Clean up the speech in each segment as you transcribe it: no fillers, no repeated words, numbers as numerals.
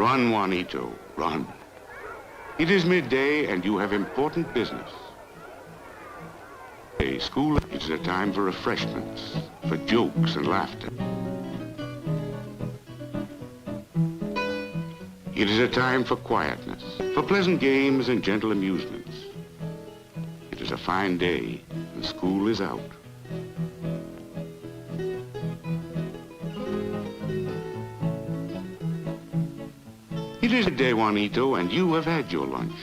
Run, Juanito, run. It is midday and you have important business. School is a time for refreshments, for jokes and laughter. It is a time for quietness, for pleasant games and gentle amusements. It is a fine day and school is out. It is a day, Juanito, and you have had your lunch.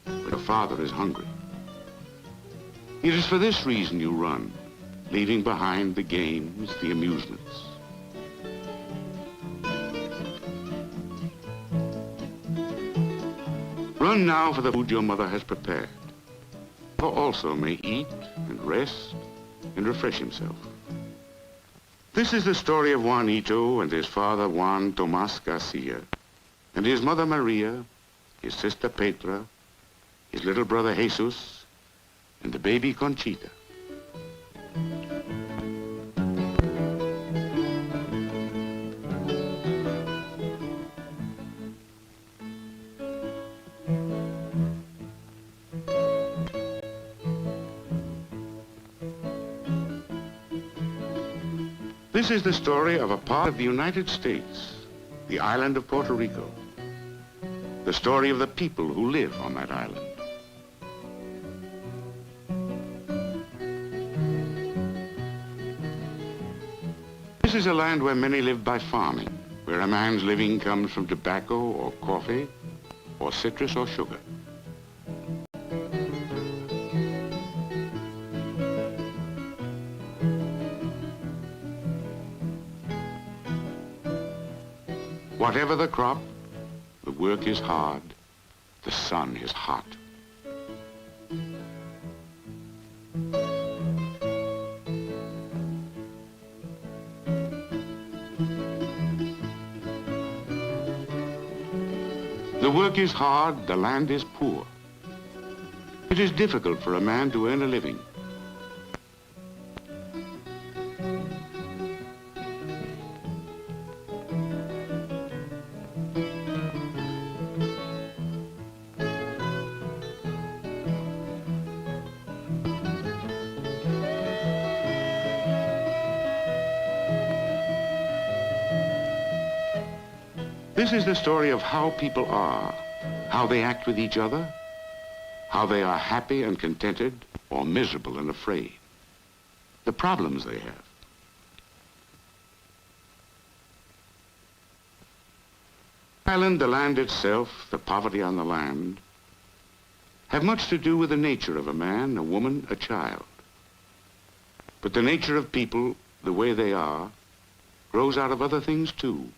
But your father is hungry. It is for this reason you run, leaving behind the games, the amusements. Run now for the food your mother has prepared. Father also may eat and rest and refresh himself. This is the story of Juanito and his father Juan Tomas Garcia, and his mother Maria, his sister Petra, his little brother Jesus, and the baby Conchita. This is the story of a part of the United States, the island of Puerto Rico. The story of the people who live on that island. This is a land where many live by farming, where a man's living comes from tobacco or coffee or citrus or sugar. Whatever the crop, the work is hard, the sun is hot. The work is hard, the land is poor. It is difficult for a man to earn a living. This is the story of how people are, how they act with each other, how they are happy and contented or miserable and afraid, the problems they have. The island, the land itself, the poverty on the land, have much to do with the nature of a man, a woman, a child. But the nature of people, the way they are, grows out of other things too.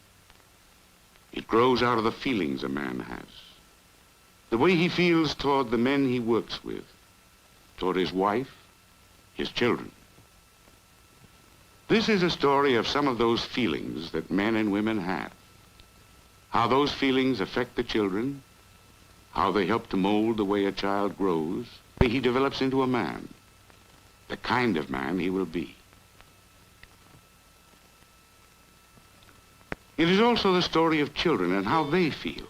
It grows out of the feelings a man has, the way he feels toward the men he works with, toward his wife, his children. This is a story of some of those feelings that men and women have, how those feelings affect the children, how they help to mold the way a child grows, the way he develops into a man, the kind of man he will be. It is also the story of children and how they feel,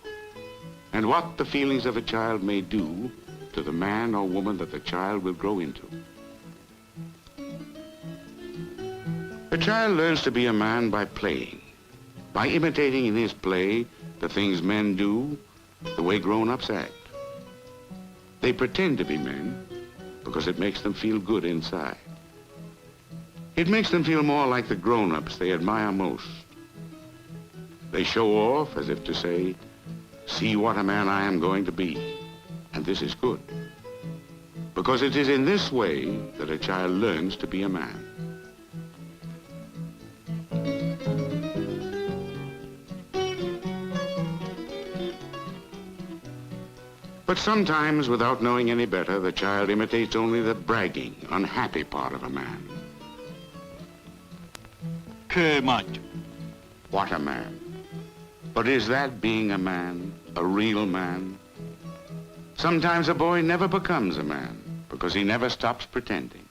and what the feelings of a child may do to the man or woman that the child will grow into. A child learns to be a man by playing, by imitating in his play the things men do, the way grown-ups act. They pretend to be men because it makes them feel good inside. It makes them feel more like the grown-ups they admire most. They show off as if to say, see what a man I am going to be, and this is good. Because it is in this way that a child learns to be a man. But sometimes, without knowing any better, the child imitates only the bragging, unhappy part of a man. Que macho. What a man. But is that being a man, a real man? Sometimes a boy never becomes a man because he never stops pretending.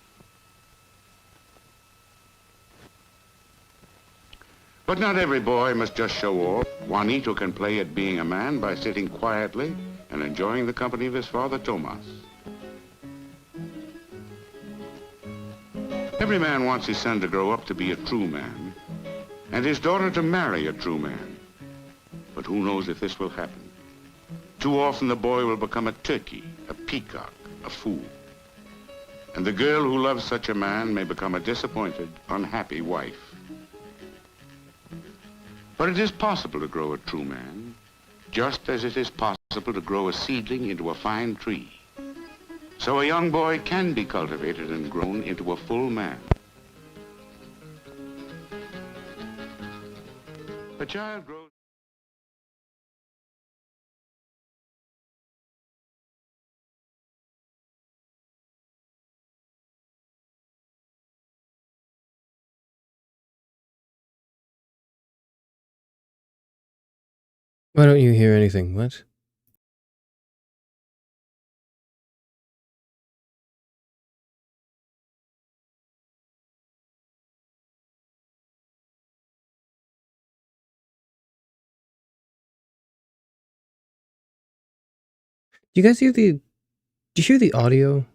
But not every boy must just show off. Juanito can play at being a man by sitting quietly and enjoying the company of his father, Tomas. Every man wants his son to grow up to be a true man, and his daughter to marry a true man. But who knows if this will happen? Too often the boy will become a turkey, a peacock, a fool. And the girl who loves such a man may become a disappointed, unhappy wife. But it is possible to grow a true man, just as it is possible to grow a seedling into a fine tree. So a young boy can be cultivated and grown into a full man. A child grows... Why don't you hear anything? What? Do you guys hear the... Do you hear the audio?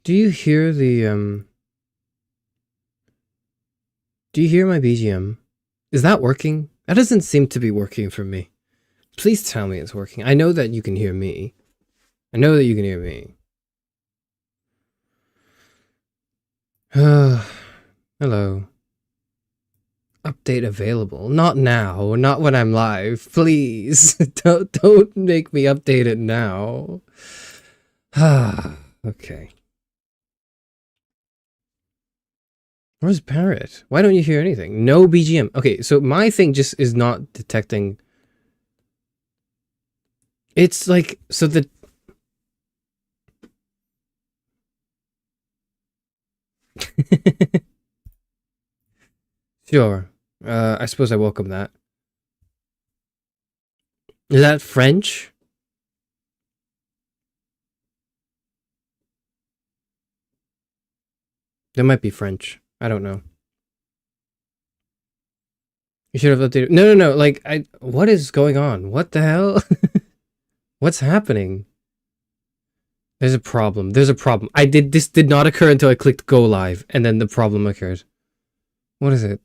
Do you hear the, Do you hear my BGM? Is that working? That doesn't seem to be working for me. Please tell me it's working. I know that you can hear me. I know that you can hear me. Hello. Update available. Not now. Not when I'm live. Please. Don't make me update it now. Okay. Where's Parrot? Why don't you hear anything? No BGM. Okay, so my thing just is not detecting. It's like, so the... Sure. I suppose I welcome that. Is that French? That might be French. I don't know. You should have updated. No. Like, what is going on? What the hell? What's happening? There's a problem. There's a problem. This did not occur until I clicked go live, and then the problem occurred. What is it?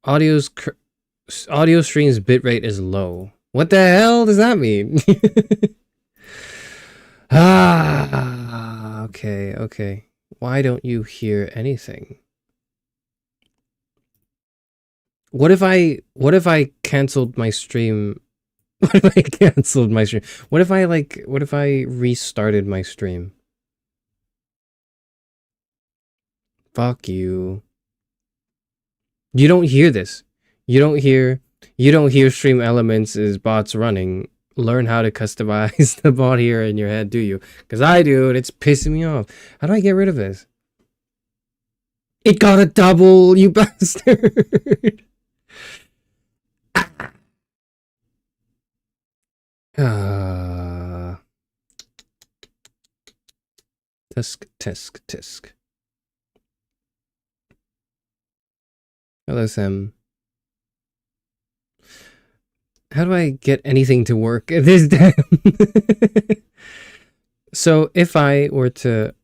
Audio stream's bitrate is low. What the hell does that mean? Okay. Why don't you hear anything? What if I canceled my stream? What if I canceled my stream? What if I restarted my stream? Fuck you. You don't hear this. You don't hear stream elements as bots running. Learn how to customize the bot here in your head, do you? Because I do, and it's pissing me off. How do I get rid of this? It got a double, you bastard! Tisk. Hello, Sam. How do I get anything to work this damn? So if I were to...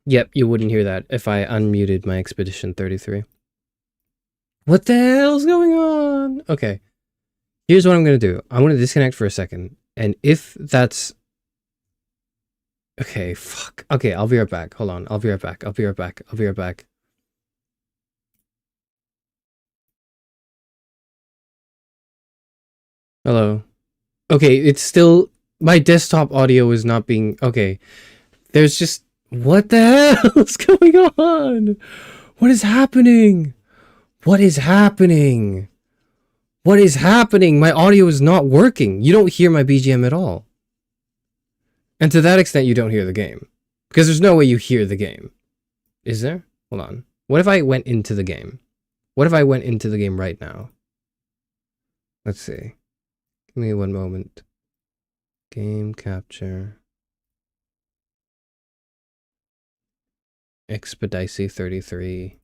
Yep, you wouldn't hear that if I unmuted my Expedition 33. What the hell's going on? Okay. Here's what I'm going to do. I'm going to disconnect for a second. And if that's... Okay, fuck. Okay, I'll be right back. Hold on. I'll be right back. Hello. Okay, it's still... My desktop audio is not being... Okay. There's just... What the hell is going on? What is happening? What is happening? My audio is not working. You don't hear my BGM at all. And to that extent, you don't hear the game. Because there's no way you hear the game. Is there? Hold on. What if I went into the game? What if I went into the game right now? Let's see. Give me one moment. Game capture. Expedicy 33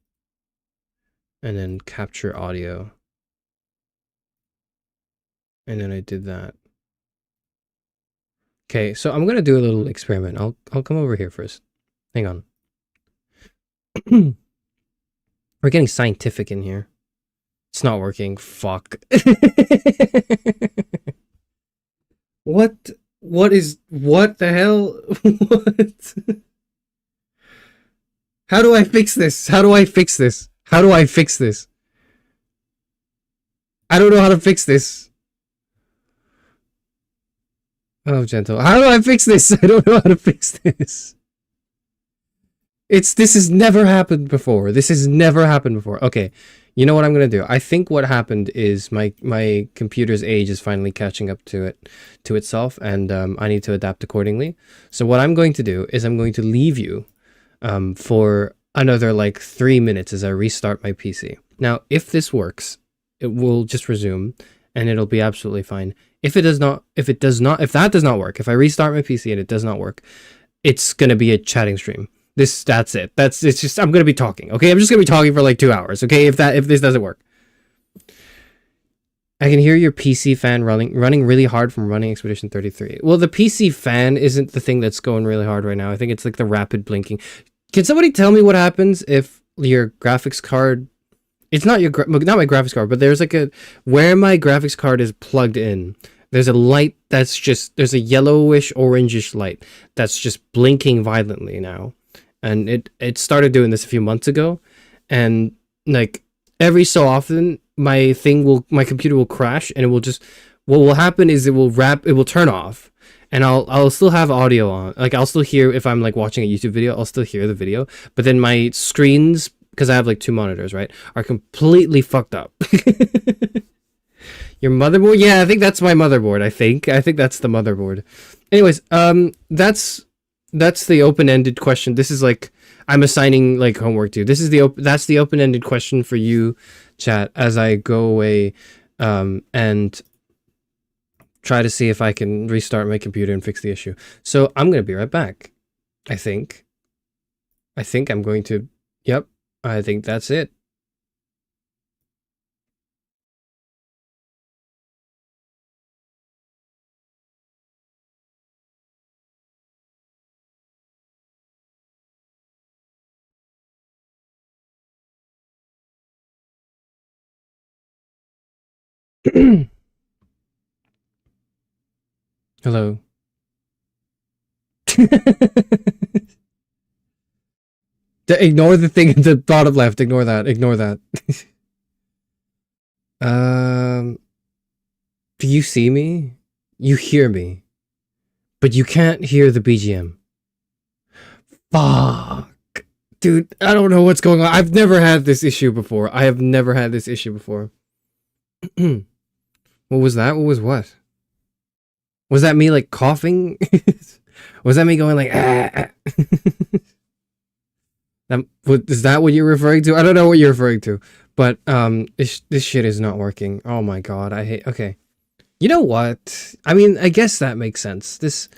and then capture audio. And then I did that. Okay, so I'm gonna do a little experiment. I'll come over here first. Hang on. We're getting scientific in here. It's not working. Fuck. What the hell? What? How do I fix this? How do I fix this? How do I fix this? I don't know how to fix this. Oh, gentle. How do I fix this? I don't know how to fix this. This has never happened before. This has never happened before. Okay. You know what I'm going to do? I think what happened is my computer's age is finally catching up to itself, and I need to adapt accordingly. So what I'm going to do is I'm going to leave you for another like 3 minutes as I restart my PC. Now, if this works, it will just resume and it'll be absolutely fine. If that does not work, if I restart my PC and it does not work, it's going to be a chatting stream. That's it. It's just, I'm going to be talking. Okay. I'm just going to be talking for like 2 hours. Okay. If this doesn't work, I can hear your PC fan running really hard from running Expedition 33. Well, the PC fan isn't the thing that's going really hard right now. I think it's like the rapid blinking. Can somebody tell me what happens if your graphics card, it's not not my graphics card, but there's like where my graphics card is plugged in, there's a light there's a yellowish, orangish light that's just blinking violently now. And it started doing this a few months ago. And like every so often, my computer will crash, and what will happen is it will turn off, and I'll still have audio on. Like I'll still hear, if I'm like watching a YouTube video, I'll still hear the video. But then my screens, because I have like 2 monitors, right, are completely fucked up. Your motherboard? Yeah, I think that's my motherboard. I think that's the motherboard. Anyways, that's the open-ended question. This is like, I'm assigning like homework to you. That's the open-ended question for you, chat, as I go away and try to see if I can restart my computer and fix the issue. So I'm going to be right back. I think I'm going to, yep, I think that's it. Hello. Ignore the thing at the bottom left. Ignore that. Do you see me? You hear me, but you can't hear the BGM. Fuck. Dude, I don't know what's going on. I've never had this issue before. What was that? What? Was that me like coughing? Was that me going like, ah? Is that what you're referring to? I don't know what you're referring to, but this shit is not working. Oh my god, okay. You know what? I mean, I guess that makes sense. This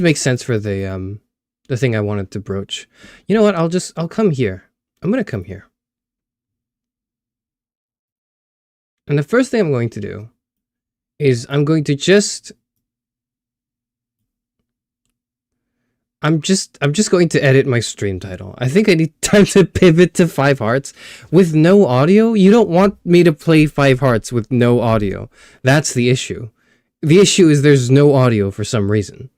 makes sense for the thing I wanted to broach. You know what? I'll come here. I'm gonna come here. And the first thing I'm going to do is I'm just going to edit my stream title. I think I need time to pivot to 5 hearts with no audio. You don't want me to play 5 hearts with no audio. That's the issue. The issue is there's no audio for some reason.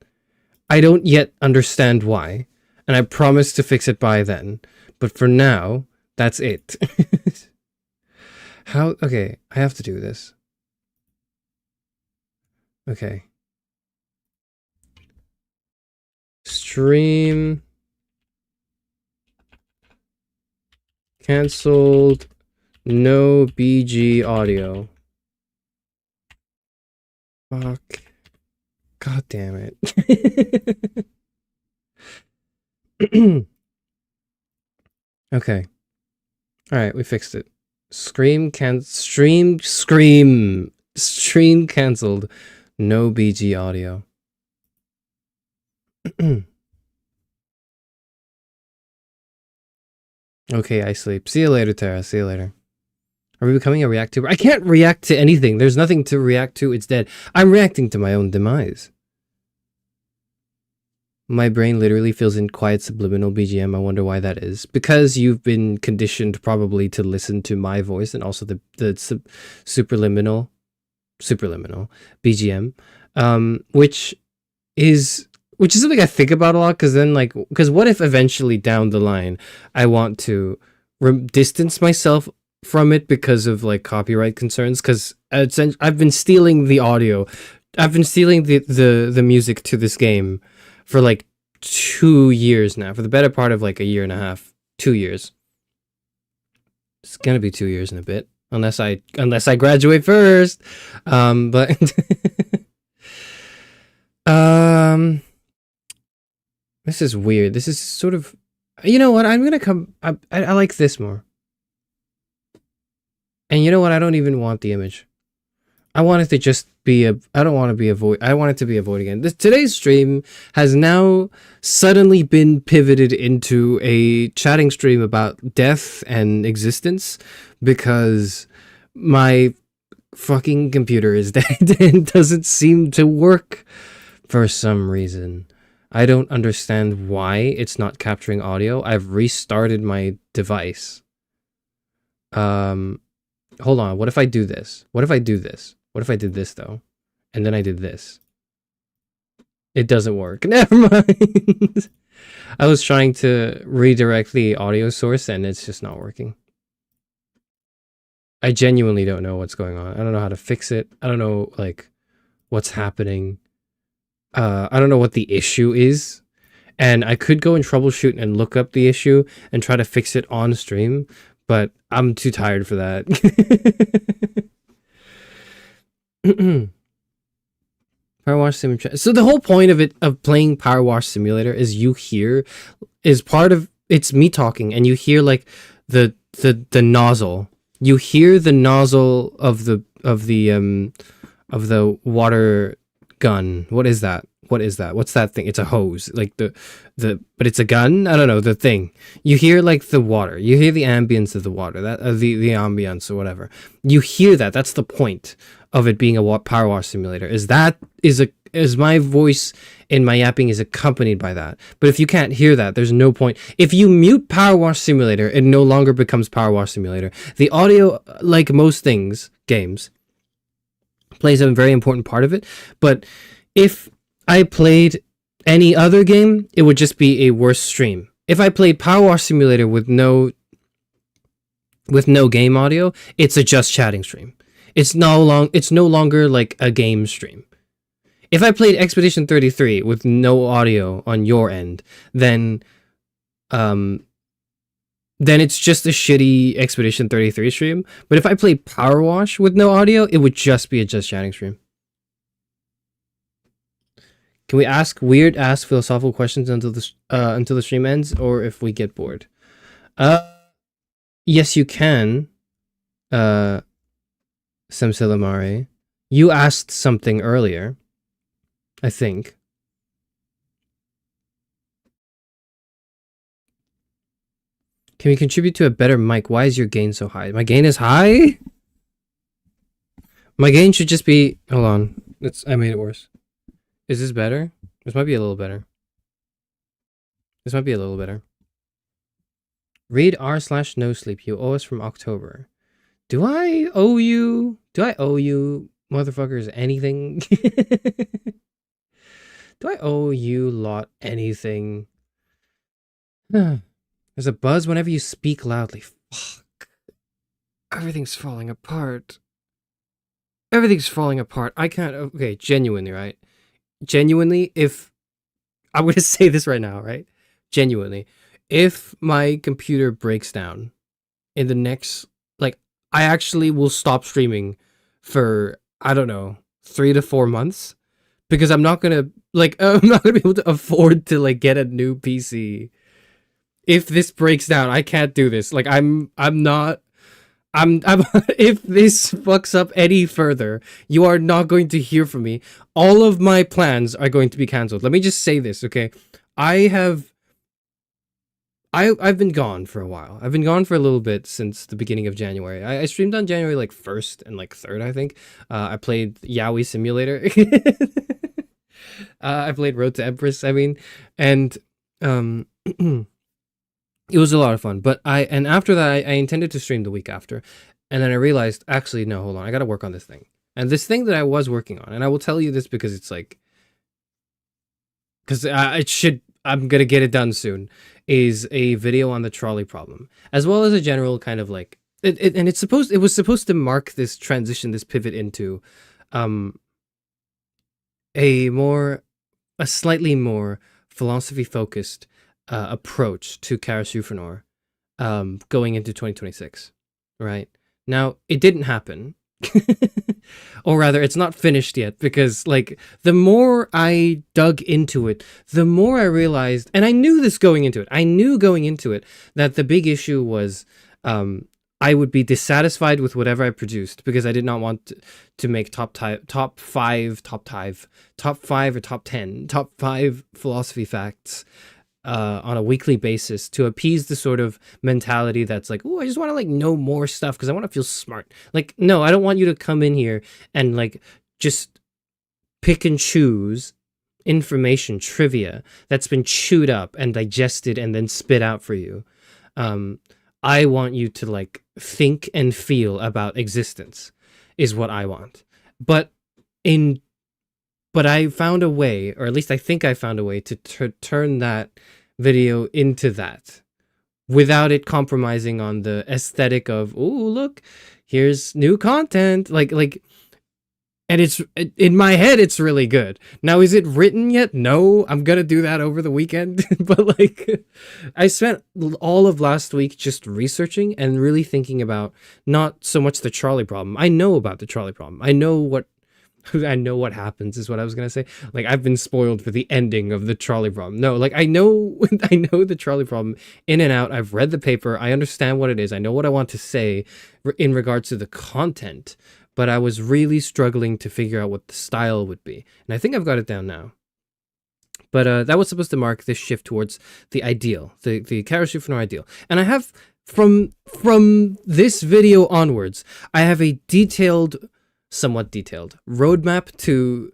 I don't yet understand why, and I promise to fix it by then. But for now, that's it. Okay, I have to do this. Okay. Stream cancelled, no BG audio. Fuck. God damn it. Okay. Alright, we fixed it. Stream cancelled, no BG audio. Okay, I sleep. See you later, Tara. See you later. Are we becoming a reactor? I can't react to anything. There's nothing to react to. It's dead. I'm reacting to my own demise. My brain literally feels in quiet subliminal BGM. I wonder why that is. Because you've been conditioned probably to listen to my voice and also the superliminal BGM, which is something I think about a lot. Because what if eventually down the line I want to distance myself from it because of like copyright concerns? Because I've been stealing the audio, I've been stealing the music to this game for like 2 years now, for the better part of like a year and a half, 2 years. It's gonna be 2 years in a bit, unless I graduate first. But this is weird. This is sort of, you know what? I'm gonna come. I like this more. And you know what? I don't even want the image. I want it to just be a. I don't want to be a void. I want it to be a void again. Today's stream has now suddenly been pivoted into a chatting stream about death and existence because my fucking computer is dead and doesn't seem to work for some reason. I don't understand why it's not capturing audio. I've restarted my device. Hold on. What if I do this? What if I do this? What if I did this, though? And then I did this. It doesn't work. Never mind. I was trying to redirect the audio source, and it's just not working. I genuinely don't know what's going on. I don't know how to fix it. I don't know, like, what's happening. I don't know what the issue is. And I could go and troubleshoot and look up the issue and try to fix it on stream, but I'm too tired for that. Power Wash Simulator. So the whole point of playing Power Wash Simulator is it's me talking, and you hear like the nozzle. You hear the nozzle of the water gun. What is that? What's that thing? It's a hose. Like but it's a gun? I don't know, the thing. You hear like the water. You hear the ambience of the water. That the ambience or whatever. You hear that. That's the point of it being a Power Wash Simulator. Is my voice in my yapping is accompanied by that. But if you can't hear that, there's no point. If you mute Power Wash Simulator, it no longer becomes Power Wash Simulator. The audio, like most games, plays a very important part of it. But if I played any other game, it would just be a worse stream. If I played Power Wash Simulator with no game audio, it's a just chatting stream. It's no longer like a game stream. If I played Expedition 33 with no audio on your end, then it's just a shitty Expedition 33 stream. But if I played Power Wash with no audio, it would just be a just chatting stream. Can we ask weird ass philosophical questions until the stream ends, or if we get bored? Yes, you can. Samsilamare, you asked something earlier, I think. Can we contribute to a better mic? Why is your gain so high? My gain is high? My gain should just be... Hold on. I made it worse. Is this better? This might be a little better. This might be a little better. Read r/no sleep. You owe us from October. Do I owe you motherfuckers anything? Do I owe you lot anything? There's a buzz whenever you speak loudly. Fuck. Everything's falling apart. Everything's falling apart. I can't... Okay, genuinely, right? Genuinely, if... I'm going to say this right now, right? Genuinely. If my computer breaks down in the next... Like, I actually will stop streaming for, I don't know, 3 to 4 months. Because I'm not going to... Like, I'm not going to be able to afford to, like, get a new PC. If this breaks down, I can't do this. Like, I'm if this fucks up any further, you are not going to hear from me. All of my plans are going to be canceled. Let me just say this, okay? I I've been gone for a while. I've been gone for a little bit since the beginning of January. I streamed on January like 1st and like 3rd, I think. I played Yaoi Simulator. I played Road to Empress, I mean, and it was a lot of fun. But and after that, I intended to stream the week after, and then I realized, actually, no, hold on, I got to work on this thing. And this thing that I was working on, and I will tell you this because it's like, because I'm gonna get it done soon, is a video on the trolley problem, as well as a general kind of like it was supposed to mark this transition, this pivot into a slightly more philosophy focused approach to Charis Euphranor going into 2026. Right now, it didn't happen. Or rather, it's not finished yet, because like the more I dug into it, the more I realized, and I knew this going into it, that the big issue was I would be dissatisfied with whatever I produced because I did not want to make top 5 or top 10 top 5 philosophy facts on a weekly basis to appease the sort of mentality that's like, oh, I just want to like know more stuff because I want to feel smart. Like, no, I don't want you to come in here and like just pick and choose information, trivia that's been chewed up and digested and then spit out for you. I want you to like think and feel about existence is what I want. But I found a way, or at least I think I found a way to turn that video into that without it compromising on the aesthetic of, oh, look, here's new content. Like, and it's in my head, it's really good. Now, is it written yet? No, I'm going to do that over the weekend. But like, I spent all of last week just researching and really thinking about not so much the trolley problem. I know about the trolley problem. I know what happens is what I was going to say. Like, I've been spoiled for the ending of the trolley problem. No, like I know the trolley problem in and out. I've read the paper. I understand what it is. I know what I want to say in regards to the content, but I was really struggling to figure out what the style would be. And I think I've got it down now. But that was supposed to mark this shift towards the ideal, the Charis Euphranor ideal. And I have, from this video onwards, I have a somewhat detailed roadmap to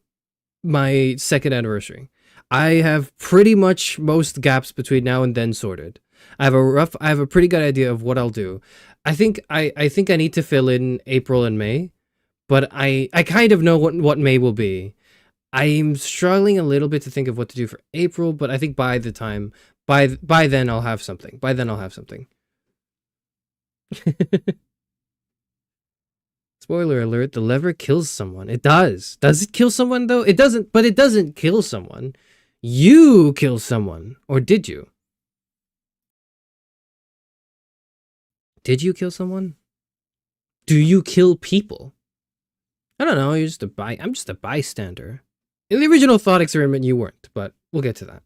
my 2nd anniversary. I have pretty much most gaps between now and then sorted. I have a pretty good idea of what I'll do. I think I need to fill in April and May, but I kind of know what May will be. I'm struggling a little bit to think of what to do for April, but I think by then I'll have something. By then I'll have something. Spoiler alert, the lever kills someone. It does. Does it kill someone though? It doesn't, but it doesn't kill someone. You kill someone. Or did you? Did you kill someone? Do you kill people? I don't know, I'm just a bystander. In the original thought experiment you weren't, but we'll get to that.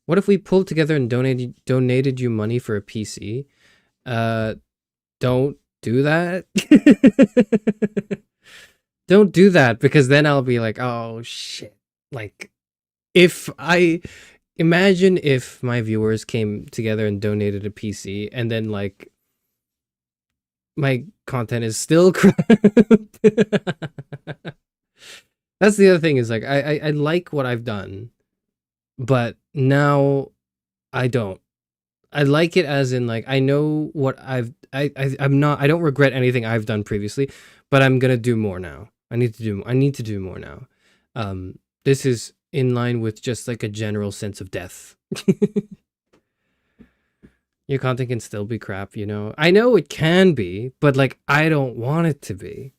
What if we pulled together and donated you money for a PC? Don't do that. Don't do that, because then I'll be like, oh shit. Like, imagine if my viewers came together and donated a PC and then like my content is still crap. That's the other thing, is like I like what I've done, but now I don't. I like it as in like I know what I don't regret anything I've done previously, but I'm gonna do more now. I need to do more now. This is in line with just like a general sense of death. Your content can still be crap, you know. I know it can be, but like I don't want it to be.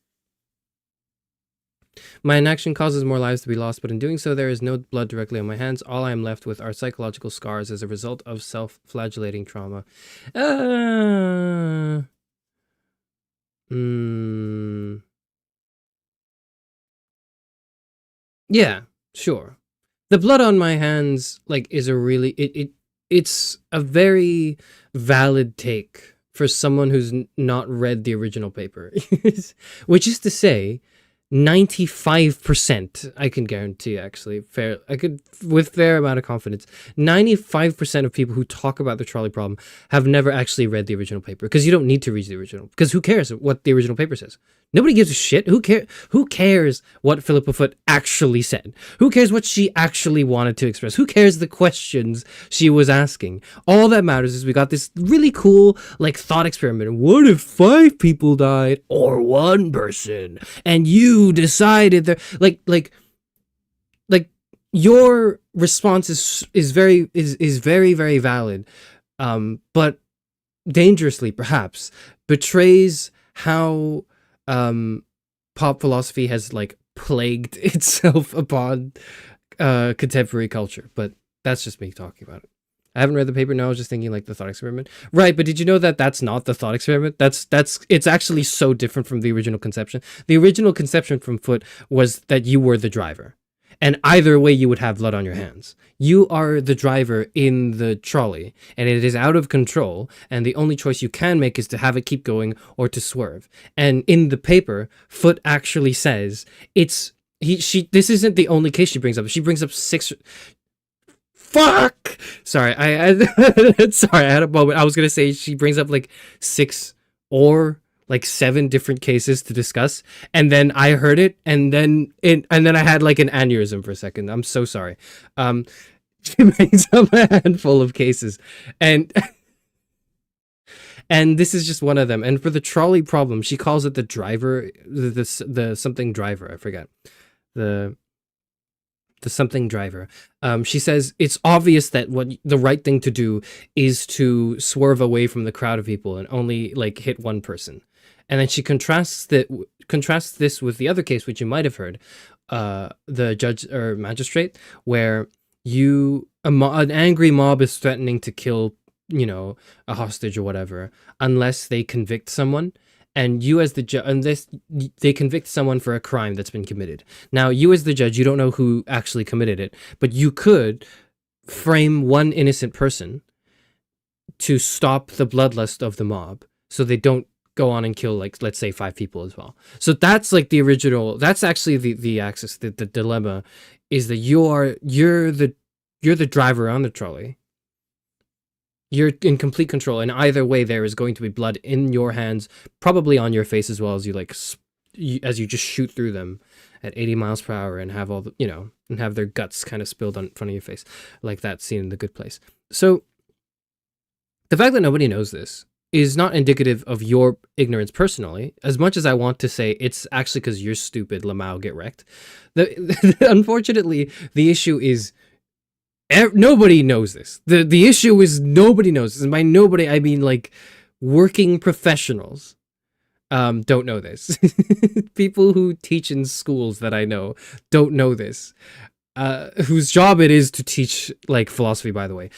My inaction causes more lives to be lost, but in doing so, there is no blood directly on my hands. All I am left with are psychological scars as a result of self-flagellating trauma. Yeah, sure. The blood on my hands, like, is a really... It's a very valid take for someone who's not read the original paper. Which is to say 95%, I can guarantee, actually, with fair amount of confidence, 95% of people who talk about the trolley problem have never actually read the original paper, because you don't need to read the original, because who cares what the original paper says? Nobody gives a shit. Who cares what Philippa Foot actually said? Who cares what she actually wanted to express? Who cares the questions she was asking? All that matters is we got this really cool, like, thought experiment. What if 5 people died, or 1 person, and you decided that, like your response is very very valid, but dangerously perhaps betrays how pop philosophy has, like, plagued itself upon contemporary culture. But that's just me talking about it. I haven't read the paper. No, I was just thinking, like, the thought experiment. Right, but did you know that that's not the thought experiment? It's actually so different from the original conception. The original conception from Foot was that you were the driver. And either way, you would have blood on your hands. You are the driver in the trolley, and it is out of control, and the only choice you can make is to have it keep going or to swerve. And in the paper, Foot actually says this isn't the only case she brings up. She brings up 6... Fuck! Sorry, sorry, I had a moment. I was gonna say she brings up, like, 6 or, like, 7 different cases to discuss, and then I heard it, and then I had, like, an aneurysm for a second. I'm so sorry. She brings up a handful of cases, and this is just one of them. And for the trolley problem, she calls it the driver, the something driver. I forget the something driver. She says it's obvious that what the right thing to do is to swerve away from the crowd of people and only, like, hit 1 person. And then she contrasts this with the other case, which you might have heard, the judge or magistrate, where an angry mob is threatening to kill, a hostage or whatever, unless they convict someone. And you as the judge, unless they convict someone for a crime that's been committed. Now, you as the judge, you don't know who actually committed it, but you could frame 1 innocent person to stop the bloodlust of the mob, so they don't go on and kill, like, let's say 5 people as well. So that's, like, the original. That's actually the axis. The dilemma is that you're the driver on the trolley. You're in complete control, and either way, there is going to be blood in your hands, probably on your face as well, as you just shoot through them at 80 miles per hour and have all the, and have their guts kind of spilled on front of your face, like that scene in The Good Place. So the fact that nobody knows this is not indicative of your ignorance personally, as much as I want to say it's actually because you're stupid, Lamau, get wrecked. Unfortunately, the issue is nobody knows this. The issue is nobody knows this. And by nobody, I mean, like, working professionals don't know this. People who teach in schools that I know don't know this. Whose job it is to teach, like, philosophy, by the way.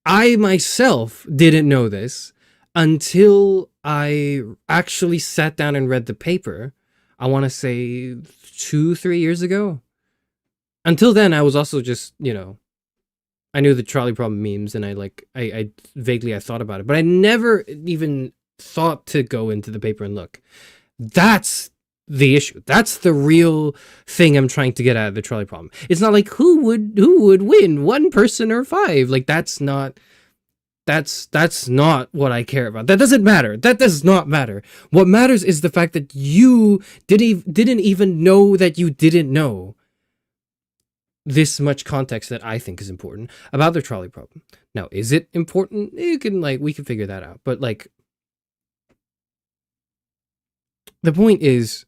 I myself didn't know this until I actually sat down and read the paper, I want to say 2-3 years ago. Until then, I was also just, I knew the trolley problem memes, and I vaguely thought about it, but I never even thought to go into the paper and look. That's the issue. That's the real thing I'm trying to get out of the trolley problem. It's not like who would win, 1 person or 5. Like, that's not what I care about. That doesn't matter. That does not matter. What matters is the fact that you didn't even know that you didn't know this much context that I think is important about the trolley problem. Now, is it important? We can figure that out. But, like, the point is,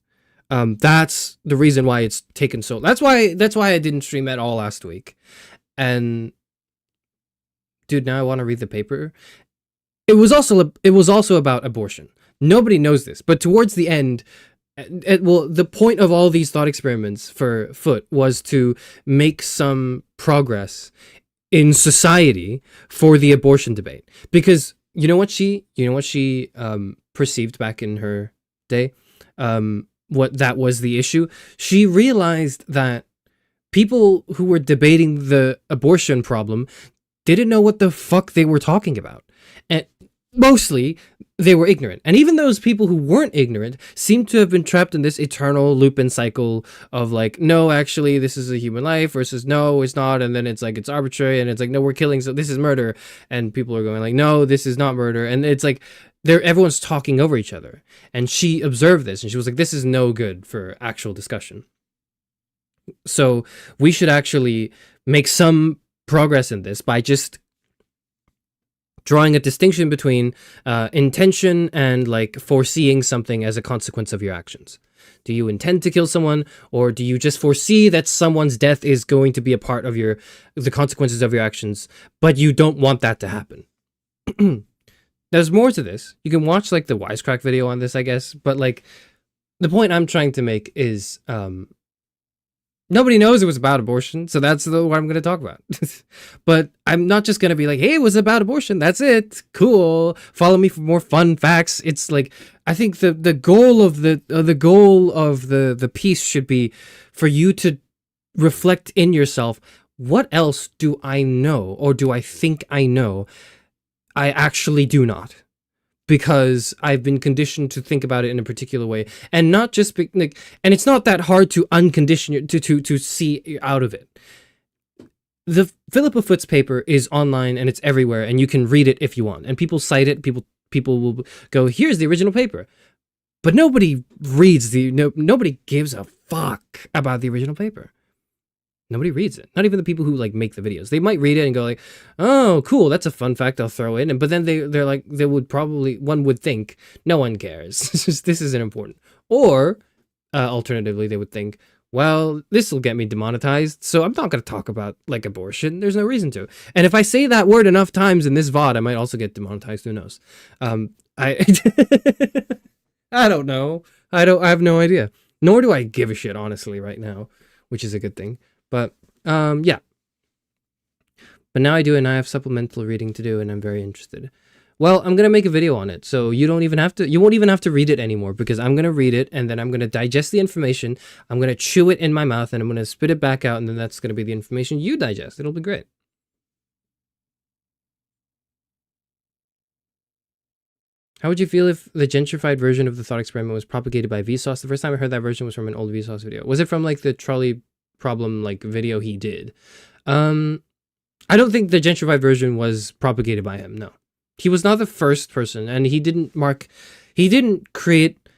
that's the reason why it's taken so. That's why I didn't stream at all last week. And dude, now I want to read the paper. It was also about abortion. Nobody knows this, but towards the end, the point of all these thought experiments for Foot was to make some progress in society for the abortion debate. Because you know what she perceived back in her day, what that was the issue. She realized that people who were debating the abortion problem didn't know what the fuck they were talking about. And mostly they were ignorant. And even those people who weren't ignorant seem to have been trapped in this eternal loop and cycle of like, no, actually, this is a human life versus no, it's not. And then it's like, it's arbitrary. And it's like, no, we're killing. So this is murder. And people are going like, no, this is not murder. And it's like, everyone's talking over each other. And she observed this and she was like, this is no good for actual discussion. So we should actually make some progress in this by just drawing a distinction between intention and like foreseeing something as a consequence of your actions. Do you intend to kill someone, or do you just foresee that someone's death is going to be a part of the consequences of your actions, but you don't want that to happen? There's more to this. You can watch like the Wisecrack video on this, I guess, but like the point I'm trying to make is nobody knows it was about abortion, so that's what I'm going to talk about. But I'm not just going to be like, hey, it was about abortion. That's it. Cool. Follow me for more fun facts. It's like, I think the goal of the piece should be for you to reflect in yourself, what else do I know, or do I think I know I actually do not? Because I've been conditioned to think about it in a particular way, and not just like, and it's not that hard to uncondition to see out of it. The Philippa Foot's paper is online and it's everywhere, and you can read it if you want. And people cite it. People will go, here's the original paper, but nobody reads nobody gives a fuck about the original paper. Nobody reads it. Not even the people who like make the videos. They might read it and go like, "Oh, cool, that's a fun fact. I'll throw in." But then they're like, one would think, no one cares. This isn't important. Or alternatively, they would think, well, this will get me demonetized, so I'm not going to talk about like abortion. There's no reason to. And if I say that word enough times in this VOD, I might also get demonetized. Who knows? I I don't know. I have no idea. Nor do I give a shit, honestly, right now, which is a good thing. But, yeah. But now I do, and I have supplemental reading to do, and I'm very interested. Well, I'm going to make a video on it, so you won't even have to read it anymore, because I'm going to read it, and then I'm going to digest the information, I'm going to chew it in my mouth, and I'm going to spit it back out, and then that's going to be the information you digest. It'll be great. How would you feel if the gentrified version of the thought experiment was propagated by Vsauce? The first time I heard that version was from an old Vsauce video. Was it from, like, the trolley problem like video he did? I don't think the gentrified version was propagated by him. No, he was not the first person, and he didn't create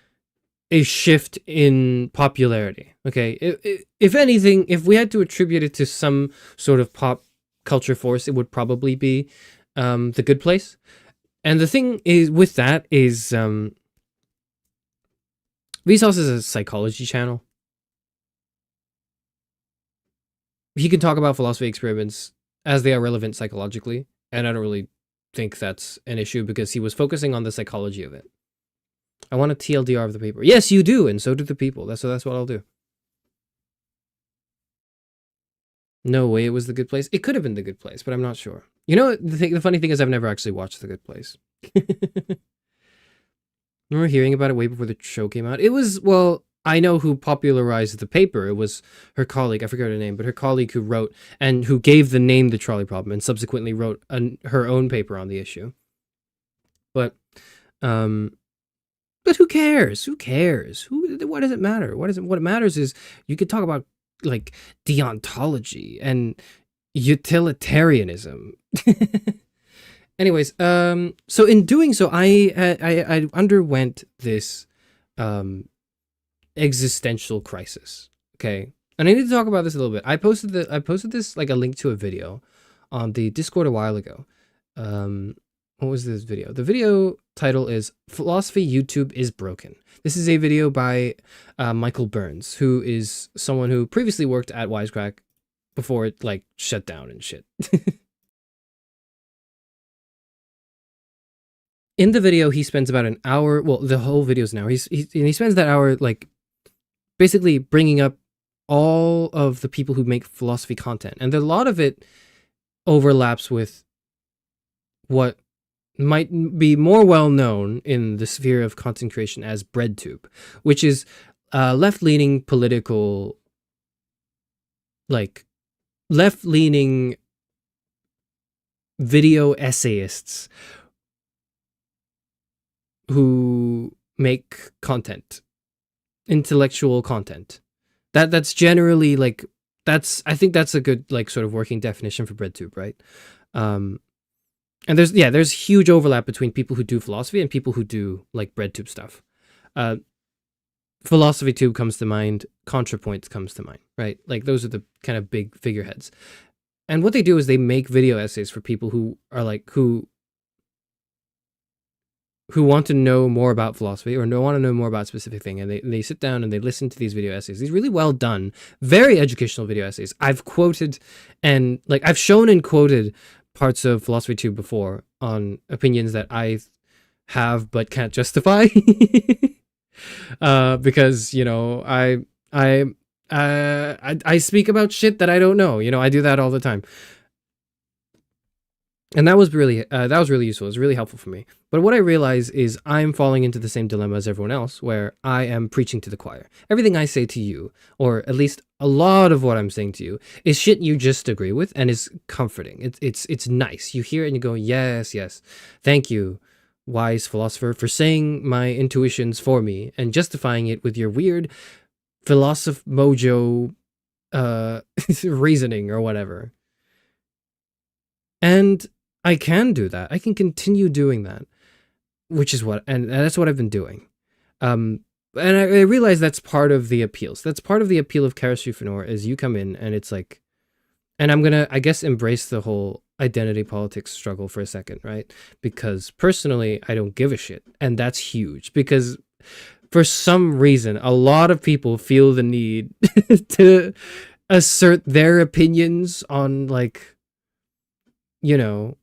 a shift in popularity. Okay, if anything, if we had to attribute it to some sort of pop culture force, it would probably be The Good Place. And the thing is with that is Vsauce is a psychology channel. He can talk about philosophy experiments as they are relevant psychologically, and I don't really think that's an issue because he was focusing on the psychology of it. I want a TLDR of the paper. Yes, you do, and so do the people. That's what I'll do. No way it was The Good Place. It could have been The Good Place, but I'm not sure. You know, the funny thing is I've never actually watched The Good Place. Remember hearing about it way before the show came out? It was, well, I know who popularized the paper. It was her colleague, I forget her name, but her colleague who wrote and who gave the name The Trolley Problem and subsequently wrote her own paper on the issue. But who cares? Who cares? What does it matter? What matters is you could talk about like deontology and utilitarianism. Anyways, so in doing so, I underwent this existential crisis. Okay, and I need to talk about this a little bit. I posted this like a link to a video on the Discord a while ago. What was this video? The video title is "Philosophy YouTube is Broken." This is a video by Michael Burns, who is someone who previously worked at Wisecrack before it like shut down and shit. In the video, he spends about an hour. Well, the whole video is an hour. He spends that hour like basically bringing up all of the people who make philosophy content, and a lot of it overlaps with what might be more well known in the sphere of content creation as BreadTube, which is left-leaning political, like left-leaning video essayists who make content, intellectual content. That's generally like, I think that's a good like sort of working definition for BreadTube, right? And there's huge overlap between people who do philosophy and people who do like BreadTube stuff. Philosophy Tube comes to mind, ContraPoints comes to mind, right? Like those are the kind of big figureheads. And what they do is they make video essays for people who are like, who want to know more about philosophy or want to know more about a specific thing. And they sit down and they listen to these video essays, these really well done, very educational video essays. I've quoted and like, I've shown and quoted parts of Philosophy Tube before on opinions that I have but can't justify. Because, you know, I speak about shit that I don't know. You know, I do that all the time. And that was really useful. It was really helpful for me. But what I realize is I'm falling into the same dilemma as everyone else, where I am preaching to the choir. Everything I say to you, or at least a lot of what I'm saying to you, is shit you just agree with and is comforting. It's nice. You hear it and you go, yes, yes. Thank you, wise philosopher, for saying my intuitions for me and justifying it with your weird philosoph mojo reasoning or whatever. And I can do that. I can continue doing that, which is and that's what I've been doing. And I realize that's part of the appeal. So that's part of the appeal of Charis Euphranor, is you come in and it's like, and I'm gonna, I guess, embrace the whole identity politics struggle for a second, right? Because personally, I don't give a shit. And that's huge, because for some reason, a lot of people feel the need to assert their opinions on, like, you know,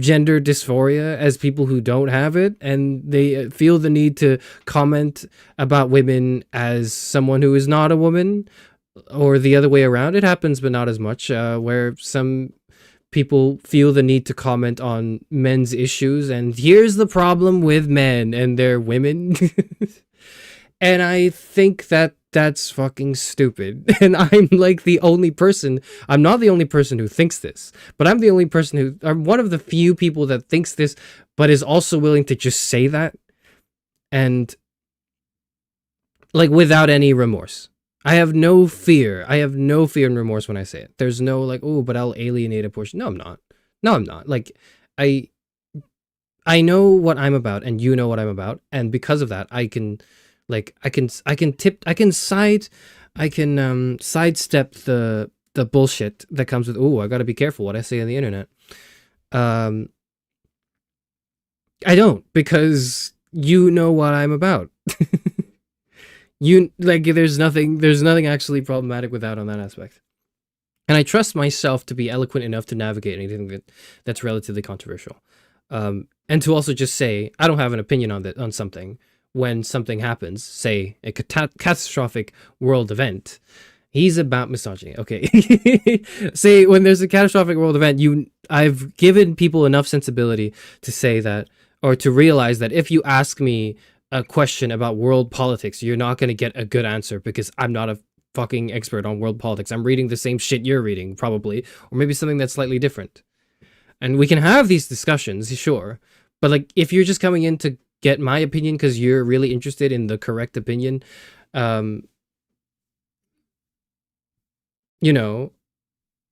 gender dysphoria as people who don't have it, and they feel the need to comment about women as someone who is not a woman, or the other way around. It happens, but not as much, where some people feel the need to comment on men's issues, and here's the problem with men, and they're women. And I think that that's fucking stupid. And I'm like the only person, I'm not the only person who thinks this, but I'm the only person I'm one of the few people that thinks this, but is also willing to just say that. And like, without any remorse. I have no fear. I have no fear and remorse when I say it. There's no like, oh, but I'll alienate a portion. No, I'm not. No, I'm not. Like, I know what I'm about, and you know what I'm about. And because of that, I can sidestep the bullshit that comes with, oh, I gotta be careful what I say on the internet. I don't, because you know what I'm about. You, like, there's nothing actually problematic with that on that aspect. And I trust myself to be eloquent enough to navigate anything that's relatively controversial. And to also just say, I don't have an opinion on something when something happens, say a catastrophic world event. He's about misogyny. Okay. Say when there's a catastrophic world event, I've given people enough sensibility to say that, or to realize that if you ask me a question about world politics, you're not going to get a good answer, because I'm not a fucking expert on world politics. I'm reading the same shit you're reading, probably, or maybe something that's slightly different. And we can have these discussions, sure, but like, if you're just coming in to get my opinion because you're really interested in the correct opinion, you know,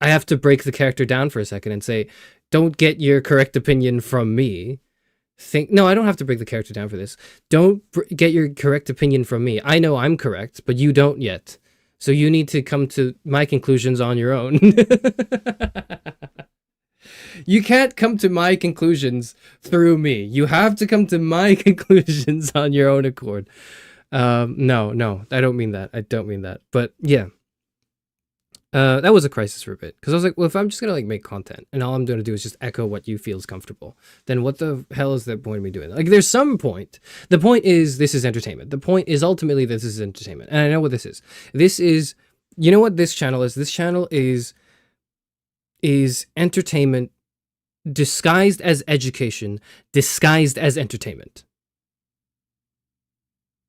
I have to break the character down for a second and say, don't get your correct opinion from me. No, I don't have to break the character down for this. Don't get your correct opinion from me. I know I'm correct, but you don't yet. So you need to come to my conclusions on your own. You can't come to my conclusions through me. You have to come to my conclusions on your own accord. No, I don't mean that. I don't mean that. But yeah. That was a crisis for a bit, because I was like, well, if I'm just gonna like make content and all I'm gonna do is just echo what you feel is comfortable, then what the hell is the point of me doing that? Like, there's some point. The point is, this is entertainment. The point is ultimately this is entertainment, and I know what this is. This is, you know what this channel is? This channel is entertainment disguised as education, disguised as entertainment.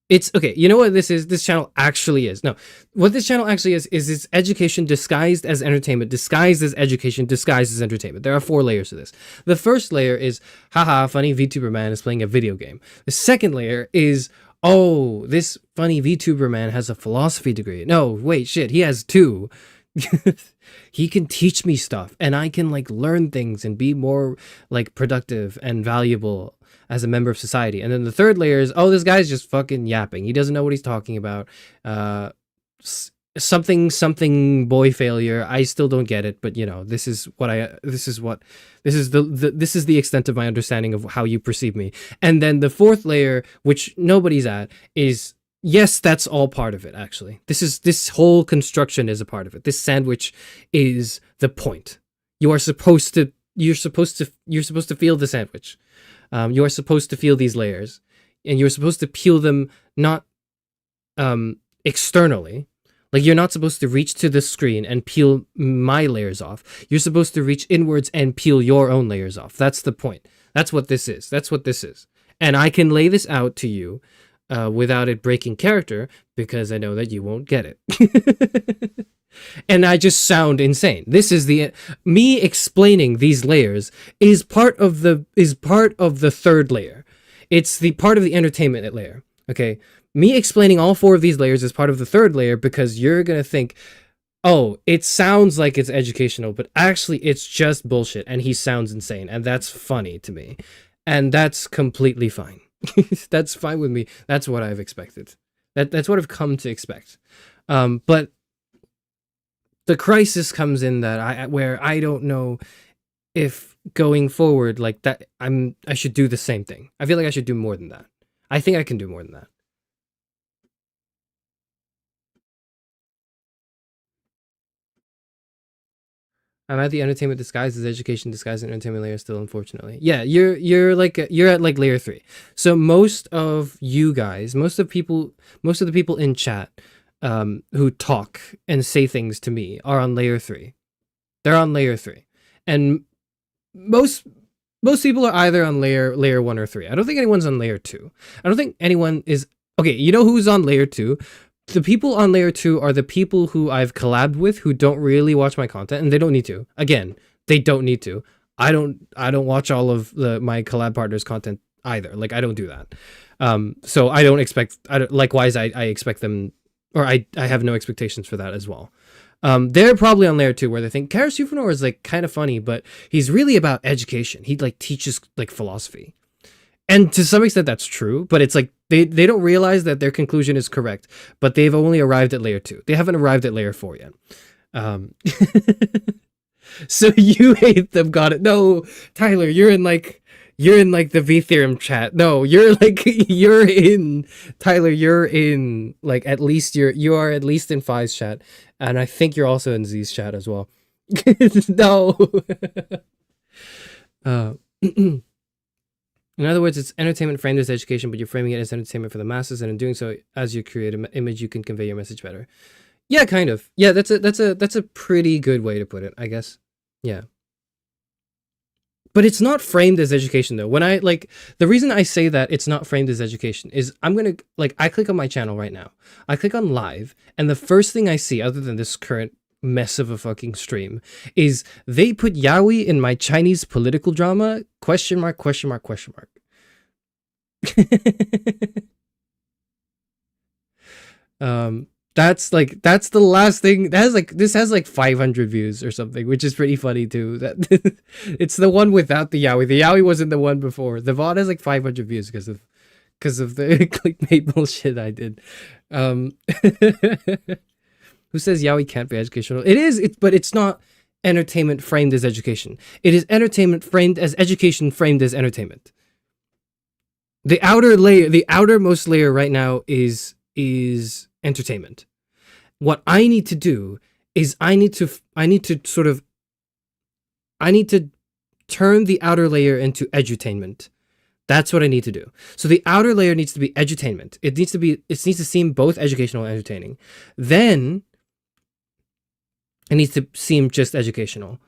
It's okay. You know what this is? This channel actually is. No, what this channel actually is it's education disguised as entertainment, disguised as education, disguised as entertainment. There are 4 layers to this. The first layer is, haha, funny VTuber man is playing a video game. The second layer is, oh, this funny VTuber man has a philosophy degree. No, wait, shit, he has 2. He can teach me stuff, and I can like learn things and be more like productive and valuable as a member of society. And then the third layer is, oh, this guy's just fucking yapping. He doesn't know what he's talking about. Something boy failure. I still don't get it, but you know, this is the extent of my understanding of how you perceive me. And then the fourth layer, which nobody's at, is, yes, that's all part of it, actually. This whole construction is a part of it. This sandwich is the point. You're supposed to feel the sandwich. You are supposed to feel these layers, and you're supposed to peel them not externally. Like, you're not supposed to reach to the screen and peel my layers off. You're supposed to reach inwards and peel your own layers off. That's the point. That's what this is. That's what this is. And I can lay this out to you without it breaking character, because I know that you won't get it. And I just sound insane. This is me explaining these layers is part of the third layer. It's the part of the entertainment layer. Okay, me explaining all 4 of these layers is part of the third layer, because you're gonna think, oh, it sounds like it's educational, but actually it's just bullshit, and he sounds insane, and that's funny to me, and that's completely fine. That's fine with me. That's what I've expected. That's what I've come to expect. But the crisis comes in that where I don't know if going forward like that I should do the same thing. I feel like I should do more than that. I think I can do more than that. I'm at the entertainment disguised as education disguised as entertainment layer still, unfortunately. Yeah, you're at like layer 3. So most of you guys, most of the people in chat who talk and say things to me are on layer 3. They're on layer 3. And most people are either on layer 1 or 3. I don't think anyone's on layer 2. I don't think anyone is. Okay, you know who's on layer 2? The people on layer 2 are the people who I've collabed with, who don't really watch my content, and they don't need to. Again, they don't need to. I don't watch all of my collab partners' content either. Like, I don't do that. So I don't expect. Likewise, I expect them, or I have no expectations for that as well. They're probably on layer 2, where they think Charis Euphranor is like kind of funny, but he's really about education. He like teaches like philosophy. And to some extent that's true, but it's like they don't realize that their conclusion is correct, but they've only arrived at layer 2. They haven't arrived at layer 4 yet. So you hate them, got it. No, Tyler, you're in like the V theorem chat. No, Tyler, you're in like at least you are at least in Fi's chat, and I think you're also in Z's chat as well. No. In other words, it's entertainment framed as education, but you're framing it as entertainment for the masses, and in doing so, as you create an image, you can convey your message better. Yeah, kind of. Yeah, that's a pretty good way to put it, I guess. Yeah. But it's not framed as education though. When I the reason I say that it's not framed as education is I click on my channel right now. I click on live, and the first thing I see, other than this current mess of a fucking stream, is they put yaoi in my Chinese political drama ? That's the last thing. This has like 500 views or something, which is pretty funny too. That it's the one without the yaoi. The yaoi wasn't the one before. The VOD has like 500 views because of the clickbait bullshit I did. Who says yaoi can't be educational? It is, but it's not entertainment framed as education. It is entertainment framed as education framed as entertainment. The outermost layer right now is entertainment. What I need to do is I need to turn the outer layer into edutainment. That's what I need to do. So the outer layer needs to be edutainment. It needs to seem both educational and entertaining. Then it needs to seem just educational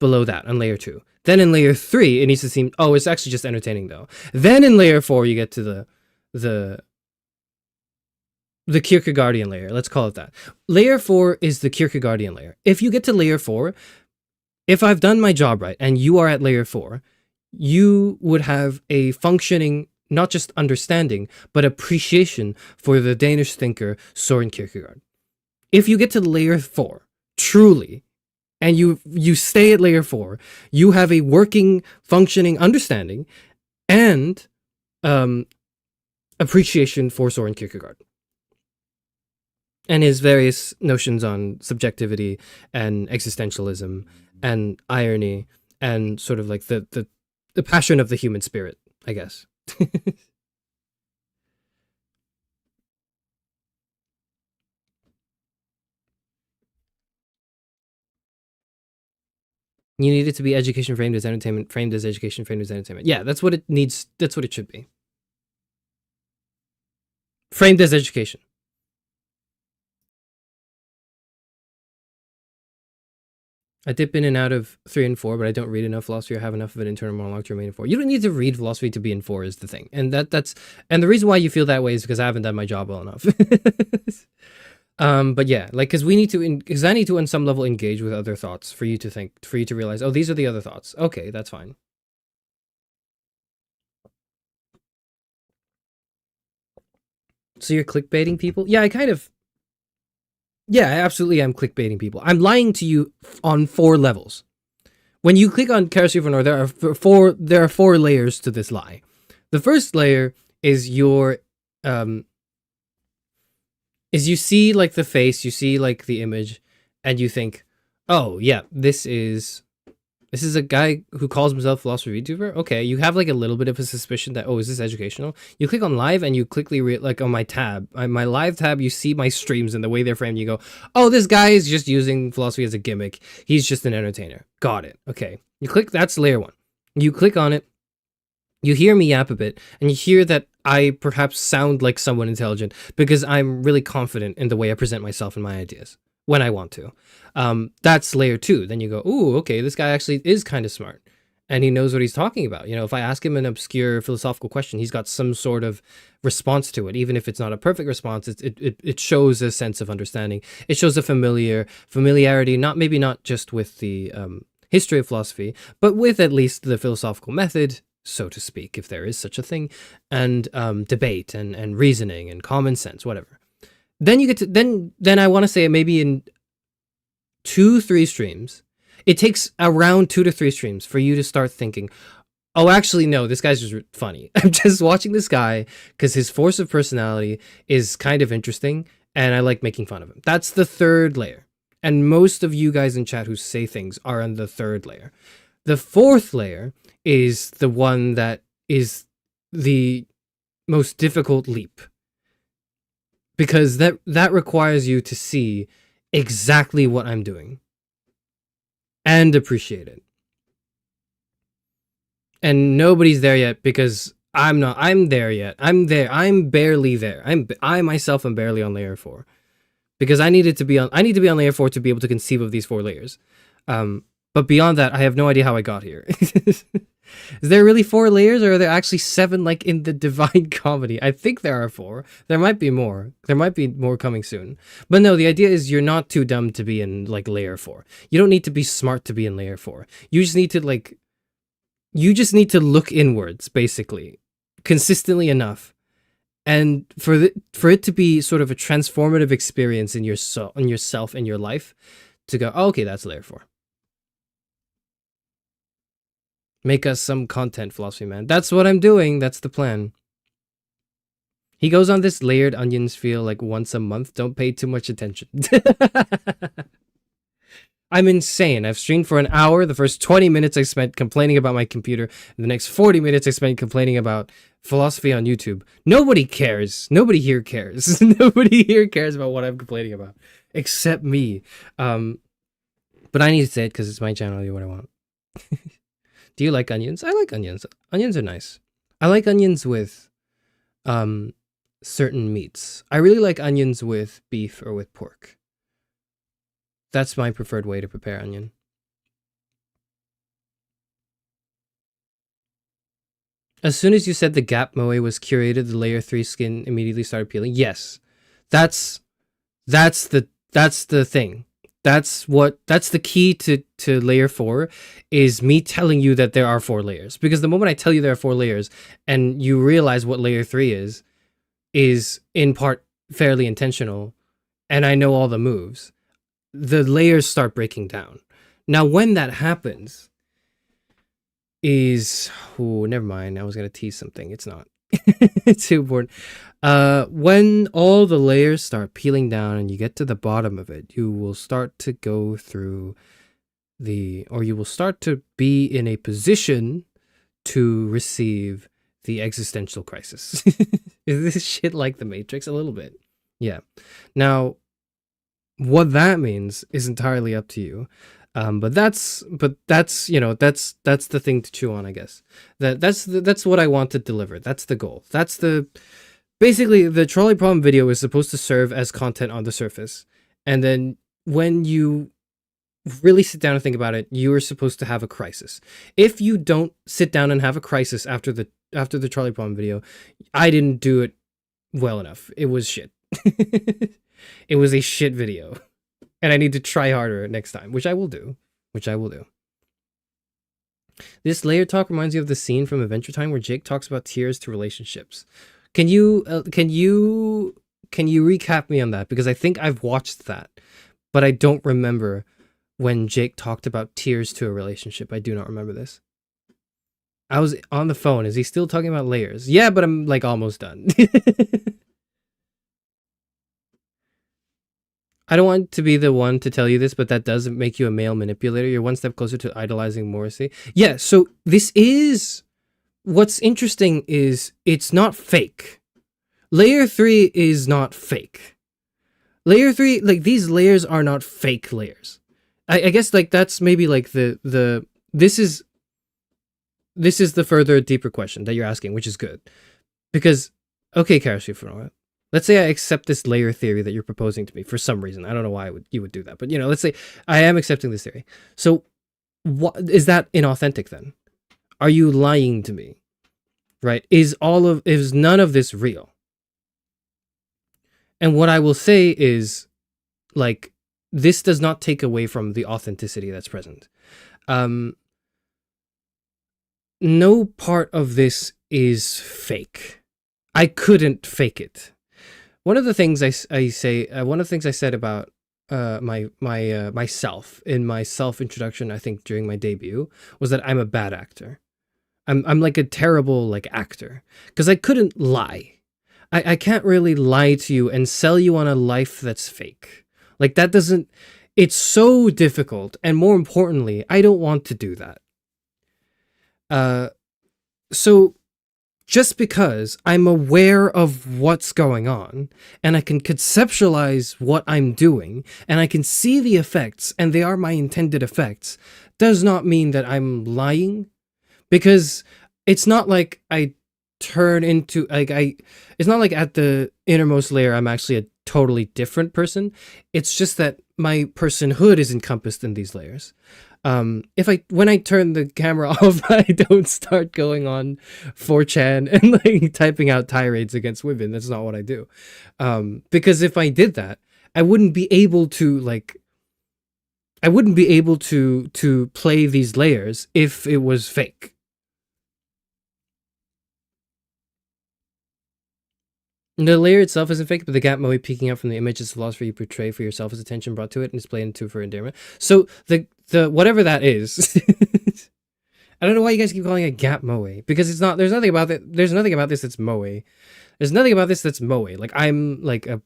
below that on layer 2. Then in layer 3, it needs to seem, oh, it's actually just entertaining though. Then in layer 4, you get to the the Kierkegaardian layer. Let's call it that. Layer 4 is the Kierkegaardian layer. If you get to layer 4, if I've done my job right and you are at layer 4, you would have a functioning, not just understanding, but appreciation for the Danish thinker Søren Kierkegaard. If you get to layer 4, truly, and you stay at layer 4, you have a working, functioning understanding and appreciation for Søren Kierkegaard and his various notions on subjectivity and existentialism and irony and sort of like the passion of the human spirit, I guess. You need it to be education framed as entertainment, framed as education, framed as entertainment. Yeah, that's what it needs. That's what it should be. Framed as education. I dip in and out of 3 and 4, but I don't read enough philosophy or have enough of an internal monologue to remain in 4. You don't need to read philosophy to be in 4 is the thing. And and the reason why you feel that way is because I haven't done my job well enough. But yeah, like, because I need to on some level engage with other thoughts for you to realize, oh, these are the other thoughts. Okay, that's fine. So you're clickbaiting people? Yeah, I absolutely am clickbaiting people. I'm lying to you on 4 levels. When you click on Charis Euphranor, there are 4 layers to this lie. The first layer is is you see like the face, you see like the image, and you think, oh yeah, this is a guy who calls himself philosophy VTuber. Okay, you have like a little bit of a suspicion that, oh, is this educational? You click on live and you quickly like on my tab, my live tab, you see my streams and the way they're framed. You go, oh, this guy is just using philosophy as a gimmick. He's just an entertainer. Got it. Okay, you click. That's layer 1. You click on it. You hear me yap a bit, and you hear that I perhaps sound like someone intelligent because I'm really confident in the way I present myself and my ideas when I want to. That's layer 2. Then you go, ooh, okay, this guy actually is kind of smart and he knows what he's talking about. You know, if I ask him an obscure philosophical question, he's got some sort of response to it. Even if it's not a perfect response, it shows a sense of understanding. It shows a familiarity, maybe not just with the history of philosophy, but with at least the philosophical method, so to speak, if there is such a thing, and debate and reasoning and common sense, whatever. Then you get to then I want to say maybe in 2-3 streams, it takes around 2 to 3 streams for you to start thinking, oh, actually no, this guy's just funny. I'm just watching this guy because his force of personality is kind of interesting and I like making fun of him. That's the 3rd layer. And most of you guys in chat who say things are on the 3rd layer. The 4th layer is the one that is the most difficult leap, because that requires you to see exactly what I'm doing and appreciate it. And nobody's there yet because I'm there yet. I'm barely there. I myself am barely on layer 4 because I need to be on layer 4 to be able to conceive of these 4 layers. But beyond that, I have no idea how I got here. Is there really 4 layers, or are there actually 7 like in the Divine Comedy? I think there are 4. There might be more. There might be more coming soon. But no, the idea is you're not too dumb to be in like layer 4. You don't need to be smart to be in layer 4. You just need to look inwards, basically, consistently enough. And for it to be sort of a transformative experience in yourself and your life, to go, oh, okay, that's layer 4. Make us some content, philosophy man. That's what I'm doing. That's the plan. He goes on this layered onions feel like once a month. Don't pay too much attention. I'm insane. I've streamed for an hour. The first 20 minutes I spent complaining about my computer. The next 40 minutes I spent complaining about philosophy on YouTube. Nobody cares. Nobody here cares. Nobody here cares about what I'm complaining about. Except me. But I need to say it because it's my channel. I do what I want. Do you like onions? I like onions. Onions are nice. I like onions with certain meats. I really like onions with beef or with pork. That's my preferred way to prepare onion. As soon as you said the Gap Moe was curated, the layer 3 skin immediately started peeling. Yes. That's that's the thing. That's the key to layer 4 is me telling you that there are 4 layers. Because the moment I tell you there are 4 layers and you realize what layer 3 is in part fairly intentional, and I know all the moves, the layers start breaking down. Now, when that happens is... Oh, never mind. I was going to tease something. It's not. It's too important. When all the layers start peeling down and you get to the bottom of it, you will start to go through you will start to be in a position to receive the existential crisis. Is this shit like the Matrix? A little bit. Yeah. Now, what that means is entirely up to you. But that's the thing to chew on, I guess. That's what I want to deliver. That's the goal. Basically the trolley problem video is supposed to serve as content on the surface. And then when you really sit down and think about it, you are supposed to have a crisis. If you don't sit down and have a crisis after the trolley problem video, I didn't do it well enough. It was shit. It was a shit video. And I need to try harder next time, which I will do. This layer talk reminds you of the scene from Adventure Time where Jake talks about tiers to relationships. Can you recap me on that? Because I think I've watched that, but I don't remember when Jake talked about tiers to a relationship. I do not remember this. I was on the phone. Is he still talking about layers? Yeah, but I'm like almost done. I don't want to be the one to tell you this, but that doesn't make you a male manipulator. You're one step closer to idolizing Morrissey. Yeah, so this is... What's interesting is it's not fake. Layer 3 is not fake. Layer 3, like, these layers are not fake layers. I guess, like, that's maybe, like, this is the further, deeper question that you're asking, which is good. Because, okay, Charis Euphranor, let's say I accept this layer theory that you're proposing to me for some reason. I don't know why you would do that, but, let's say I am accepting this theory. So, what is that inauthentic then? Are you lying to me? Right? Is none of this real? And what I will say is, like, this does not take away from the authenticity that's present. No part of this is fake. I couldn't fake it. One of the things I said about myself in my self-introduction, I think during my debut, was that I'm a bad actor. I'm like a terrible actor because I couldn't lie. I can't really lie to you and sell you on a life that's fake. Like, that doesn't... It's so difficult, and more importantly, I don't want to do that. So just because I'm aware of what's going on, and I can conceptualize what I'm doing, and I can see the effects, and they are my intended effects, does not mean that I'm lying. Because it's not like I turn into, it's not like at the innermost layer I'm actually a totally different person. It's just that my personhood is encompassed in these layers. When I turn the camera off, I don't start going on 4chan and typing out tirades against women. That's not what I do. Because if I did that, I wouldn't be able to to play these layers if it was fake. The layer itself isn't fake, but the gap moe peeking out from the image is the philosophy you portray for yourself as attention brought to it and displayed into for endearment. So the whatever that is, I don't know why you guys keep calling it gap moe, because it's not. There's nothing about it. There's nothing about this that's moe. There's nothing about this that's moe. Like, I'm like a.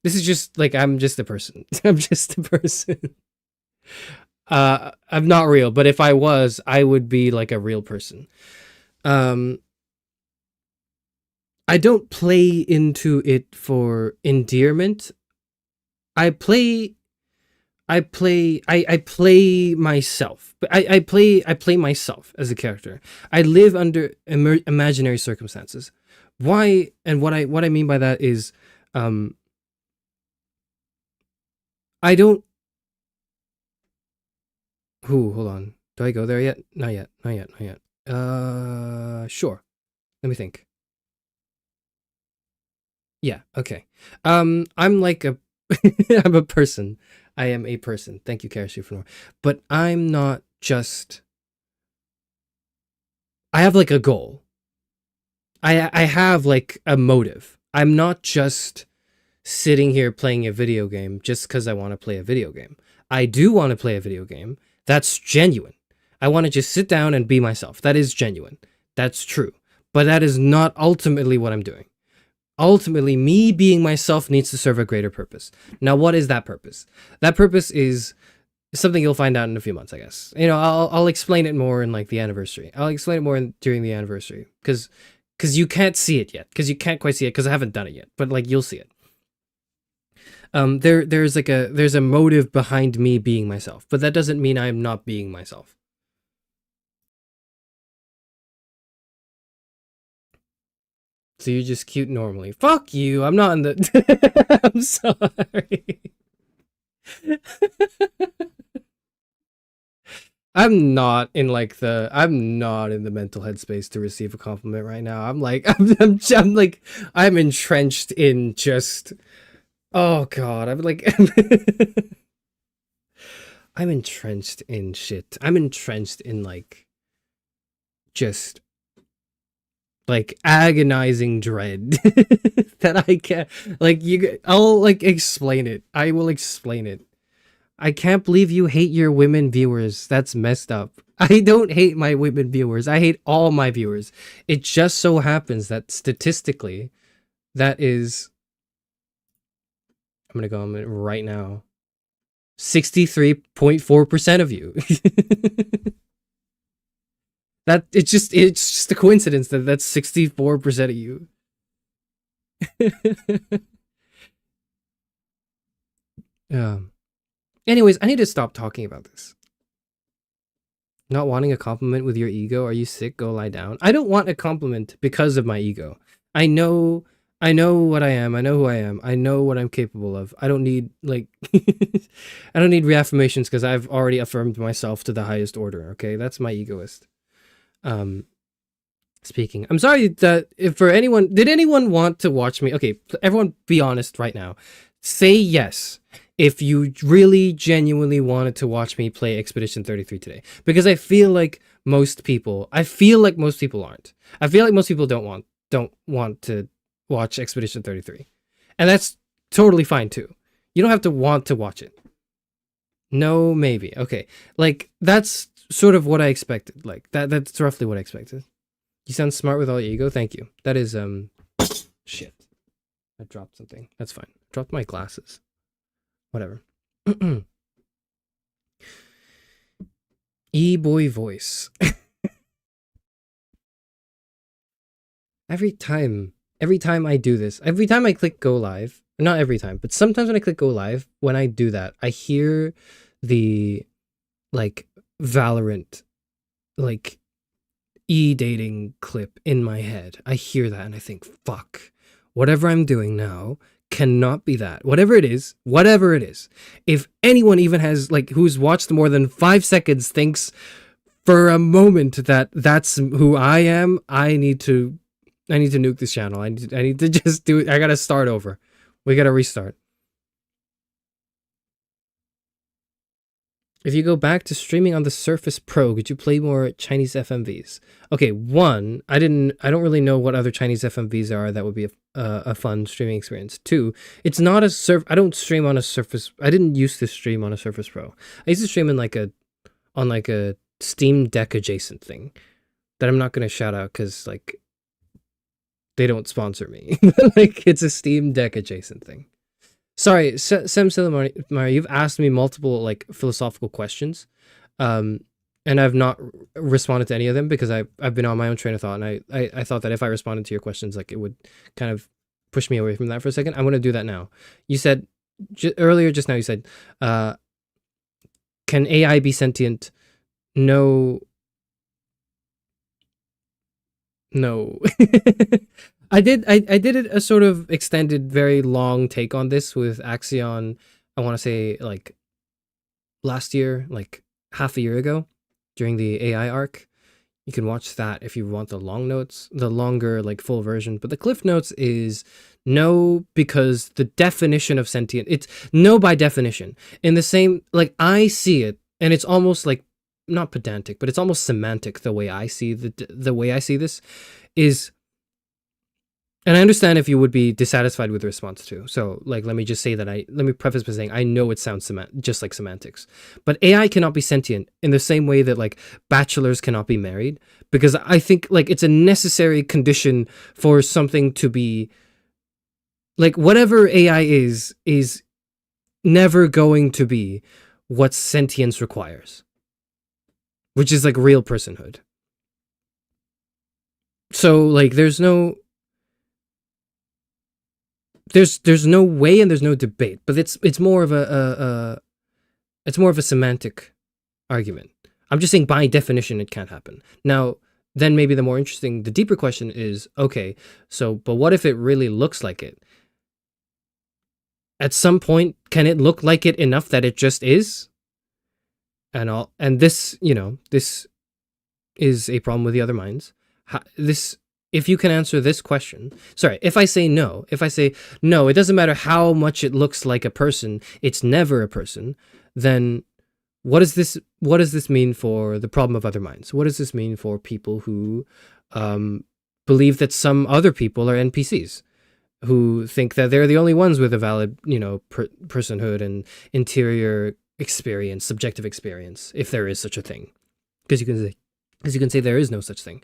This is just like, I'm just a person. I'm just a person. I'm not real, but if I was, I would be like a real person. I don't play into it for endearment. I play myself. But I play myself as a character. I live under imaginary circumstances. Why? And what I mean by that is, I don't. Hold on. Do I go there yet? Not yet. Sure. Let me think. Yeah, okay. I'm like a I'm a person. I am a person. Thank you, Charis Euphranor. But I'm not just I have like a goal. I have like a motive. I'm not just sitting here playing a video game just because I want to play a video game. I do want to play a video game. That's genuine. I want to just sit down and be myself. That is genuine. That's true. But that is not ultimately what I'm doing. Ultimately, me being myself needs to serve a greater purpose. Now, what is that purpose? That purpose is something you'll find out in a few months, I guess. You know, I'll explain it more in like the anniversary. I'll explain it more during the anniversary because you can't see it yet, because you can't quite see it because I haven't done it yet. But like you'll see it. There's a motive behind me being myself, but that doesn't mean I'm not being myself. So you're just cute normally. Fuck you. I'm not in the I'm sorry. I'm not in the mental headspace to receive a compliment right now. I'm like I'm entrenched in just oh god, I'm like I'm entrenched in shit. I'm entrenched in like just like agonizing dread that I can't like I'll like explain it. I will explain it. I can't believe you hate your women viewers. That's messed up. I don't hate my women viewers. I hate all my viewers. It just so happens that statistically that is I'm going to go on it right now. 63.4% of you. That it's just a coincidence that that's 64% of you. Anyways, I need to stop talking about this. Not wanting a compliment with your ego? Are you sick? Go lie down. I don't want a compliment because of my ego. I know what I am. I know who I am. I know what I'm capable of. I don't need like I don't need reaffirmations because I've already affirmed myself to the highest order. Okay, that's my egoist. Speaking. I'm sorry that if for anyone did anyone want to watch me? Okay, everyone be honest right now. Say yes if you really genuinely wanted to watch me play Expedition 33 today. Because I feel like most people aren't. I feel like most people don't want to watch Expedition 33. And that's totally fine too. You don't have to want to watch it. No, maybe. Okay. Like that's sort of what I expected. Like that's roughly what I expected. You sound smart with all your ego. Thank you. That is shit. I dropped something. That's fine. Dropped my glasses. Whatever. E-boy voice. Every time I do this, every time I click go live, not every time, but sometimes when I click go live, when I do that, I hear the like Valorant like e-dating clip in my head. I hear that and I think, fuck, whatever I'm doing now cannot be that. Whatever it is, if anyone even has like who's watched more than 5 seconds thinks for a moment that that's who I am, I need to nuke this channel. I need to just do it. I gotta start over. We gotta restart. If you go back to streaming on the Surface Pro, could you play more Chinese FMVs? Okay, one, I don't really know what other Chinese FMVs are that would be a fun streaming experience. Two, it's not a I don't stream on a Surface. I didn't used to stream on a Surface Pro. I used to stream in on a Steam Deck adjacent thing that I'm not gonna shout out because like they don't sponsor me. Like it's a Steam Deck adjacent thing. Sorry, Sem Silamari, you've asked me multiple like philosophical questions, and I've not responded to any of them because I've been on my own train of thought, and I thought that if I responded to your questions, like it would kind of push me away from that for a second. I'm going to do that now. You said earlier, just now, you said, can AI be sentient? No. I did a sort of extended, very long take on this with Axion, I want to say like last year, like half a year ago during the AI arc. You can watch that if you want the long notes, the longer, like, full version. But the Cliff Notes is no, because the definition of sentient, it's no by definition. In the same, like, I see it, and it's almost like, not pedantic, but it's almost semantic the way I see the way I see this is, and I understand if you would be dissatisfied with the response too. So, like, let me just say that let me preface by saying I know it sounds just like semantics, but AI cannot be sentient in the same way that, like, bachelors cannot be married, because I think, like, it's a necessary condition for something to be, like, whatever AI is never going to be what sentience requires, which is, like, real personhood. So, like, there's no way and there's no debate, but it's more of a semantic argument. I'm just saying by definition it can't happen. Now, then maybe the deeper question is, okay, so, but what if it really looks like it? At some point, can it look like it enough that it just is? And this, this is a problem with the other minds. If you can answer this question, if I say no, it doesn't matter how much it looks like a person, it's never a person, then what does this mean for the problem of other minds? What does this mean for people who believe that some other people are NPCs, who think that they're the only ones with a valid, personhood and interior experience, subjective experience, if there is such a thing? Because you can say there is no such thing.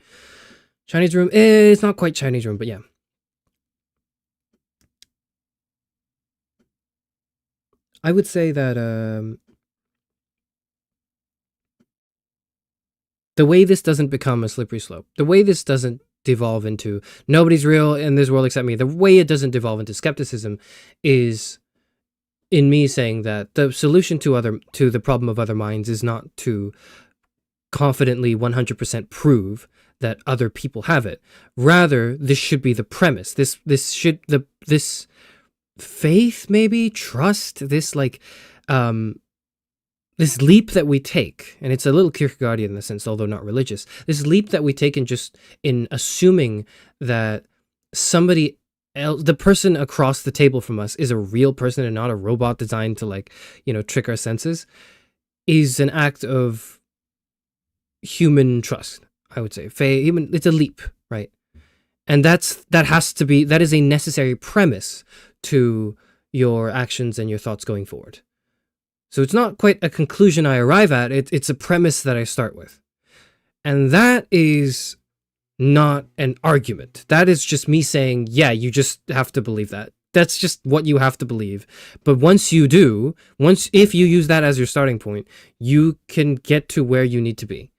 Chinese room, it's not quite Chinese room, but yeah. I would say that the way this doesn't become a slippery slope, the way this doesn't devolve into nobody's real in this world except me, the way it doesn't devolve into skepticism is in me saying that the solution to the problem of other minds is not to confidently 100% prove that other people have it. Rather, this should be the premise. This faith, maybe trust, this, like, this leap that we take, and it's a little Kierkegaardian in the sense, although not religious. This leap that we take in assuming that somebody else, the person across the table from us, is a real person and not a robot designed to, like, trick our senses, is an act of human trust. I would say it's a leap, right? And that is a necessary premise to your actions and your thoughts going forward. So it's not quite a conclusion I arrive at, it's a premise that I start with. And that is not an argument. That is just me saying, yeah, you just have to believe that. That's just what you have to believe. But once you do, if you use that as your starting point, you can get to where you need to be.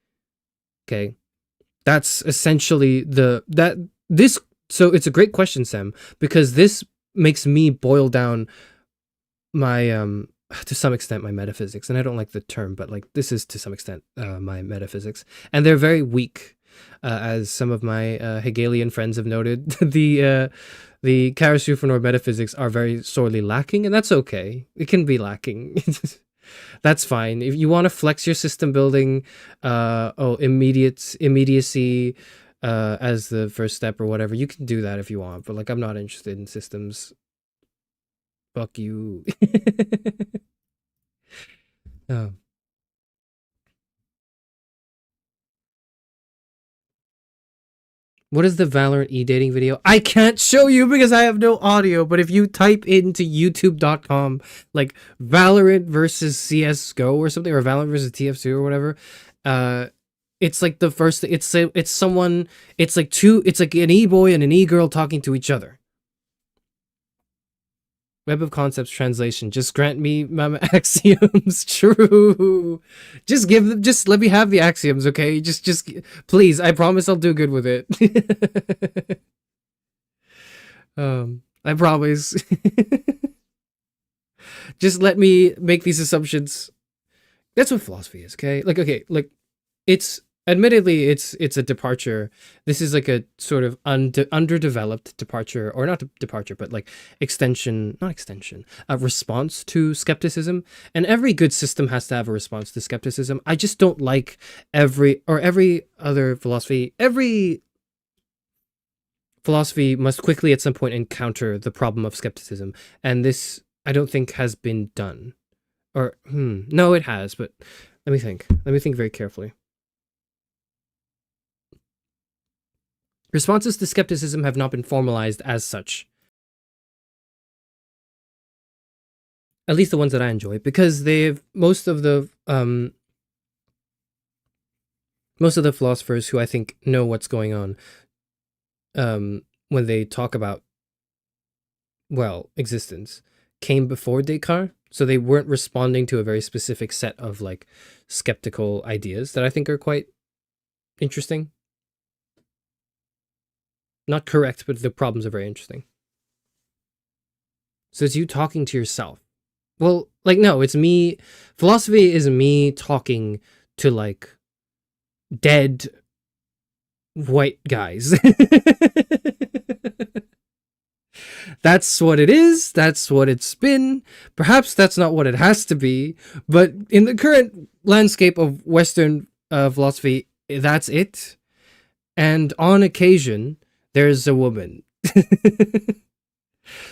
Okay? That's essentially so it's a great question, Sam, because this makes me boil down my, to some extent, my metaphysics. And I don't like the term, but, like, this is to some extent my metaphysics. And they're very weak, as some of my Hegelian friends have noted. The Charis Euphranor metaphysics are very sorely lacking, and that's okay. It can be lacking. That's fine. If you want to flex your system building, immediacy as the first step or whatever, you can do that if you want. But, like, I'm not interested in systems. Fuck you. Oh. What is the Valorant e-dating video? I can't show you because I have no audio, but if you type into youtube.com, like, Valorant versus CSGO or something, or Valorant versus TF2 or whatever, it's like the first, it's like an e-boy and an e-girl talking to each other. Web of Concepts translation. Just grant me my axioms. True. Just let me have the axioms, okay? Just please. I promise I'll do good with it. I promise. Just let me make these assumptions. That's what philosophy is, okay? Like, okay, like, it's Admittedly, it's a departure. This is like a sort of underdeveloped departure, or not departure, but like not extension, a response to skepticism. And every good system has to have a response to skepticism. I just don't like every other philosophy. Every philosophy must quickly at some point encounter the problem of skepticism, and this I don't think has been done. Or no, it has, but let me think. Let me think very carefully. Responses to skepticism have not been formalized as such. At least the ones that I enjoy, because most of the philosophers who I think know what's going on when they talk about, well, existence, came before Descartes, so they weren't responding to a very specific set of like skeptical ideas that I think are quite interesting. Not correct, but the problems are very interesting. So it's you talking to yourself. Well, like, no, it's me. Philosophy is me talking to like dead white guys. That's what it is. That's what it's been. Perhaps that's not what it has to be. But in the current landscape of Western philosophy, that's it. And on occasion, there's a woman.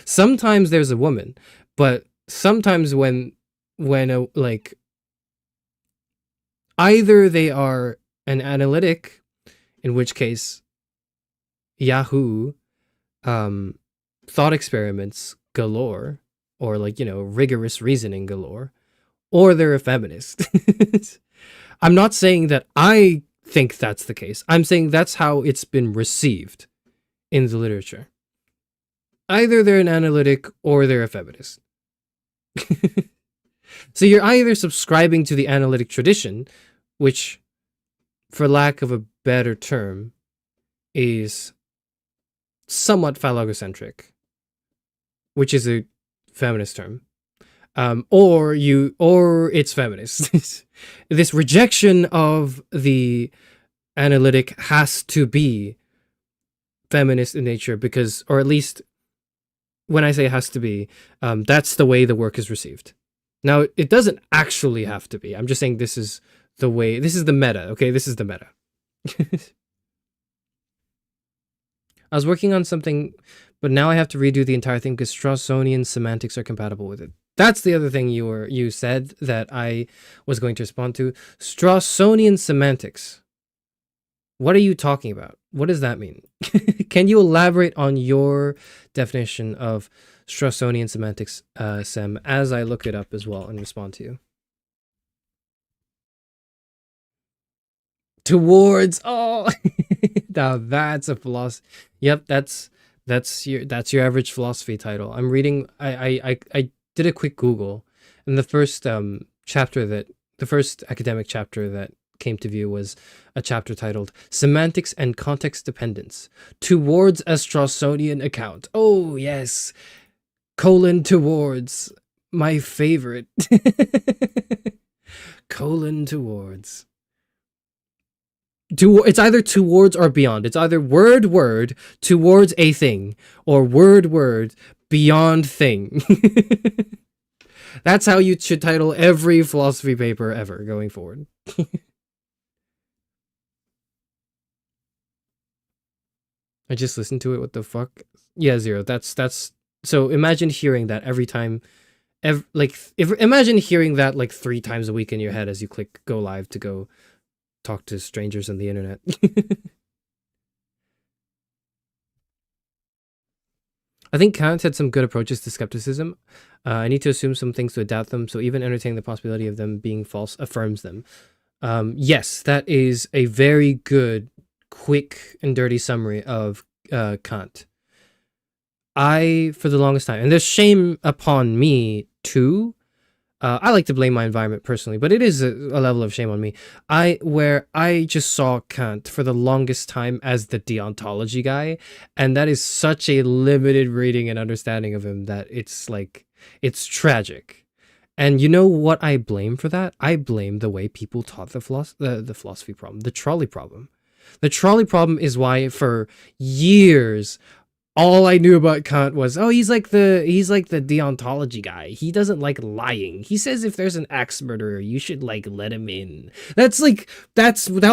Sometimes there's a woman, but sometimes when like either they are an analytic, in which case Yahoo, thought experiments galore, or like, rigorous reasoning galore, or they're a feminist. I'm not saying that I think that's the case. I'm saying that's how it's been received in the literature. Either they're an analytic or they're a feminist. So you're either subscribing to the analytic tradition, which, for lack of a better term, is somewhat phallogocentric, which is a feminist term, or it's feminist. This rejection of the analytic has to be feminist in nature, because, or at least when I say it has to be, that's the way the work is received. Now, it doesn't actually have to be. I'm just saying this is the way, this is the meta, okay? This is the meta. I was working on something, but now I have to redo the entire thing because Straussonian semantics are compatible with it. That's the other thing you said that I was going to respond to. Straussonian semantics. What are you talking about? What does that mean? Can you elaborate on your definition of Straussonian semantics, Sem, as I look it up as well and respond to you? Towards, oh, now that's a philosophy. Yep, that's your average philosophy title. I'm reading. I did a quick Google, and the first academic chapter that came to view was a chapter titled "Semantics and Context Dependence Towards a Straussonian Account." Oh yes, towards, my favorite. Towards. It's either towards or beyond. It's either word towards a thing, or word beyond thing. That's how you should title every philosophy paper ever going forward. I just listened to it. What the fuck? Yeah, Zero. That's so imagine hearing that every time. Imagine hearing that like 3 times a week in your head as you click go live to go talk to strangers on the internet. I think Kant had some good approaches to skepticism. I need to assume some things to doubt them, so even entertaining the possibility of them being false affirms them. Yes, that is a very good, quick and dirty summary of Kant. For the longest time, and there's shame upon me too. I like to blame my environment personally, but it is a level of shame on me. Where I just saw Kant for the longest time as the deontology guy, and that is such a limited reading and understanding of him that it's like, it's tragic. And you know what I blame for that? I blame the way people taught the philosophy problem, the trolley problem. The trolley problem is why for years all I knew about Kant was, oh, he's like the deontology guy. He doesn't like lying. He says if there's an axe murderer, you should like let him in. That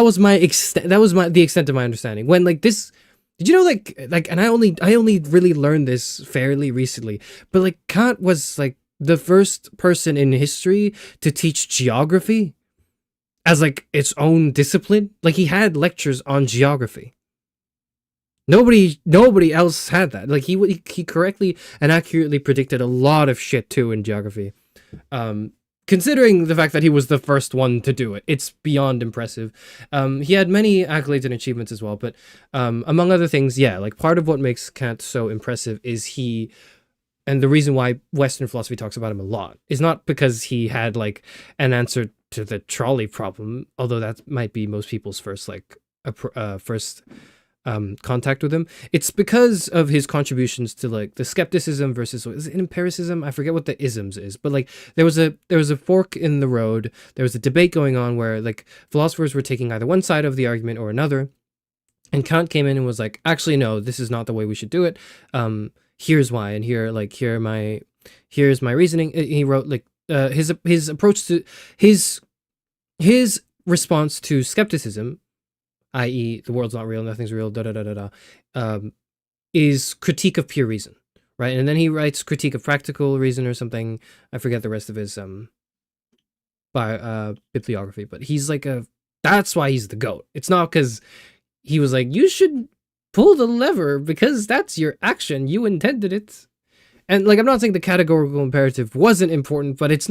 was my extent. That was the extent of my understanding. When like this, did you know like, and I only really learned this fairly recently, but like Kant was like the first person in history to teach geography as like its own discipline. Like he had lectures on geography. Nobody else had that. Like he correctly and accurately predicted a lot of shit too in geography. Considering the fact that he was the first one to do it, it's beyond impressive. He had many accolades and achievements as well, but among other things, yeah, like part of what makes Kant so impressive is and the reason why Western philosophy talks about him a lot is not because he had like an answer to the trolley problem, although that might be most people's first contact with him. It's because of his contributions to like the skepticism versus, is it empiricism? I forget what the isms is, but like there was a fork in the road. There was a debate going on where like philosophers were taking either one side of the argument or another, and Kant came in and was like, actually no, this is not the way we should do it. Here's why, and here's my reasoning. He wrote like his approach to his response to skepticism, i.e., the world's not real, nothing's real, is critique of pure reason, right? And then he writes critique of practical reason or something. I forget the rest of his bibliography, but he's like that's why he's the GOAT. It's not because he was like, you should pull the lever because that's your action, you intended it. And like, I'm not saying the categorical imperative wasn't important, but it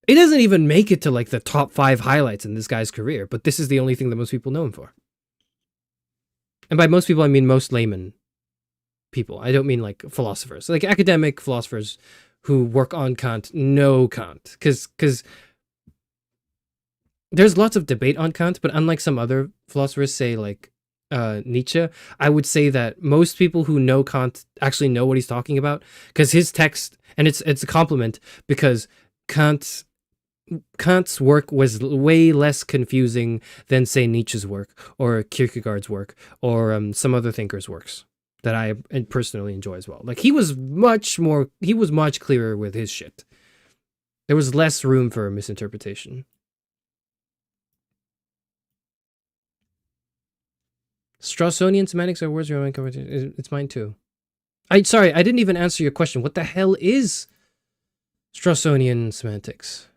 doesn't even make it to like the top 5 highlights in this guy's career, but this is the only thing that most people know him for. And by most people, I mean most layman people. I don't mean like philosophers. Like academic philosophers who work on Kant know Kant. Because there's lots of debate on Kant, but unlike some other philosophers, say like Nietzsche, I would say that most people who know Kant actually know what he's talking about, because his text, and it's a compliment, because Kant's work was way less confusing than, say, Nietzsche's work or Kierkegaard's work or some other thinkers' works that I personally enjoy as well. Like he was much clearer with his shit. There was less room for misinterpretation. Straussonian semantics are words your own conversation. It's mine too. Sorry, I didn't even answer your question. What the hell is Straussonian semantics?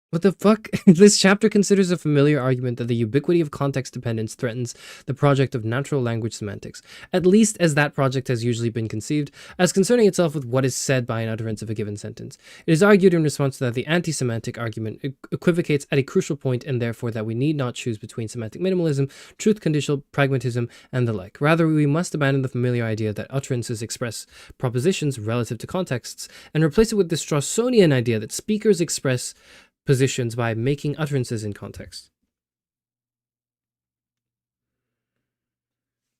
What the fuck? This chapter considers a familiar argument that the ubiquity of context dependence threatens the project of natural language semantics, at least as that project has usually been conceived, as concerning itself with what is said by an utterance of a given sentence. It is argued in response to that the anti-semantic argument equivocates at a crucial point, and therefore that we need not choose between semantic minimalism, truth-conditional pragmatism, and the like. Rather, we must abandon the familiar idea that utterances express propositions relative to contexts, and replace it with the Straussonian idea that speakers express positions by making utterances in context.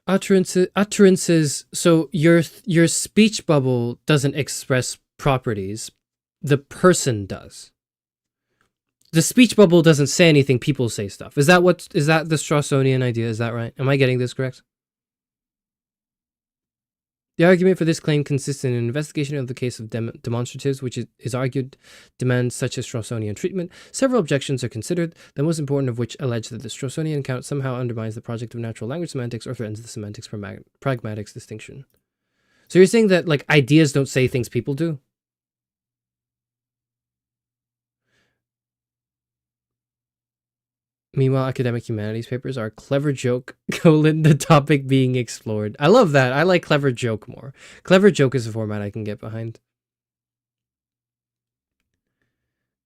Utterances. So your speech bubble doesn't express properties. The person does. The speech bubble doesn't say anything. People say stuff. Is that the Straussonian idea? Is that right? Am I getting this correct? The argument for this claim consists in an investigation of the case of demonstratives, which is argued demands such a Straussonian treatment. Several objections are considered, the most important of which allege that the Straussonian account somehow undermines the project of natural language semantics or threatens the semantics pragmatics distinction. So you're saying that like ideas don't say things people do? Meanwhile, academic humanities papers are clever joke, the topic being explored. I love that. I like clever joke more. Clever joke is a format I can get behind.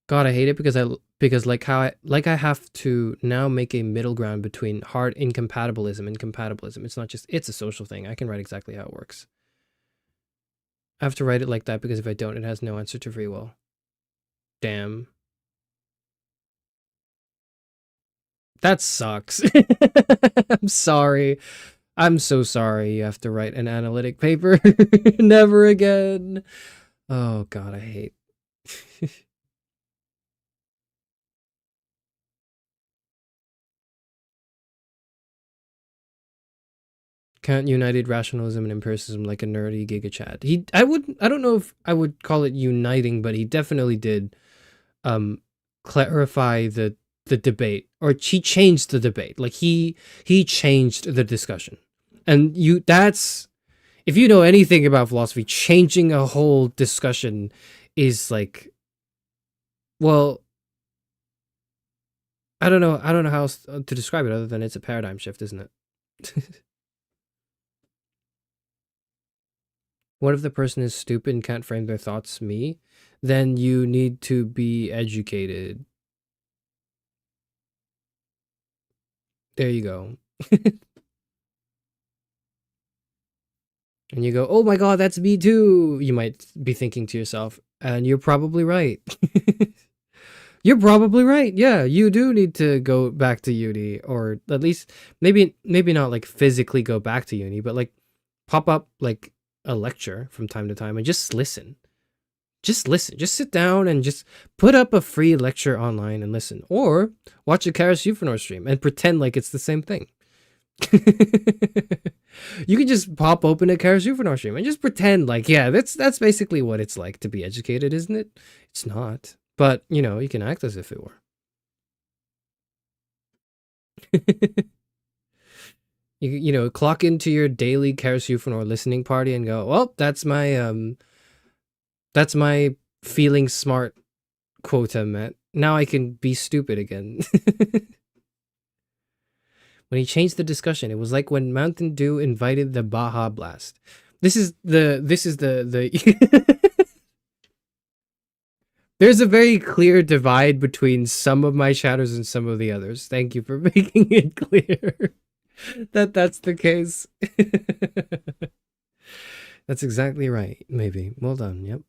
God, I hate it because I have to now make a middle ground between hard incompatibilism and compatibilism. It's not just, it's a social thing. I can write exactly how it works. I have to write it like that because if I don't, it has no answer to free will. Damn. That sucks. I'm sorry. I'm so sorry you have to write an analytic paper. Never again. Oh god, I hate. Can't united rationalism and empiricism like a nerdy Giga Chad. I don't know if I would call it uniting, but he definitely did clarify the debate, or he changed the debate. Like he changed the discussion. And that's, if you know anything about philosophy, changing a whole discussion is like, well, I don't know how else to describe it other than it's a paradigm shift, isn't it? What if the person is stupid and can't frame their thoughts? Me? Then you need to be educated. There you go. And you go, oh my god, that's me too. You might be thinking to yourself, and you're probably right. You're probably right. Yeah, you do need to go back to uni, or at least maybe not like physically go back to uni, but like pop up like a lecture from time to time and just listen. Just listen. Just sit down and just put up a free lecture online and listen, or watch a Charis Euphranor stream and pretend like it's the same thing. You can just pop open a Charis Euphranor stream and just pretend like, yeah, that's basically what it's like to be educated, isn't it? It's not. But, you know, you can act as if it were. You know, clock into your daily Charis Euphranor listening party and go, well, that's my feeling smart quota met. Now I can be stupid again. When he changed the discussion, it was like when Mountain Dew invited the Baja Blast. This is the There's a very clear divide between some of my chatters and some of the others. Thank you for making it clear that that's the case. That's exactly right. Maybe. Well done. Yep.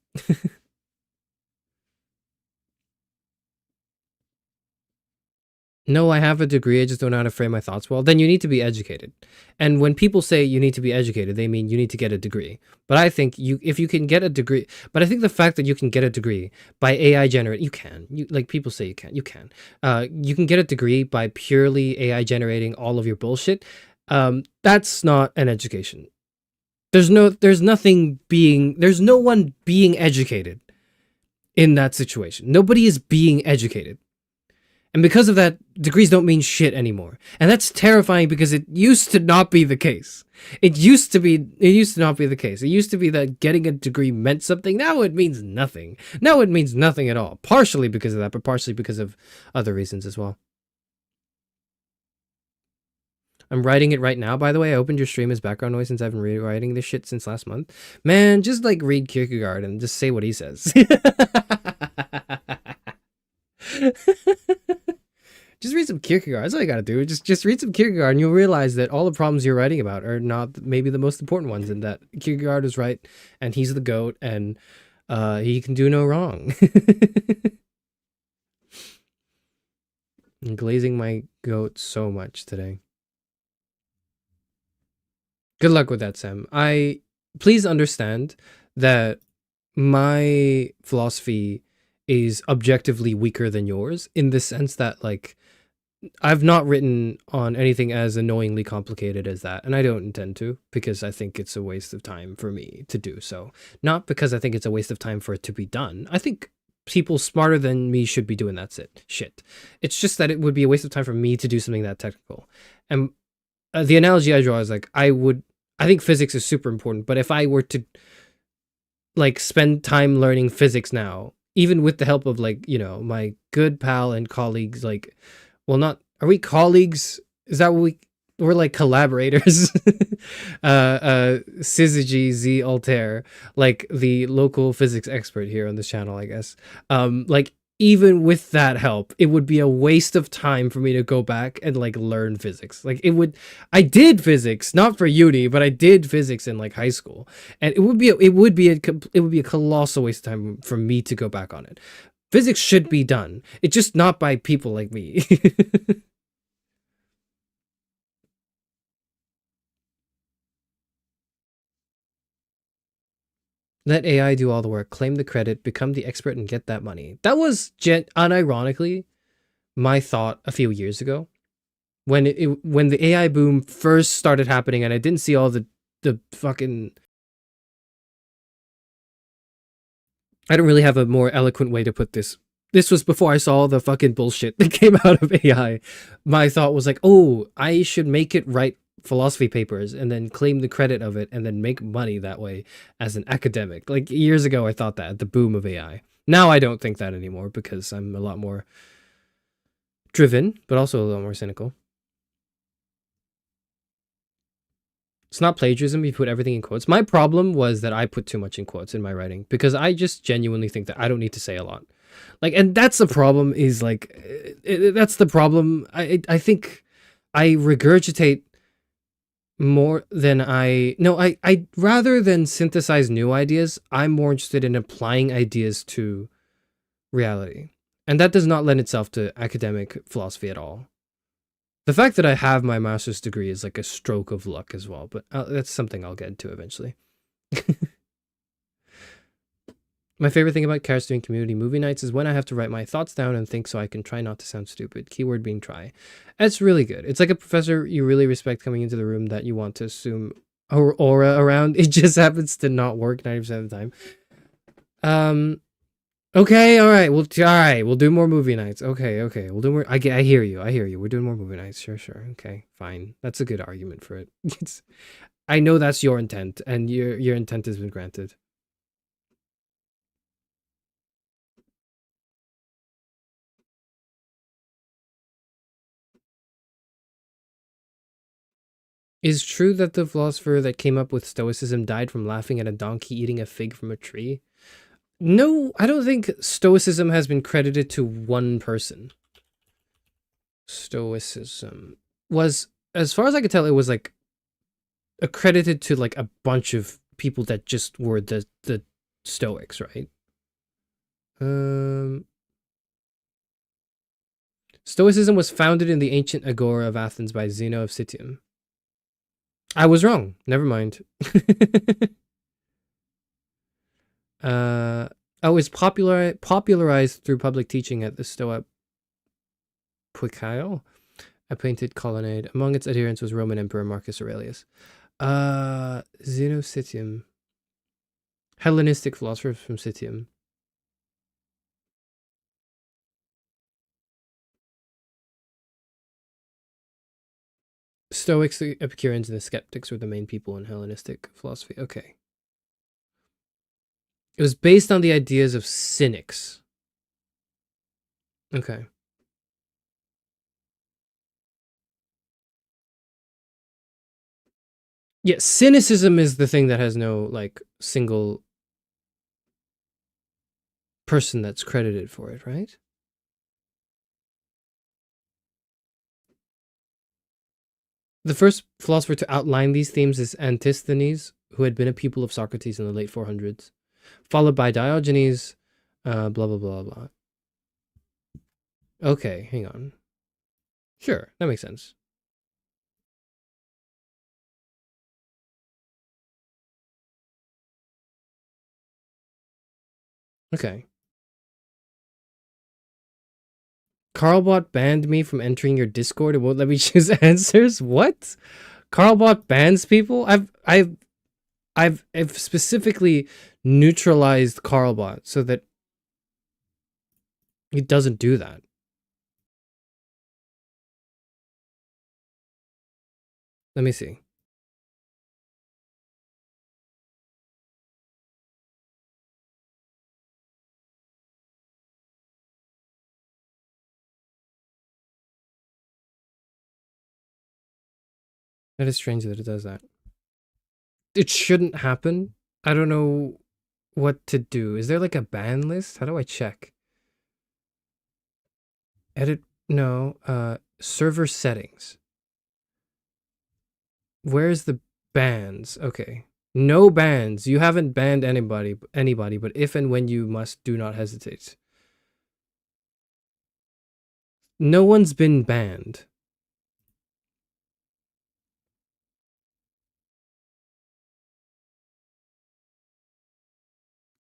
No, I have a degree, I just don't know how to frame my thoughts well. Then you need to be educated. And when people say you need to be educated, they mean you need to get a degree. But I think if you can get a degree, but I think the fact that you can get a degree by AI generate, you can. Like people say you can. You can get a degree by purely AI generating all of your bullshit. That's not an education. There's no one being educated in that situation. Nobody is being educated. And because of that, degrees don't mean shit anymore. And that's terrifying because it used to not be the case. It used to not be the case. It used to be that getting a degree meant something. Now it means nothing. Now it means nothing at all. Partially because of that, but partially because of other reasons as well. I'm writing it right now, by the way. I opened your stream as background noise since I've been rewriting this shit since last month. Man, just like read Kierkegaard and just say what he says. Just read some Kierkegaard. That's all you gotta do. Just read some Kierkegaard and you'll realize that all the problems you're writing about are not maybe the most important ones, and that Kierkegaard is right and he's the GOAT and he can do no wrong. I'm glazing my goat so much today. Good luck with that, Sam. Please understand that my philosophy is objectively weaker than yours in the sense that, like, I've not written on anything as annoyingly complicated as that, and I don't intend to, because I think it's a waste of time for me to do so. Not because I think it's a waste of time for it to be done. I think people smarter than me should be doing that shit. It's just that it would be a waste of time for me to do something that technical. And the analogy I draw is like, I think physics is super important, but if I were to like spend time learning physics now, even with the help of, like, you know, my good pal and colleagues, like, well, not, are we colleagues? Is that what we're like collaborators? Syzygy Z Altair, like the local physics expert here on this channel, I guess. Like, even with that help, it would be a waste of time for me to go back and like learn physics. Like I did physics, not for uni, but I did physics in like high school, and it would be a colossal waste of time for me to go back on it. Physics should be done. It's just not by people like me. Let AI do all the work, claim the credit, become the expert, and get that money. That was unironically my thought a few years ago when when the AI boom first started happening, and I didn't see all the fucking. I don't really have a more eloquent way to put this. This was before I saw the fucking bullshit that came out of AI. My thought was like, oh, I should make it write philosophy papers and then claim the credit of it and then make money that way as an academic. Like years ago, I thought that at the boom of AI. Now I don't think that anymore because I'm a lot more driven, but also a lot more cynical. It's not plagiarism. You put everything in quotes. My problem was that I put too much in quotes in my writing because I just genuinely think that I don't need to say a lot. Like, and that's the problem is like, that's the problem. I think I regurgitate more than I rather than synthesize new ideas, I'm more interested in applying ideas to reality. And that does not lend itself to academic philosophy at all. The fact that I have my master's degree is like a stroke of luck as well, but that's something I'll get into eventually. My favorite thing about Charis doing community movie nights is when I have to write my thoughts down and think so I can try not to sound stupid. Keyword being try. It's really good. It's like a professor you really respect coming into the room that you want to assume aura around. It just happens to not work 90% of the time. Okay, all right. We'll do more movie nights. Okay. We'll do more. I hear you. We're doing more movie nights. Sure. Okay, fine. That's a good argument for it. I know that's your intent, and your intent has been granted. Is true that the philosopher that came up with Stoicism died from laughing at a donkey eating a fig from a tree? No, I don't think Stoicism has been credited to one person. Stoicism was, as far as I could tell, it was like accredited to like a bunch of people that just were the Stoics, right? Stoicism was founded in the ancient agora of Athens by Zeno of Citium. I was wrong. Never mind. It's popularized through public teaching at the Stoa Puicaio, a painted colonnade. Among its adherents was Roman Emperor Marcus Aurelius. Zeno Citium. Hellenistic philosopher from Citium. Stoics, the Epicureans, and the Skeptics were the main people in Hellenistic philosophy. Okay. It was based on the ideas of cynics. Okay. Yeah, cynicism is the thing that has no, like, single person that's credited for it, right? The first philosopher to outline these themes is Antisthenes, who had been a pupil of Socrates in the late 400s, followed by Diogenes, blah, blah, blah, blah. Okay, hang on. Sure, that makes sense. Okay. Carlbot banned me from entering your Discord and won't let me choose answers? What? Carlbot bans people? I've specifically neutralized Carlbot so that he doesn't do that. Let me see. That is strange that it does that. It shouldn't happen. I don't know what to do. Is there like a ban list? How do I check? Edit, no, server settings. Where's the bans? Okay. No bans. You haven't banned anybody, but if and when you must, do not hesitate. No one's been banned.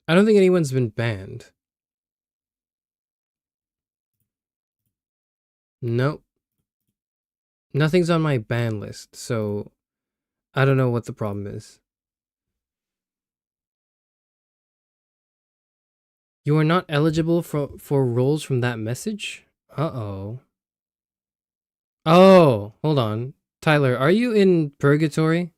I don't think anyone's been banned. Nope. Nothing's on my ban list, so I don't know what the problem is. You are not eligible for roles from that message? Uh-oh. Oh, hold on. Tyler, are you in purgatory?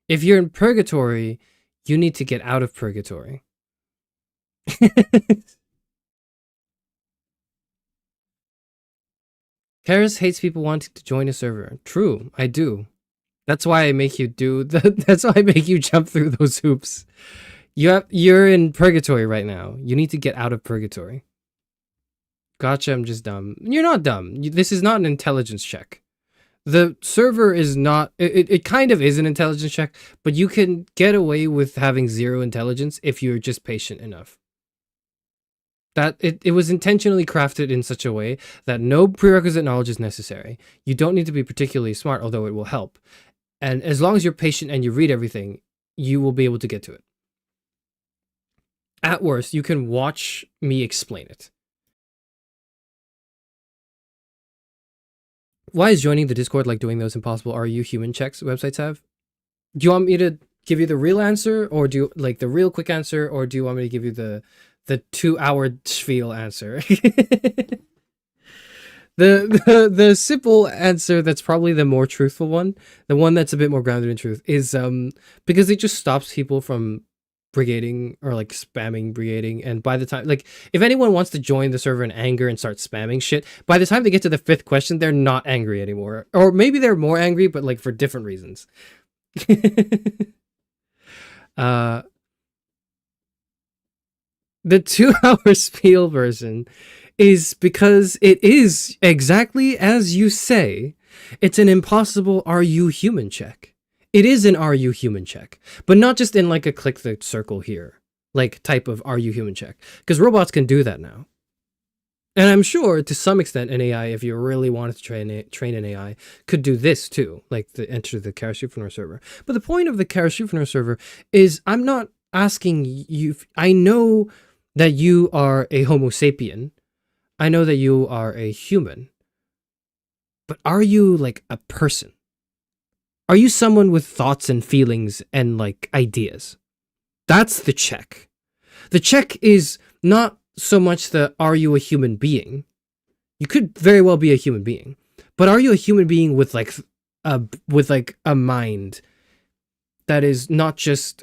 If you're in purgatory, you need to get out of purgatory. Charis hates people wanting to join a server. True, I do. That's why I make you do that's why I make you jump through those hoops. You're in purgatory right now. You need to get out of purgatory. Gotcha, I'm just dumb. You're not dumb. This is not an intelligence check. The server is not... It kind of is an intelligence check, but you can get away with having 0 intelligence if you're just patient enough. That it was intentionally crafted in such a way that no prerequisite knowledge is necessary. You don't need to be particularly smart, although it will help. And as long as you're patient and you read everything, you will be able to get to it. At worst, you can watch me explain it. Why is joining the Discord like doing those impossible "Are you human" checks websites have? Do you want me to give you the real answer, or do you like the real quick answer, or do you want me to give you the 2-hour spiel answer? The simple answer that's probably the more truthful one, the one that's a bit more grounded in truth, is because it just stops people from brigading or like spamming brigading. And by the time, like, if anyone wants to join the server in anger and start spamming shit, by the time they get to the 5th question, they're not angry anymore. Or maybe they're more angry, but like for different reasons. The 2-hour spiel version is because it is exactly as you say. It's an impossible "Are you human" check. It is an "Are you human" check, but not just in like a click the circle here, like type of "Are you human" check, because robots can do that now. And I'm sure to some extent an AI, if you really wanted to train an AI, could do this too, like enter the Charis Euphranor server. But the point of the Charis Euphranor server is I'm not asking you, I know that you are a Homo sapien. I know that you are a human. But are you like a person? Are you someone with thoughts and feelings and like ideas? That's the check. The check is not so much the "Are you a human being?" You could very well be a human being, but are you a human being with like a mind that is not just,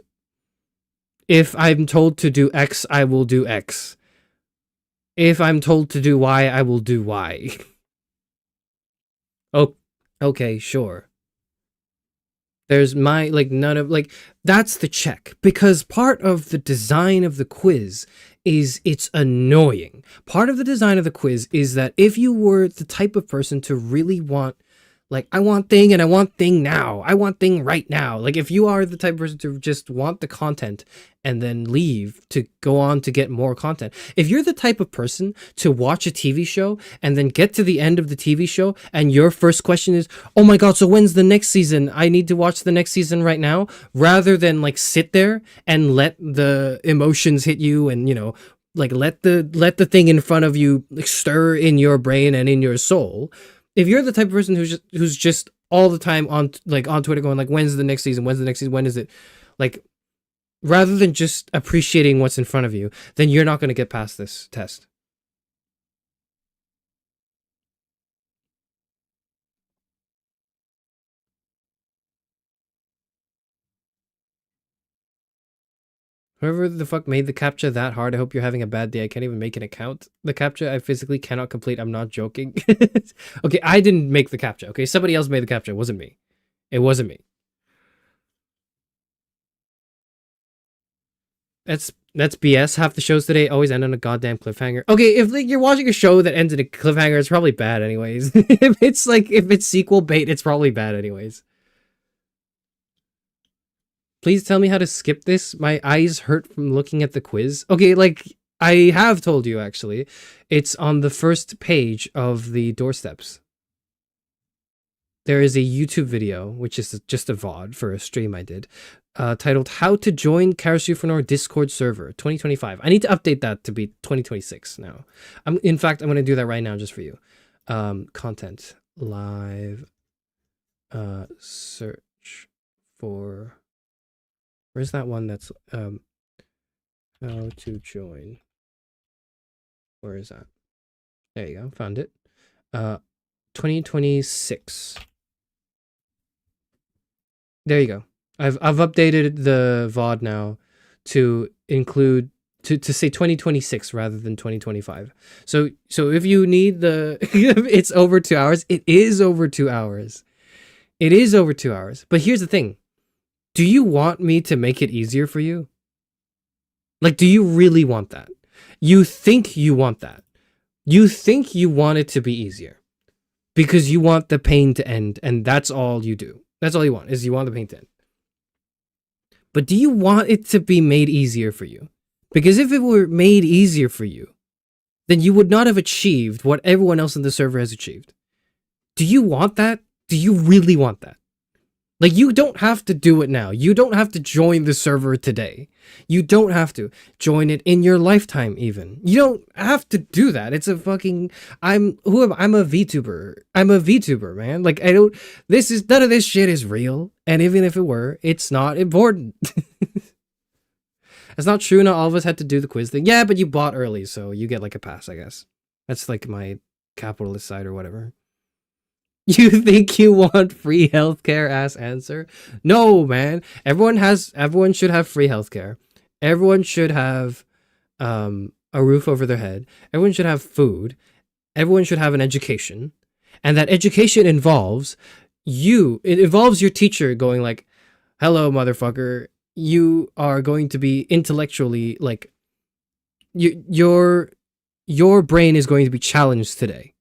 if I'm told to do X, I will do X. If I'm told to do Y, I will do Y. Oh, okay, sure. There's none of, like, that's the check. Because part of the design of the quiz is it's annoying. Part of the design of the quiz is that if you were the type of person to really want, like, I want thing and I want thing now. I want thing right now. Like, if you are the type of person to just want the content and then leave to go on to get more content. If you're the type of person to watch a TV show and then get to the end of the TV show and your first question is, oh my God, so when's the next season? I need to watch the next season right now, rather than like sit there and let the emotions hit you and, you know, like let the thing in front of you like, stir in your brain and in your soul. If you're the type of person who's just all the time on Twitter going like, when's the next season? When's the next season? When is it? Like, rather than just appreciating what's in front of you, then you're not going to get past this test. Whoever the fuck made the CAPTCHA that hard, I hope you're having a bad day. I can't even make an account. The CAPTCHA I physically cannot complete. I'm not joking. Okay, I didn't make the CAPTCHA. Okay, somebody else made the CAPTCHA. It wasn't me. It wasn't me. That's BS. Half the shows today always end on a goddamn cliffhanger. Okay, if like, you're watching a show that ends in a cliffhanger, it's probably bad anyways. if it's sequel bait, it's probably bad anyways. Please tell me how to skip this. My eyes hurt from looking at the quiz. Okay, like I have told you actually. It's on the first page of the doorsteps. There is a YouTube video, which is just a VOD for a stream I did, titled How to Join Charis Euphranor Discord Server 2025. I need to update that to be 2026 now. In fact, I'm going to do that right now just for you. Content. Live. Search for... Where's that one that's... how to join. Where is that? There you go. Found it. 2026. There you go. I've updated the VOD now to include to say 2026 rather than 2025. So if you need the it's over 2 hours. It is over 2 hours. It is over 2 hours. But here's the thing. Do you want me to make it easier for you? Like, do you really want that? You think you want that. You think you want it to be easier because you want the pain to end, and that's all you do. That's all you want, is you want the pain to end. But do you want it to be made easier for you? Because if it were made easier for you, then you would not have achieved what everyone else in the server has achieved. Do you want that? Do you really want that? Like, you don't have to do it now. You don't have to join the server today. You don't have to join it in your lifetime even. You don't have to do that. It's a fucking... I'm a VTuber. I'm a VTuber, man. Like, none of this shit is real. And even if it were, it's not important. It's not true. Not all of us had to do the quiz thing. Yeah, but you bought early, so you get like a pass, I guess. That's like my capitalist side or whatever. You think you want free healthcare? Ass answer. No, man. Everyone should have free healthcare. Everyone should have a roof over their head. Everyone should have food. Everyone should have an education. And that education involves your teacher going like, hello, motherfucker. You are going to be intellectually like your brain is going to be challenged today.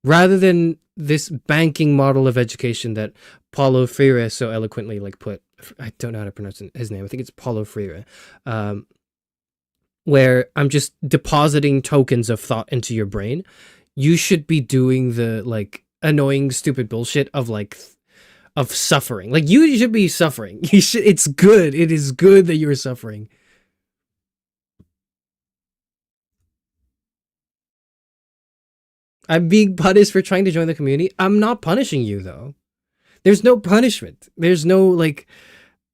Rather than this banking model of education that Paulo Freire so eloquently like put, I don't know how to pronounce his name. I think it's Paulo Freire, where I'm just depositing tokens of thought into your brain. You should be doing the like annoying, stupid bullshit of suffering. Like, you should be suffering. It's good. It is good that you're suffering. I'm being punished for trying to join the community. I'm not punishing you though. There's no punishment. There's no like,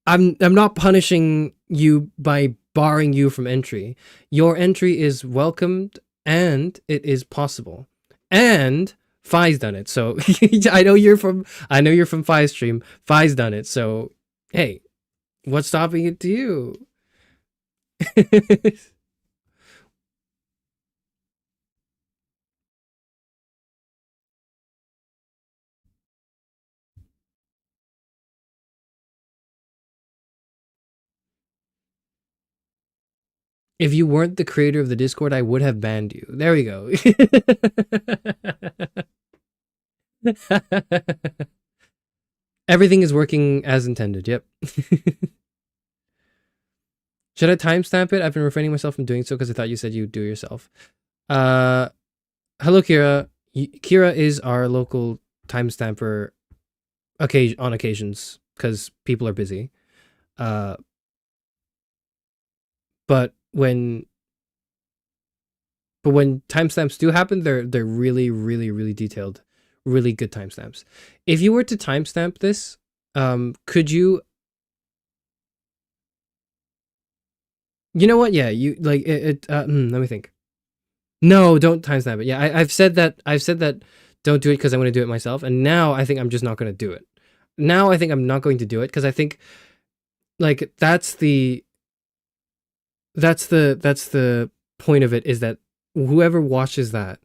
I'm not punishing you by barring you from entry. Your entry is welcomed and it is possible. And Fi's done it. So I know you're from Fi's stream. Fi's done it. So hey, what's stopping it to you? If you weren't the creator of the Discord, I would have banned you. There we go. Everything is working as intended. Yep. Should I timestamp it? I've been refraining myself from doing so because I thought you said you'd do it yourself. Hello, Kira. Kira is our local timestamper on occasions because people are busy. But when timestamps do happen, they're really, really, really detailed, really good timestamps. If you were to timestamp this, could you? You know what? Yeah, you like it. Let me think. No, don't timestamp it. Yeah, I've said that. Don't do it because I'm going to do it myself. And now I think I'm just not going to do it. Now I think I'm not going to do it because I think, like, that's the point of it, is that whoever watches that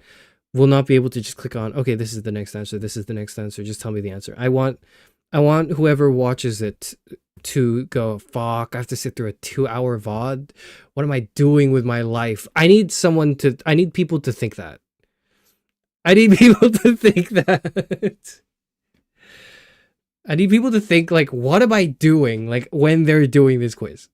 will not be able to just click on, okay, this is the next answer, this is the next answer, just tell me the answer. I want whoever watches it to go, fuck, I have to sit through a 2-hour VOD. What am I doing with my life? I need people to think that. I need people to think that. I need people to think, like, what am I doing, like, when they're doing this quiz?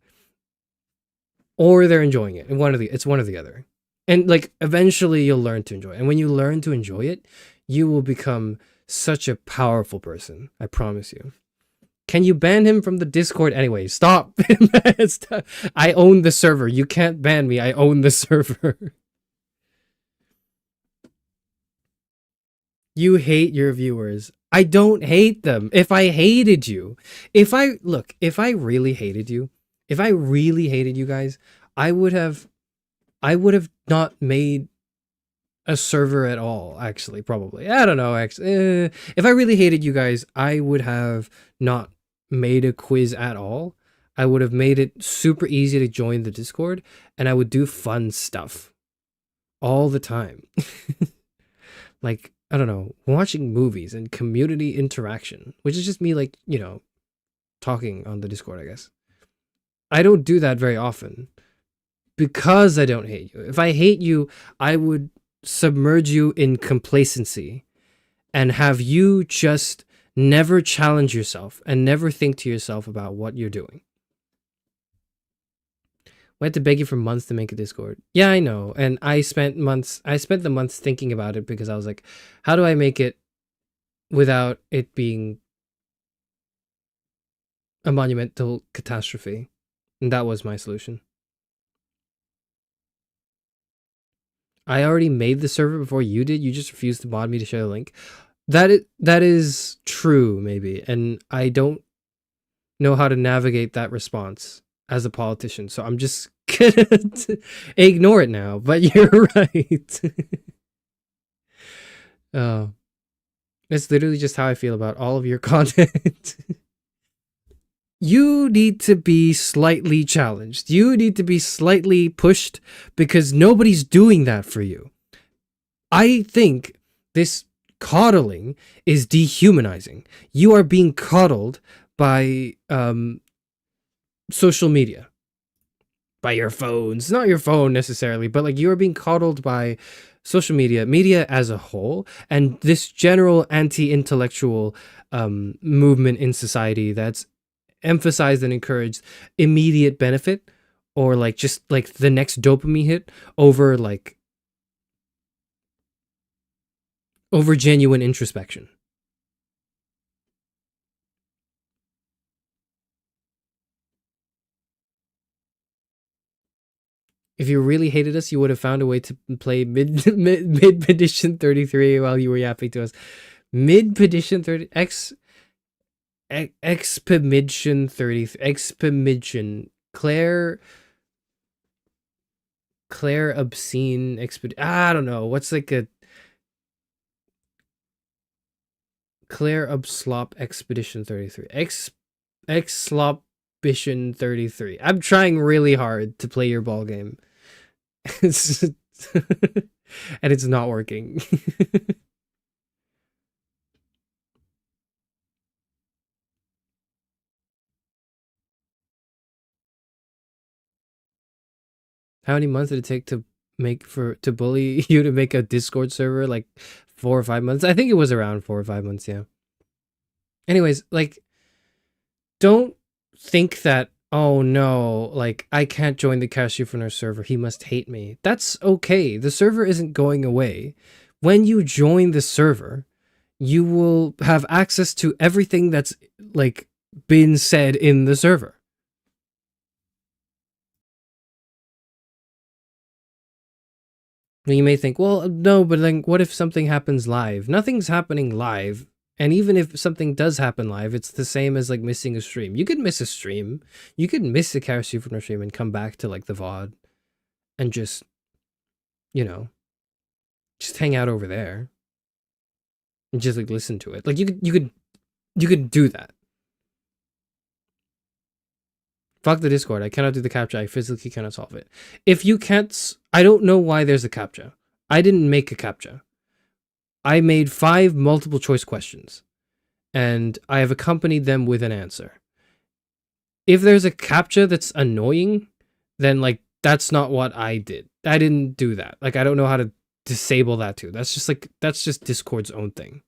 Or they're enjoying it. And it's one or the other. And like, eventually you'll learn to enjoy it. And when you learn to enjoy it, you will become such a powerful person. I promise you. Can you ban him from the Discord anyway? Stop. Stop. I own the server. You can't ban me. I own the server. You hate your viewers. I don't hate them. If I hated you, if I really hated you, if I really hated you guys, I would have not made a server at all, actually, probably. I don't know, actually. If I really hated you guys, I would have not made a quiz at all. I would have made it super easy to join the Discord, and I would do fun stuff all the time. Like, I don't know, watching movies and community interaction, which is just me, like, you know, talking on the Discord, I guess. I don't do that very often because I don't hate you. If I hate you, I would submerge you in complacency and have you just never challenge yourself and never think to yourself about what you're doing. We had to beg you for months to make a Discord. Yeah, I know. And I spent the months thinking about it because I was like, how do I make it without it being a monumental catastrophe? And that was my solution. I already made the server before you did. You just refused to mod me to share the link. That is true, maybe. And I don't know how to navigate that response as a politician. So I'm just gonna ignore it now. But you're right. Oh, it's literally just how I feel about all of your content. You need to be slightly challenged. You need to be slightly pushed because nobody's doing that for you. I think this coddling is dehumanizing. You are being coddled by social media, by your phones. Not your phone necessarily, but like you are being coddled by social media as a whole, and this general anti-intellectual movement in society that's emphasized and encouraged immediate benefit, or like just like the next dopamine hit over genuine introspection. If you really hated us, you would have found a way to play mid petition 33 while you were yapping to us. Mid petition 30 expedition 33 expedition Clair obscene I don't know what's like a Clair obslop expedition 33 exlopition 33. I'm trying really hard to play your ball game. And it's not working. How many months did it take to bully you to make a Discord server? Like 4 or 5 months? I think it was around 4 or 5 months, yeah. Anyways, like, don't think that, oh no, like, I can't join the Charis Euphranor server. He must hate me. That's okay. The server isn't going away. When you join the server, you will have access to everything that's, like, been said in the server. You may think, well, no, but then what if something happens live? Nothing's happening live. And even if something does happen live, it's the same as like missing a stream. You could miss a stream. You could miss a Charis Euphranor stream and come back to like the VOD and just, you know, just hang out over there and just like listen to it. Like you could do that. Fuck the Discord. I cannot do the captcha. I physically cannot solve it. If you can't, I don't know why there's a captcha. I didn't make a captcha. I made 5 multiple choice questions, and I have accompanied them with an answer. If there's a captcha that's annoying, then like that's not what I did. I didn't do that. Like I don't know how to disable that too. That's just Discord's own thing.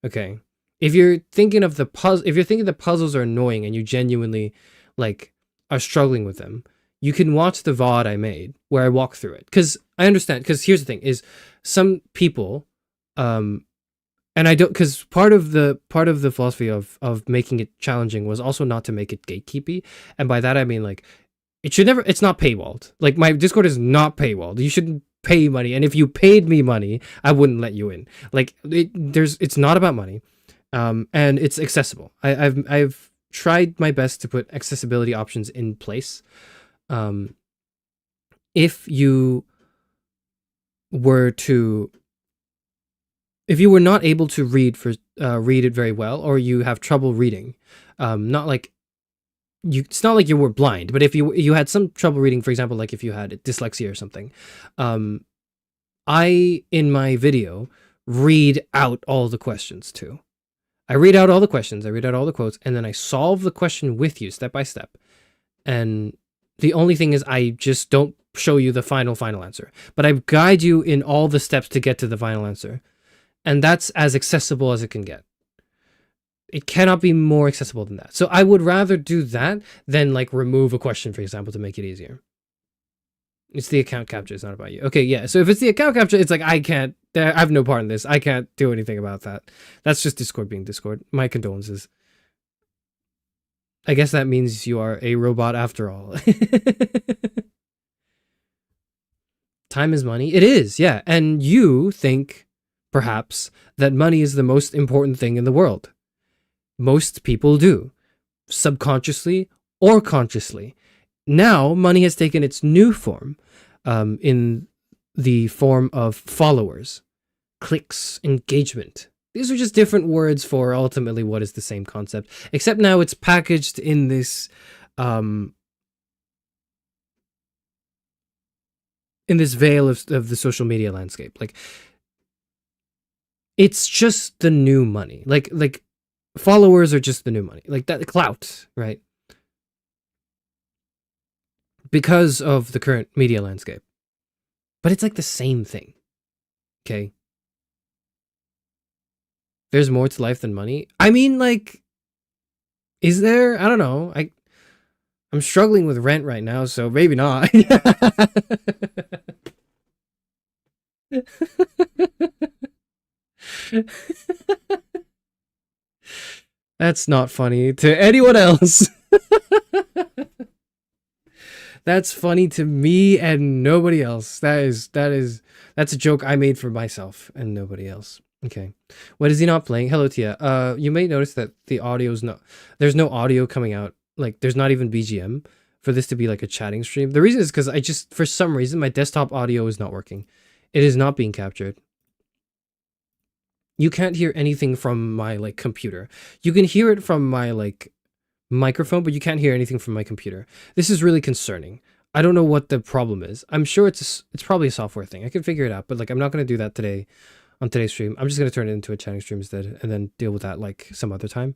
Okay. If you're thinking of the puzzles are annoying and you genuinely like are struggling with them, you can watch the VOD I made where I walk through it. Because I understand. Because here's the thing: is some people And I don't, because part of the philosophy of making it challenging was also not to make it gatekeepy, and by that I mean like it's not paywalled. Like my Discord is not paywalled. You shouldn't pay money, and if you paid me money, I wouldn't let you in. Like it's not about money, and it's accessible. I've tried my best to put accessibility options in place. If you were to if you were not able to read it very well, or you have trouble reading, not like it's not like you were blind, but if you had some trouble reading, for example, like if you had dyslexia or something, I in my video read out all the questions too. I read out all the questions, I read out all the quotes, and then I solve the question with you step by step. And the only thing is I just don't show you the final answer, but I guide you in all the steps to get to the final answer. And that's as accessible as it can get. It cannot be more accessible than that. So I would rather do that than like remove a question, for example, to make it easier. It's the account capture. It's not about you. Okay, yeah. So if it's the account capture, it's like I have no part in this. I can't do anything about that. That's just Discord being Discord. My condolences. I guess that means you are a robot after all. Time is money. It is, yeah. And you think, perhaps, that money is the most important thing in the world. Most people do, subconsciously or consciously. Now, money has taken its new form, in the form of followers, clicks, engagement. These are just different words for ultimately what is the same concept, except now it's packaged in this, in this veil of the social media landscape. Like, it's just the new money. Like followers are just the new money. Like that clout, right? Because of the current media landscape. But it's like the same thing. Okay? There's more to life than money. I mean, like, is there? I don't know. I'm struggling with rent right now, so maybe not. That's not funny to anyone else. That's funny to me and nobody else. That's a joke I made for myself and nobody else. Okay. What is he not playing? Hello, Tia. You may notice that the audio's not, there's no audio coming out. Like, there's not even BGM for this to be like a chatting stream. The reason is because I just, for some reason, my desktop audio is not working. It is not being captured. You can't hear anything from my like computer. You can hear it from my like microphone, but you can't hear anything from my computer. This is really concerning. I don't know what the problem is. I'm sure it's probably a software thing. I can figure it out, but like I'm not going to do that today on today's stream. I'm just going to turn it into a chatting stream instead and then deal with that like some other time.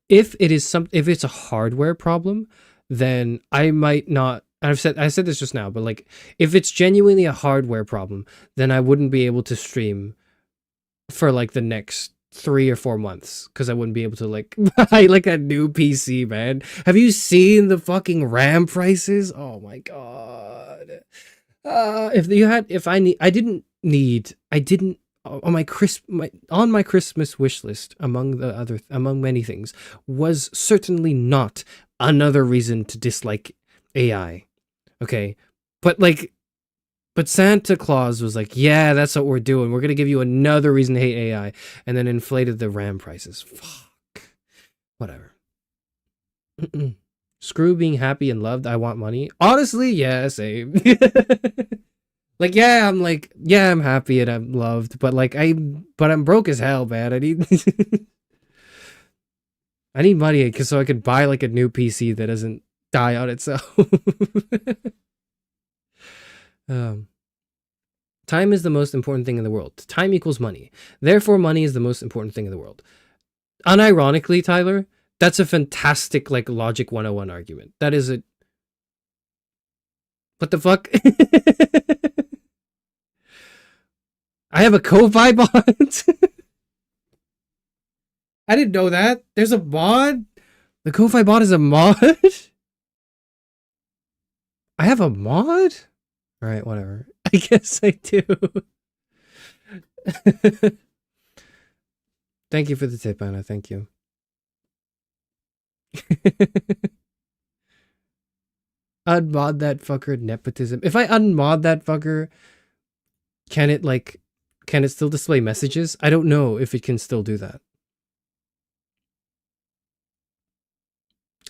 If it's a hardware problem, then I might not, I said this just now, but like if it's genuinely a hardware problem, then I wouldn't be able to stream for like the next 3 or 4 months because I wouldn't be able to like buy like a new PC, man. Have you seen the fucking RAM prices? Oh my god. I didn't on my Christmas wish list among many things was certainly not another reason to dislike AI. Okay, but Santa Claus was like, yeah, that's what we're doing. We're going to give you another reason to hate AI. And then inflated the RAM prices. Fuck. Whatever. Screw being happy and loved. I want money. Honestly, yeah, same. Like, I'm happy and I'm loved. But I'm broke as hell, man. I need money so I could buy like a new PC that doesn't die on itself. Time is the most important thing in the world. Time equals money. Therefore, money is the most important thing in the world. Unironically, Tyler, that's a fantastic like logic 101 argument. That is a... What the fuck? I have a Ko-Fi bot? I didn't know that. There's a mod? The Ko-Fi bot is a mod? I have a mod? Alright, whatever. I guess I do. Thank you for the tip, Anna. Thank you. Unmod that fucker, nepotism. If I unmod that fucker, can it still display messages? I don't know if it can still do that.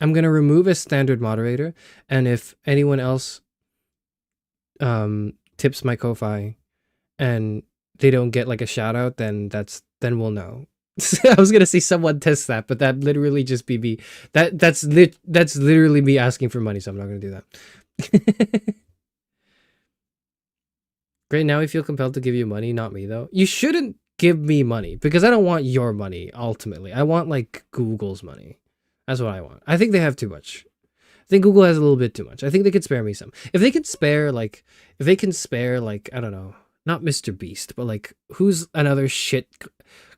I'm gonna remove a standard moderator, and if anyone else tips my Ko-Fi and they don't get like a shout out, then we'll know. I was gonna say someone test that, but that literally just be me. That's literally me asking for money, so I'm not gonna do that. Great, now I feel compelled to give you money, not me though. You shouldn't give me money because I don't want your money ultimately. I want like Google's money. That's what I want. I think they have too much. I think Google has a little bit too much. I think they could spare me some. If they can spare like I don't know, not Mr. Beast, but like who's another shit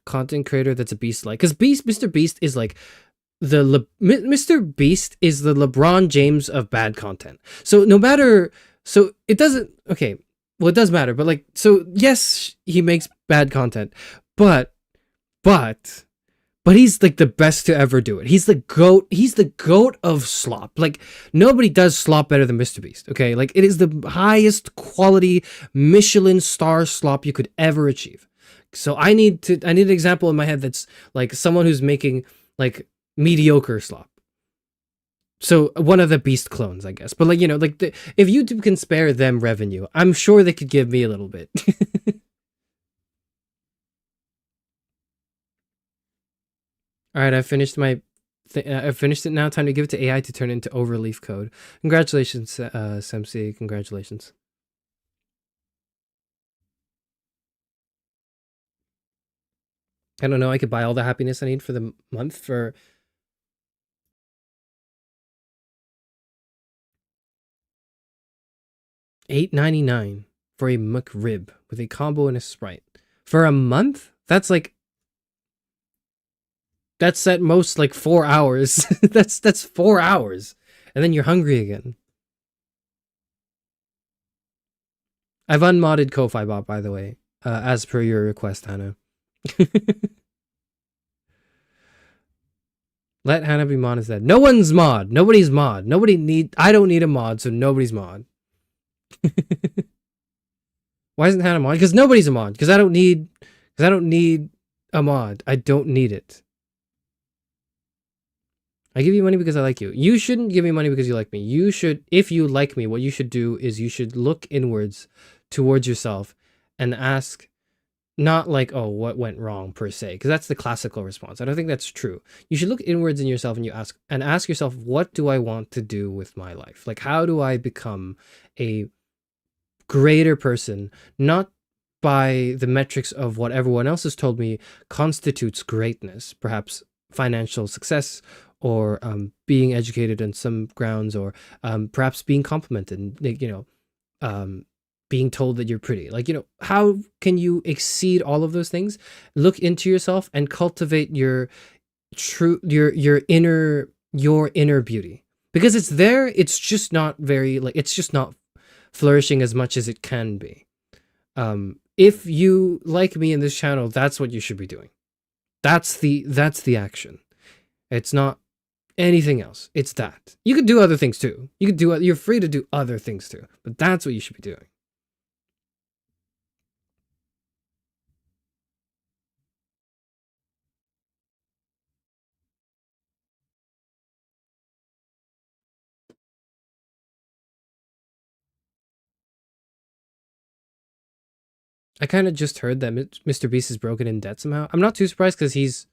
content creator that's a beast like? Because Mr. Beast is like Mr. Beast is the LeBron James of bad content. So no matter, so it doesn't, okay, well it does matter, but like, so yes, he makes bad content, but he's like the best to ever do it. He's the goat of slop. Like nobody does slop better than Mr. Beast. Okay, like it is the highest quality Michelin star slop you could ever achieve. So I need an example in my head that's like someone who's making like mediocre slop. So one of the Beast clones, I guess. But like, you know, like if YouTube can spare them revenue, I'm sure they could give me a little bit. All right, I finished my. I finished it now. Time to give it to AI to turn into overleaf code. Congratulations, Semsi. Congratulations. I don't know. I could buy all the happiness I need for the month for $8.99 for a McRib with a combo and a Sprite for a month. That's like. That's at most like 4 hours. that's 4 hours, and then you're hungry again. I've unmodded Ko-Fi bot, by the way, as per your request, Hannah. Let Hannah be mod instead. No one's mod. Nobody's mod. I don't need a mod, so nobody's mod. Why isn't Hannah mod? Because nobody's a mod. Because I don't need a mod. I don't need it. I give you money because I like you. You shouldn't give me money because you like me. You should, if you like me, what you should do is you should look inwards towards yourself and ask, not like, oh, what went wrong per se, because that's the classical response. I don't think that's true. You should look inwards in yourself and ask yourself, what do I want to do with my life? Like, how do I become a greater person, not by the metrics of what everyone else has told me constitutes greatness, perhaps financial success, or being educated on some grounds, or perhaps being complimented, you know, being told that you're pretty. Like, you know, how can you exceed all of those things? Look into yourself and cultivate your inner beauty, because it's there. It's just not very, like, it's just not flourishing as much as it can be. If you like me in this channel, that's what you should be doing. That's the action. It's not anything else. It's that. You could do other things too. You're free to do other things too, but that's what you should be doing. I kind of just heard that Mr. Beast is broken in debt somehow. I'm not too surprised because he's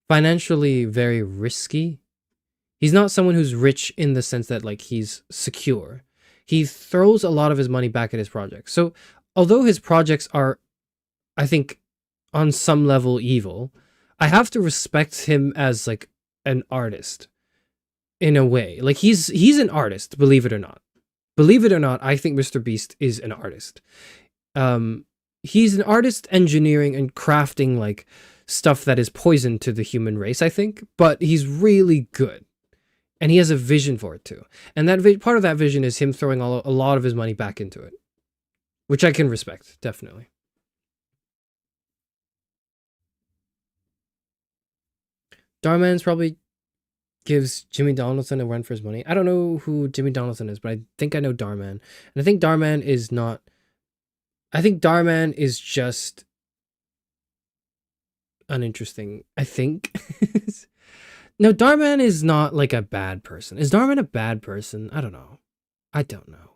financially very risky. He's not someone who's rich in the sense that like he's secure. He throws a lot of his money back at his projects. So although his projects are, I think, on some level evil, I have to respect him as like an artist in a way. Like he's an artist, believe it or not. Believe it or not, I think Mr. Beast is an artist. He's an artist engineering and crafting like stuff that is poison to the human race, I think, but he's really good. And he has a vision for it too. And that part of that vision is him throwing a lot of his money back into it, which I can respect, definitely. Darman's probably gives Jimmy Donaldson a run for his money. I don't know who Jimmy Donaldson is, but I think I know Darman. And I think Darman is not... I think Darman is just uninteresting, I think. No, Darman is not like a bad person. Is Darman a bad person? I don't know. I don't know.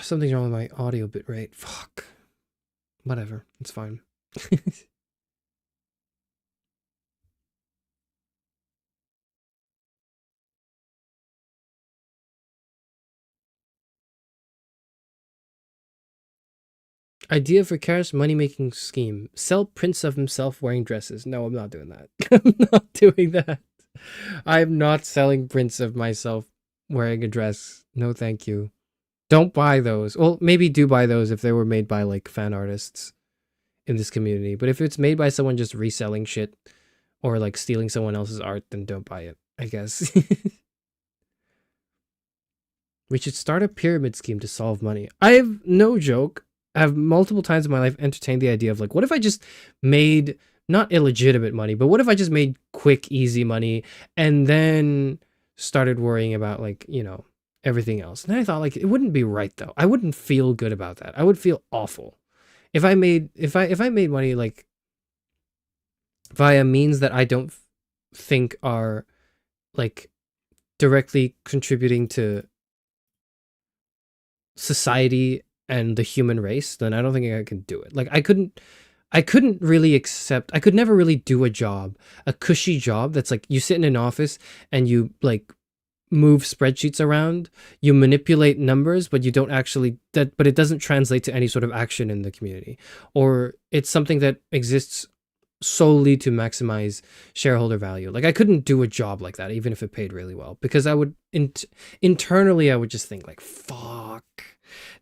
Something's wrong with my audio bitrate. Fuck. Whatever. It's fine. Idea for Charis money-making scheme. Sell prints of himself wearing dresses. No, I'm not doing that. I'm not doing that. I'm not selling prints of myself wearing a dress. No, thank you. Don't buy those. Well, maybe do buy those if they were made by, like, fan artists in this community. But if it's made by someone just reselling shit or, like, stealing someone else's art, then don't buy it, I guess. We should start a pyramid scheme to solve money. I've, no joke, have multiple times in my life entertained the idea of, like, what if I just made not illegitimate money, but what if I just made quick, easy money and then started worrying about, like, you know, everything else. And then I thought, like, it wouldn't be right though. I wouldn't feel good about that. I would feel awful if I made money, like, via means that I don't think are, like, directly contributing to society and the human race. Then I don't think I could do it. Like, I couldn't really accept, I could never really do a job, a cushy job that's like you sit in an office and you, like, move spreadsheets around, you manipulate numbers, but you don't actually, but it doesn't translate to any sort of action in the community. Or it's something that exists solely to maximize shareholder value. Like, I couldn't do a job like that, even if it paid really well, because I would, internally, I would just think, like, fuck,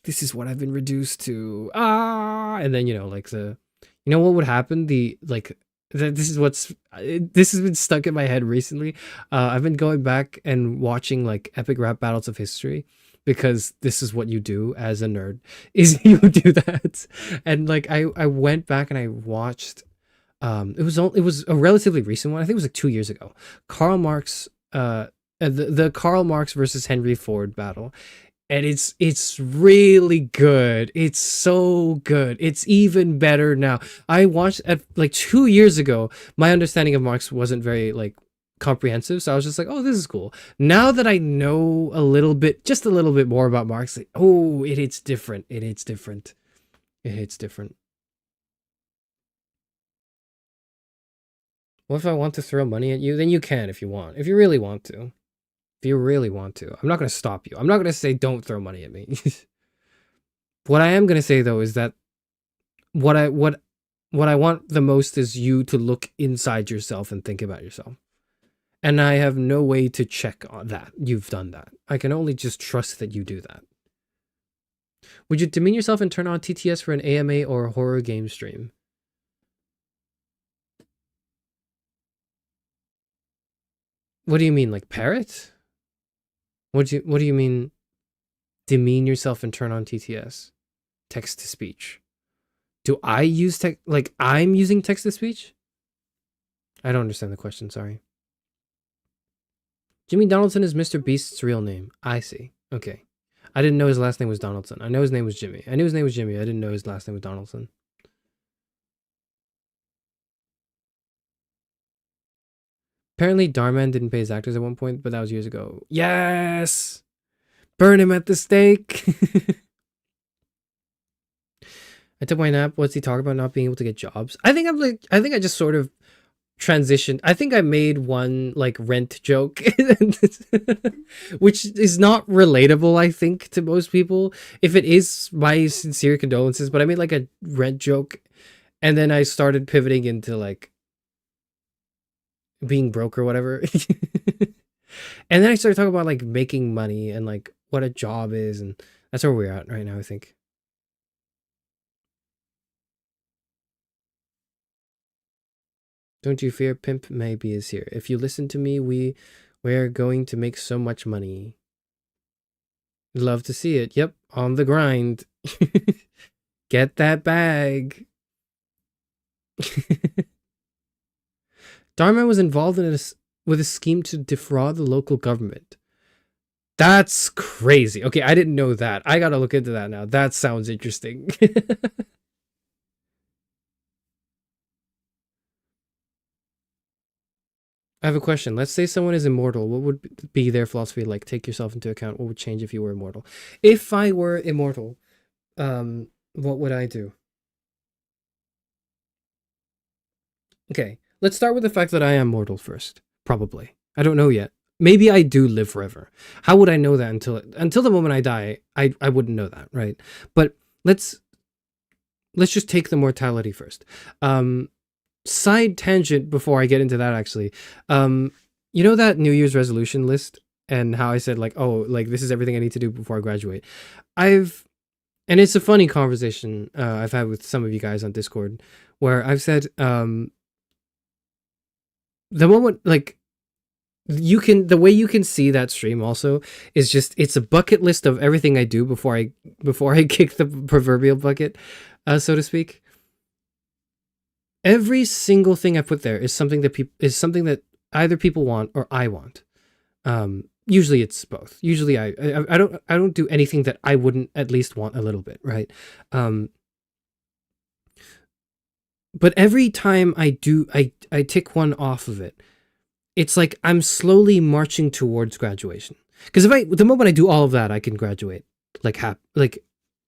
this is what I've been reduced to. And then, you know, like, you know what would happen? This has been stuck in my head recently. I've been going back and watching, like, epic rap battles of history, because this is what you do as a nerd, is you do that. And, like, I went back and I watched, it was a relatively recent one. I think it was like 2 years ago. Karl Marx, the Karl Marx versus Henry Ford battle. And it's really good. It's so good. It's even better now. I watched at, like, 2 years ago. My understanding of Marx wasn't very, like, comprehensive, so I was just like, oh, this is cool. Now that I know just a little bit more about Marx, like, oh, it hits different. It hits different. It hits different. What if I want to throw money at you? Then you can if you want. If you really want to. If you really want to. I'm not going to stop you. I'm not going to say don't throw money at me. What I am going to say, though, is that what I want the most is you to look inside yourself and think about yourself. And I have no way to check on that. You've done that. I can only just trust that you do that. Would you demean yourself and turn on TTS for an AMA or a horror game stream? What do you mean, like parrot? What do you mean demean yourself and turn on TTS? Text to speech. Do I use like I'm using text to speech? I don't understand the question, sorry. Jimmy Donaldson is Mr. Beast's real name. I see. Okay. I didn't know his last name was Donaldson. I know his name was Jimmy. I knew his name was Jimmy. I didn't know his last name was Donaldson. Apparently, Darman didn't pay his actors at one point, but that was years ago. Yes! Burn him at the stake! I took my nap. What's he talking about not being able to get jobs? I think I just sort of transitioned. I think I made one, like, rent joke, which is not relatable, I think, to most people. If it is, my sincere condolences, but I made, like, a rent joke, and then I started pivoting into, like, being broke or whatever. And then I started talking about, like, making money and, like, what a job is, and that's where we're at right now, I think. Don't you fear, Pimp Maybe is here. If you listen to me, we're going to make so much money. Love to see it. Yep, on the grind. Get that bag. Dharma was involved with a scheme to defraud the local government. That's crazy. Okay, I didn't know that. I gotta look into that now. That sounds interesting. I have a question. Let's say someone is immortal. What would be their philosophy like? Take yourself into account. What would change if you were immortal? If I were immortal, what would I do? Okay, let's start with the fact that I am mortal first. Probably. I don't know yet. Maybe I do live forever. How would I know that until the moment I die? I wouldn't know that, right? But let's just take the mortality first. Side tangent before I get into that, actually. You know that New Year's resolution list and how I said like, oh, like this is everything I need to do before I graduate. And it's a funny conversation I've had with some of you guys on Discord where I've said the moment like the way you can see that stream also is just it's a bucket list of everything I do before I kick the proverbial bucket, so to speak. Every single thing I put there is something that either people want or I want. Usually it's both. Usually I don't do anything that I wouldn't at least want a little bit, right? But every time I tick one off of it, it's like I'm slowly marching towards graduation. Because the moment I do all of that, I can graduate like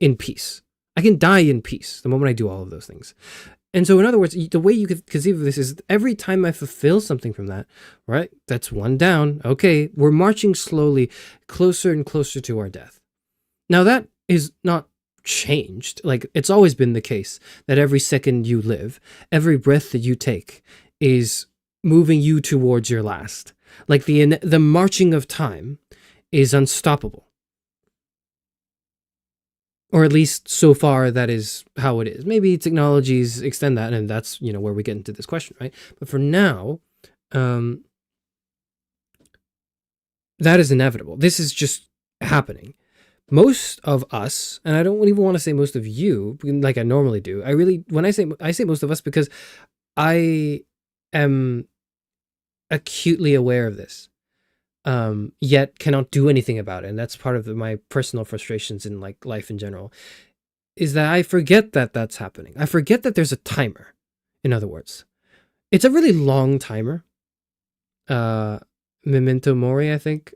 in peace. I can die in peace the moment I do all of those things. And so, in other words, the way you could conceive of this is every time I fulfill something from that, right? That's one down. Okay, we're marching slowly closer and closer to our death. Now, that is not changed. Like, it's always been the case that every second you live, every breath that you take is moving you towards your last. Like, the marching of time is unstoppable. Or at least so far, that is how it is. Maybe technologies extend that, and that's, where we get into this question, right? But for now, that is inevitable. This is just happening. Most of us, and I don't even want to say most of you, like I normally do. When I say most of us because I am acutely aware of this. Yet cannot do anything about it, and that's part of my personal frustrations in like life in general, is that I forget that that's happening. I forget that there's a timer. In other words, it's a really long timer. Memento Mori, I think,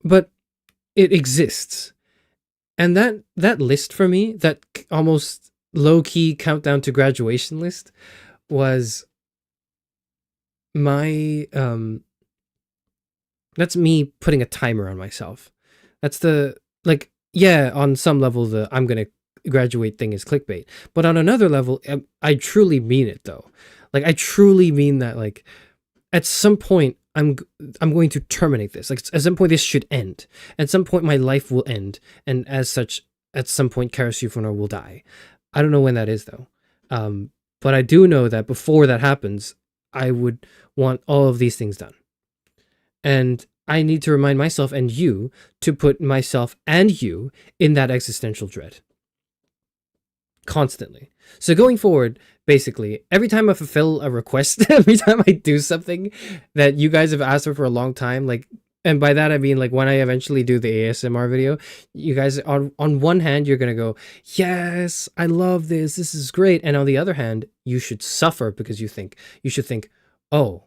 but it exists, and that list for me, that almost low key countdown to graduation list, was my That's me putting a timer on myself. That's on some level, the I'm going to graduate thing is clickbait. But on another level, I truly mean it, though. Like, I truly mean that, like, at some point, I'm going to terminate this. Like, at some point, this should end. At some point, my life will end. And as such, at some point, Charis Euphranor will die. I don't know when that is, though. But I do know that before that happens, I would want all of these things done. And I need to remind myself and you to put myself and you in that existential dread. Constantly. So going forward, basically, every time I fulfill a request, every time I do something that you guys have asked for a long time, like, and by that I mean like when I eventually do the ASMR video, you guys on one hand, you're going to go, yes, I love this. This is great. And on the other hand, you should suffer because you should think, oh,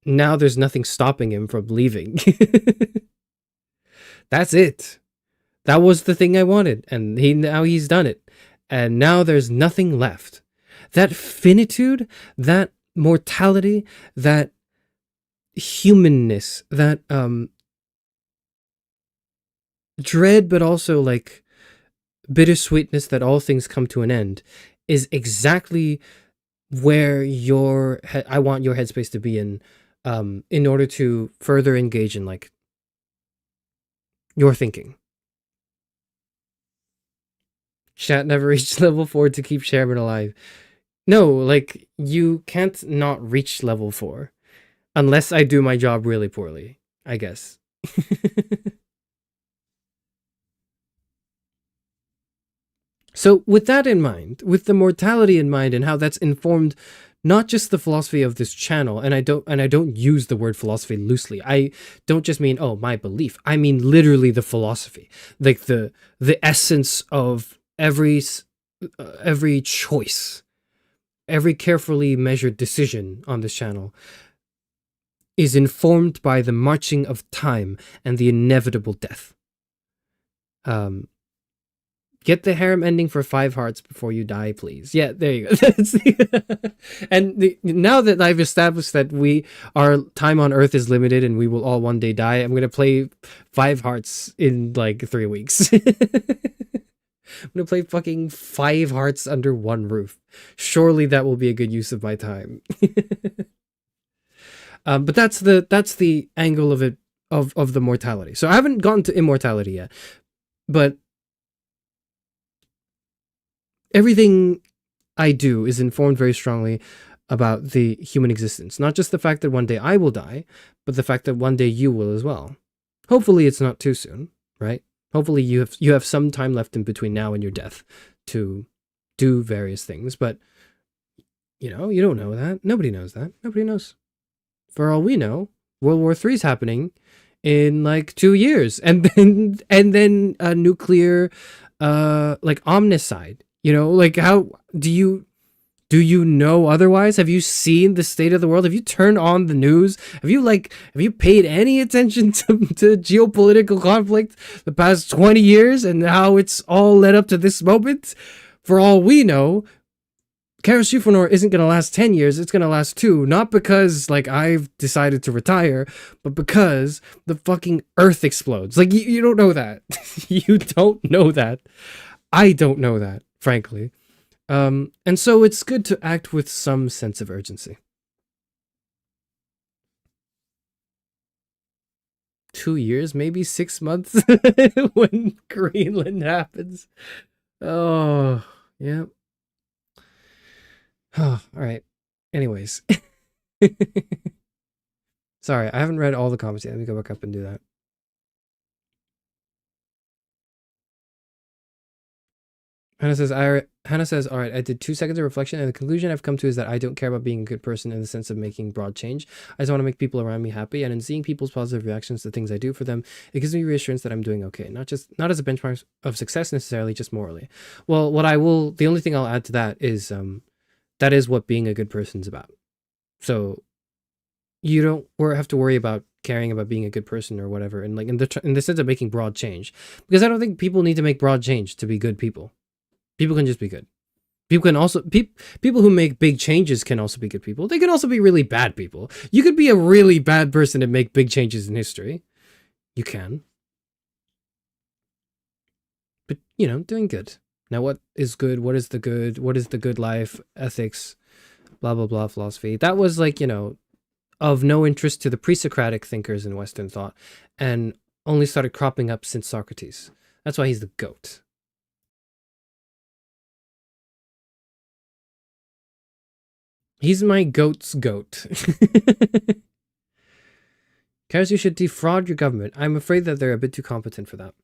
now there's nothing stopping him from leaving. That's it. That was the thing I wanted, and now he's done it. And now there's nothing left. That finitude, that mortality, that humanness, that dread, but also like bittersweetness that all things come to an end, is exactly where I want your headspace to be in order to further engage in like your thinking. Chat never reached level 4 to keep Chairman alive. No, like, you can't not reach level 4 unless I do my job really poorly, I guess. So with that in mind, with the mortality in mind and how that's informed not just the philosophy of this channel, and I don't use the word philosophy loosely. I don't just mean, oh, my belief. I mean literally the philosophy, like the essence of every choice, every carefully measured decision on this channel is informed by the marching of time and the inevitable death. Get the harem ending for 5 hearts before you die, please. Yeah, there you go. Now that I've established that our time on Earth is limited and we will all one day die, I'm gonna play 5 hearts in like 3 weeks. I'm gonna play fucking 5 hearts under one roof. Surely that will be a good use of my time. But that's the angle of it, of the mortality. So I haven't gotten to immortality yet, but everything I do is informed very strongly about the human existence. Not just the fact that one day I will die, but the fact that one day you will as well. Hopefully it's not too soon, right? Hopefully you have some time left in between now and your death to do various things, but you know, you don't know that. Nobody knows that. Nobody knows. For all we know, World War III is happening in like 2 years, and then a nuclear like omnicide. You know, like, how do you know otherwise? Have you seen the state of the world? Have you turned on the news? Have you paid any attention to geopolitical conflict the past 20 years and how it's all led up to this moment? For all we know, Charis Euphranor isn't going to last 10 years. It's going to last 2. Not because, like, I've decided to retire, but because the fucking Earth explodes. Like, you don't know that. You don't know that. I don't know that, frankly. And so it's good to act with some sense of urgency. 2 years, maybe 6 months when Greenland happens. Oh, yeah. Oh, all right. Anyways. Sorry, I haven't read all the comments yet. Let me go back up and do that. Hannah says, all right, I did 2 seconds of reflection, and the conclusion I've come to is that I don't care about being a good person in the sense of making broad change. I just want to make people around me happy, and in seeing people's positive reactions to things I do for them, it gives me reassurance that I'm doing okay. Not as a benchmark of success necessarily, just morally. Well, the only thing I'll add to that is that is what being a good person's about. So you don't have to worry about caring about being a good person or whatever, and like in the sense of making broad change, because I don't think people need to make broad change to be good people. People can just be good. People can also people who make big changes can also be good people. They can also be really bad people. You could be a really bad person and make big changes in history. You can. But, you know, doing good. Now, what is good? What is the good? What is the good life? Ethics, blah, blah, blah, philosophy. That was like, you know, of no interest to the pre-Socratic thinkers in Western thought, and only started cropping up since Socrates. That's why he's the GOAT. He's my goat's goat. Charis, you should defraud your government. I'm afraid that they're a bit too competent for that.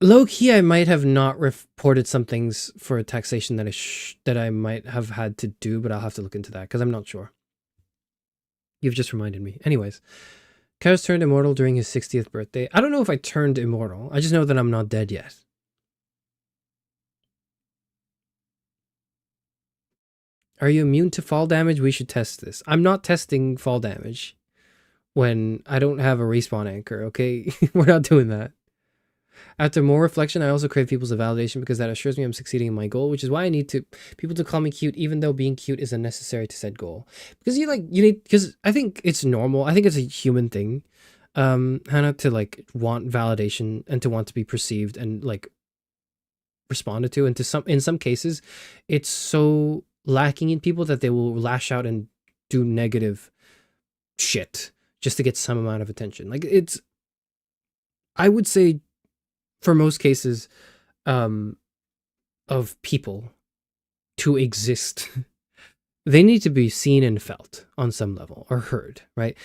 Low-key, I might have not reported some things for taxation that I might have had to do, but I'll have to look into that, because I'm not sure. You've just reminded me. Anyways, Charis turned immortal during his 60th birthday. I don't know if I turned immortal. I just know that I'm not dead yet. Are you immune to fall damage? We should test this. I'm not testing fall damage when I don't have a respawn anchor, okay? We're not doing that. After more reflection, I also crave people's validation because that assures me I'm succeeding in my goal, which is why I need people to call me cute, even though being cute is unnecessary to said goal. Because because I think it's normal. I think it's a human thing, Hannah, to like want validation and to want to be perceived and like responded to. And in some cases, it's so lacking in people that they will lash out and do negative shit just to get some amount of attention. Like I would say for most cases of people to exist, they need to be seen and felt on some level, or heard, right?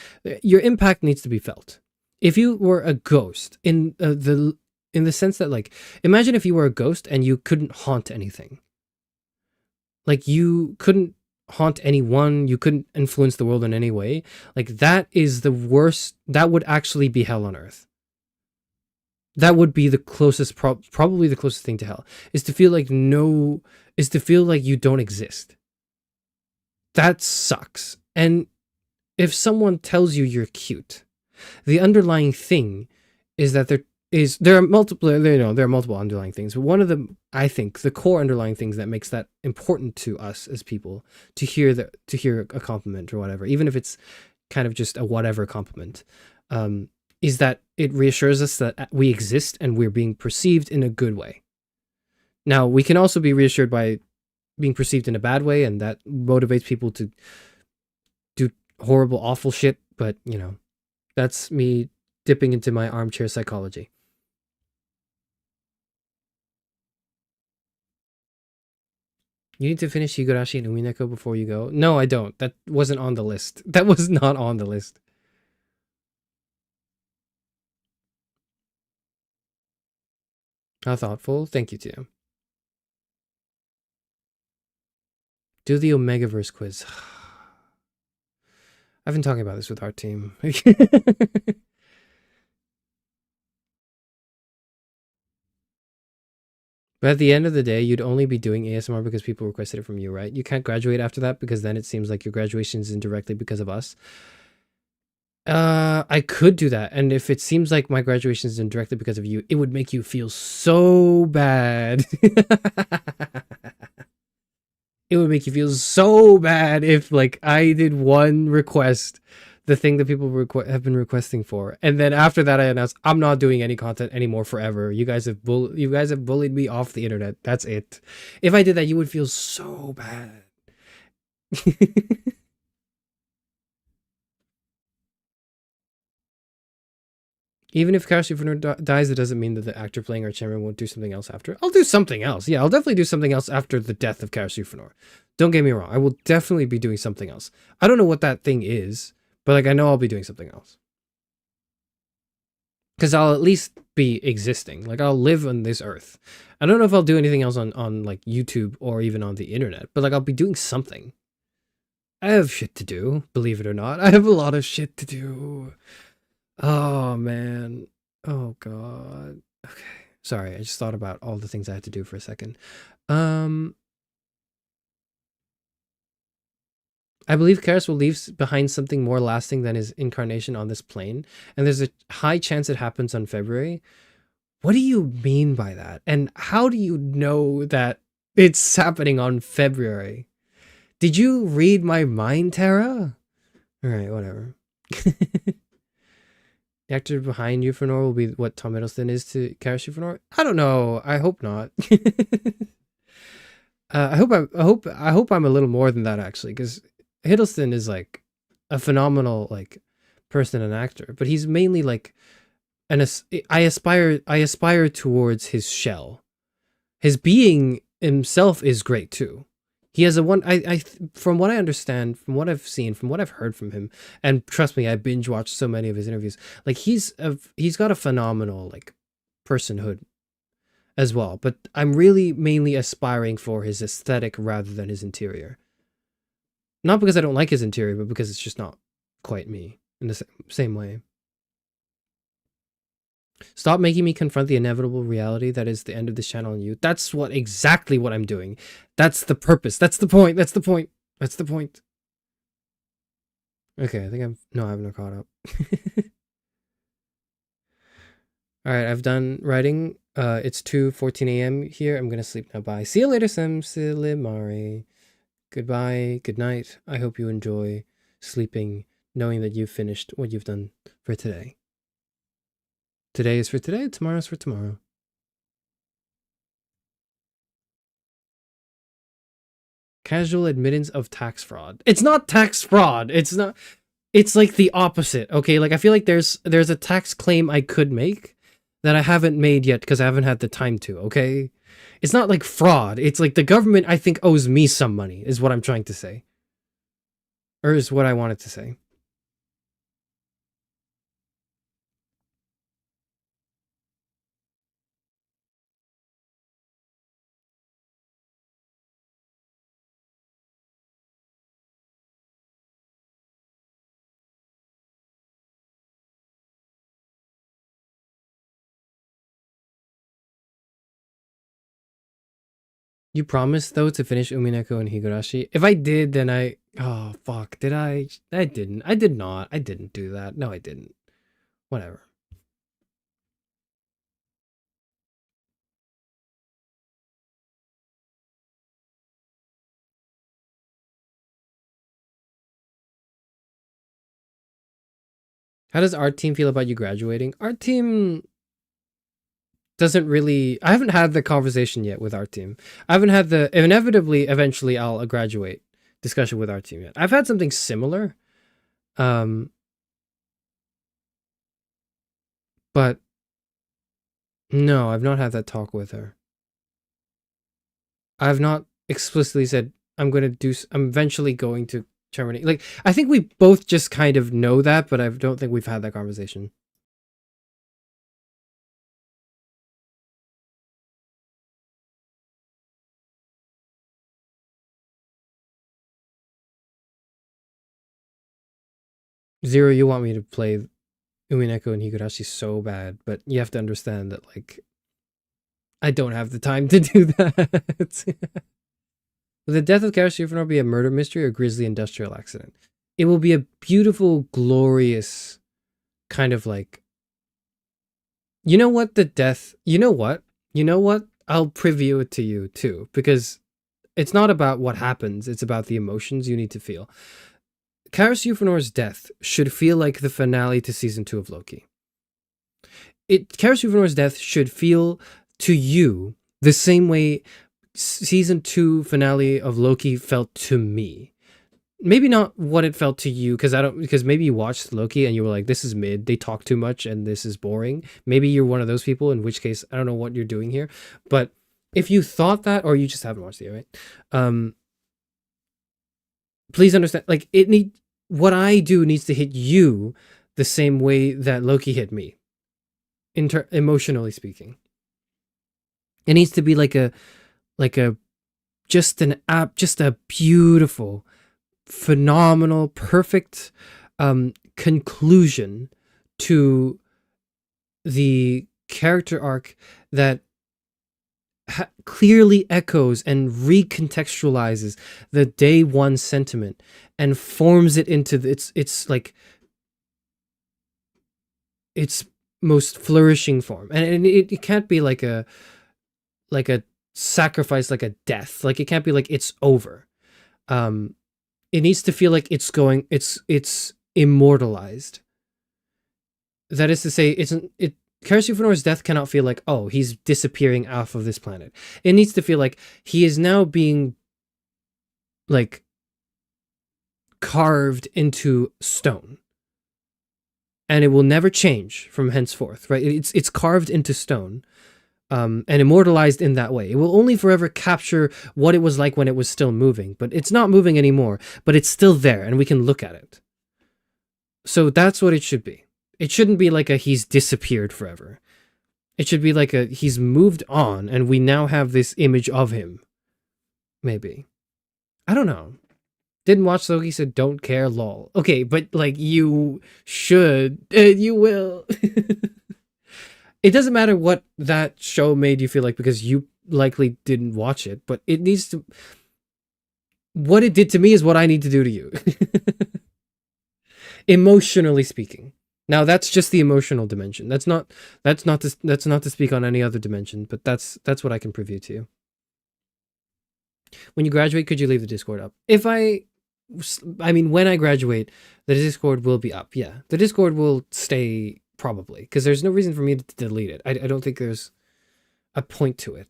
Your impact needs to be felt. If you were a ghost in the sense that, like, imagine if you were a ghost and you couldn't haunt anything, like you couldn't haunt anyone, you couldn't influence the world in any way. Like that is the worst. That would actually be hell on earth. That would be the closest, probably the closest thing to hell, is to feel like is to feel like you don't exist. That sucks. And if someone tells you you're cute, the underlying thing is that there are multiple, there are multiple underlying things, but one of them, I think, the core underlying things that makes that important to us as people to hear a compliment or whatever, even if it's kind of just a whatever compliment, is that it reassures us that we exist and we're being perceived in a good way. Now, we can also be reassured by being perceived in a bad way, and that motivates people to do horrible, awful shit, but, you know, that's me dipping into my armchair psychology. You need to finish Higurashi and Umineko before you go. No, I don't. That wasn't on the list. That was not on the list. How thoughtful. Thank you, Tim. Do the Omegaverse quiz. I've been talking about this with our team. But at the end of the day, you'd only be doing ASMR because people requested it from you, right? You can't graduate after that because then it seems like your graduation is indirectly because of us. I could do that. And if it seems like my graduation is indirectly because of you, it would make you feel so bad. It would make you feel so bad if, like, I did one request, the thing that people have been requesting for, and then after that I announced I'm not doing any content anymore forever. You guys have bullied me off the internet. That's it. If I did that, you would feel so bad. Even if Charis Euphranor dies, it doesn't mean that the actor playing our chairman won't do something else after. I'll do something else. Yeah, I'll definitely do something else after the death of Charis Euphranor. Don't get me wrong. I will definitely be doing something else. I don't know what that thing is, but like I know I'll be doing something else. Because I'll at least be existing. Like I'll live on this earth. I don't know if I'll do anything else on like YouTube or even on the internet, but like I'll be doing something. I have shit to do, believe it or not. I have a lot of shit to do. Oh, man. Oh, God. Okay. Sorry, I just thought about all the things I had to do for a second. I believe Charis will leave behind something more lasting than his incarnation on this plane, and there's a high chance it happens on February. What do you mean by that? And how do you know that it's happening on February? Did you read my mind, Tara? All right, whatever. The actor behind Euphranor will be what Tom Hiddleston is to Charis Euphranor? I don't know. I hope not. I hope I'm a little more than that actually, because Hiddleston is like a phenomenal like person and actor, but he's mainly like I aspire towards his shell. His being himself is great too. He has a one I from what I understand, from what I've seen, from what I've heard from him, and trust me, I binge watched so many of his interviews. Like he's got a phenomenal like personhood as well, but I'm really mainly aspiring for his aesthetic rather than his interior. Not because I don't like his interior, but because it's just not quite me in the same way. Stop making me confront the inevitable reality that is the end of this channel and you. That's exactly what I'm doing. That's the purpose. That's the point. That's the point. That's the point. Okay, I think I'm not caught up. All right, I've done writing. It's 2:14 a.m. here. I'm gonna sleep now. Bye. See you later, Sam Silimari. Goodbye. Good night. I hope you enjoy sleeping, knowing that you've finished what you've done for today. Today is for today. Tomorrow's for tomorrow. Casual admittance of tax fraud. It's not tax fraud. It's not. It's like the opposite. Okay, like I feel like there's a tax claim I could make that I haven't made yet because I haven't had the time to. Okay, it's not like fraud. It's like the government I think owes me some money. Is what I'm trying to say, or is what I wanted to say. You promised though to finish Umineko and Higurashi. If I did, then oh fuck, did I? I didn't. I did not. I didn't do that. No, I didn't. Whatever. How does art team feel about you graduating? Art team doesn't really. I haven't had the conversation yet with art team. I haven't had the eventually I'll graduate discussion with art team yet. I've had something similar, but no, I've not had that talk with her. I've not explicitly said I'm eventually going to terminate. Like, I think we both just kind of know that, but I don't think we've had that conversation. Zero, you want me to play Umineko and Higurashi so bad, but you have to understand that, like, I don't have the time to do that. Will the death of Charis Euphranor be a murder mystery or grisly industrial accident? It will be a beautiful, glorious kind of like, you know what, you know what? I'll preview it to you too, because it's not about what happens, it's about the emotions you need to feel. Charis Euphranor's death should feel like the finale to season 2 of Loki. Charis Euphranor's death should feel to you the same way season 2 finale of Loki felt to me. Maybe not what it felt to you, because maybe you watched Loki and you were like, this is mid, they talk too much and this is boring. Maybe you're one of those people, in which case I don't know what you're doing here. But if you thought that, or you just haven't watched it, right? Please understand, like, what I do needs to hit you the same way that Loki hit me, emotionally speaking. It needs to be just a beautiful, phenomenal, perfect conclusion to the character arc that clearly echoes and recontextualizes the day one sentiment and forms it into its most flourishing form. And it can't be like a sacrifice, like a death. Like, it can't be like it's over. It needs to feel like it's immortalized. That is to say, Charis Euphranor's death cannot feel like, oh, he's disappearing off of this planet. It needs to feel like he is now being, like, carved into stone. And it will never change from henceforth, right? It's carved into stone, and immortalized in that way. It will only forever capture what it was like when it was still moving, but it's not moving anymore, but it's still there and we can look at it. So that's what it should be. It shouldn't be like he's disappeared forever. It should be like he's moved on and we now have this image of him. Maybe. I don't know. Didn't watch Loki, said don't care, lol. Okay, but like, you should, you will. It doesn't matter what that show made you feel like, because you likely didn't watch it, but it needs to, what it did to me is what I need to do to you. Emotionally speaking. Now that's just the emotional dimension. That's not to speak on any other dimension, but that's what I can preview to you. When you graduate, could you leave the Discord up? When I graduate, the Discord will be up. Yeah, the Discord will stay, probably, because there's no reason for me to delete it. I don't think there's a point to it.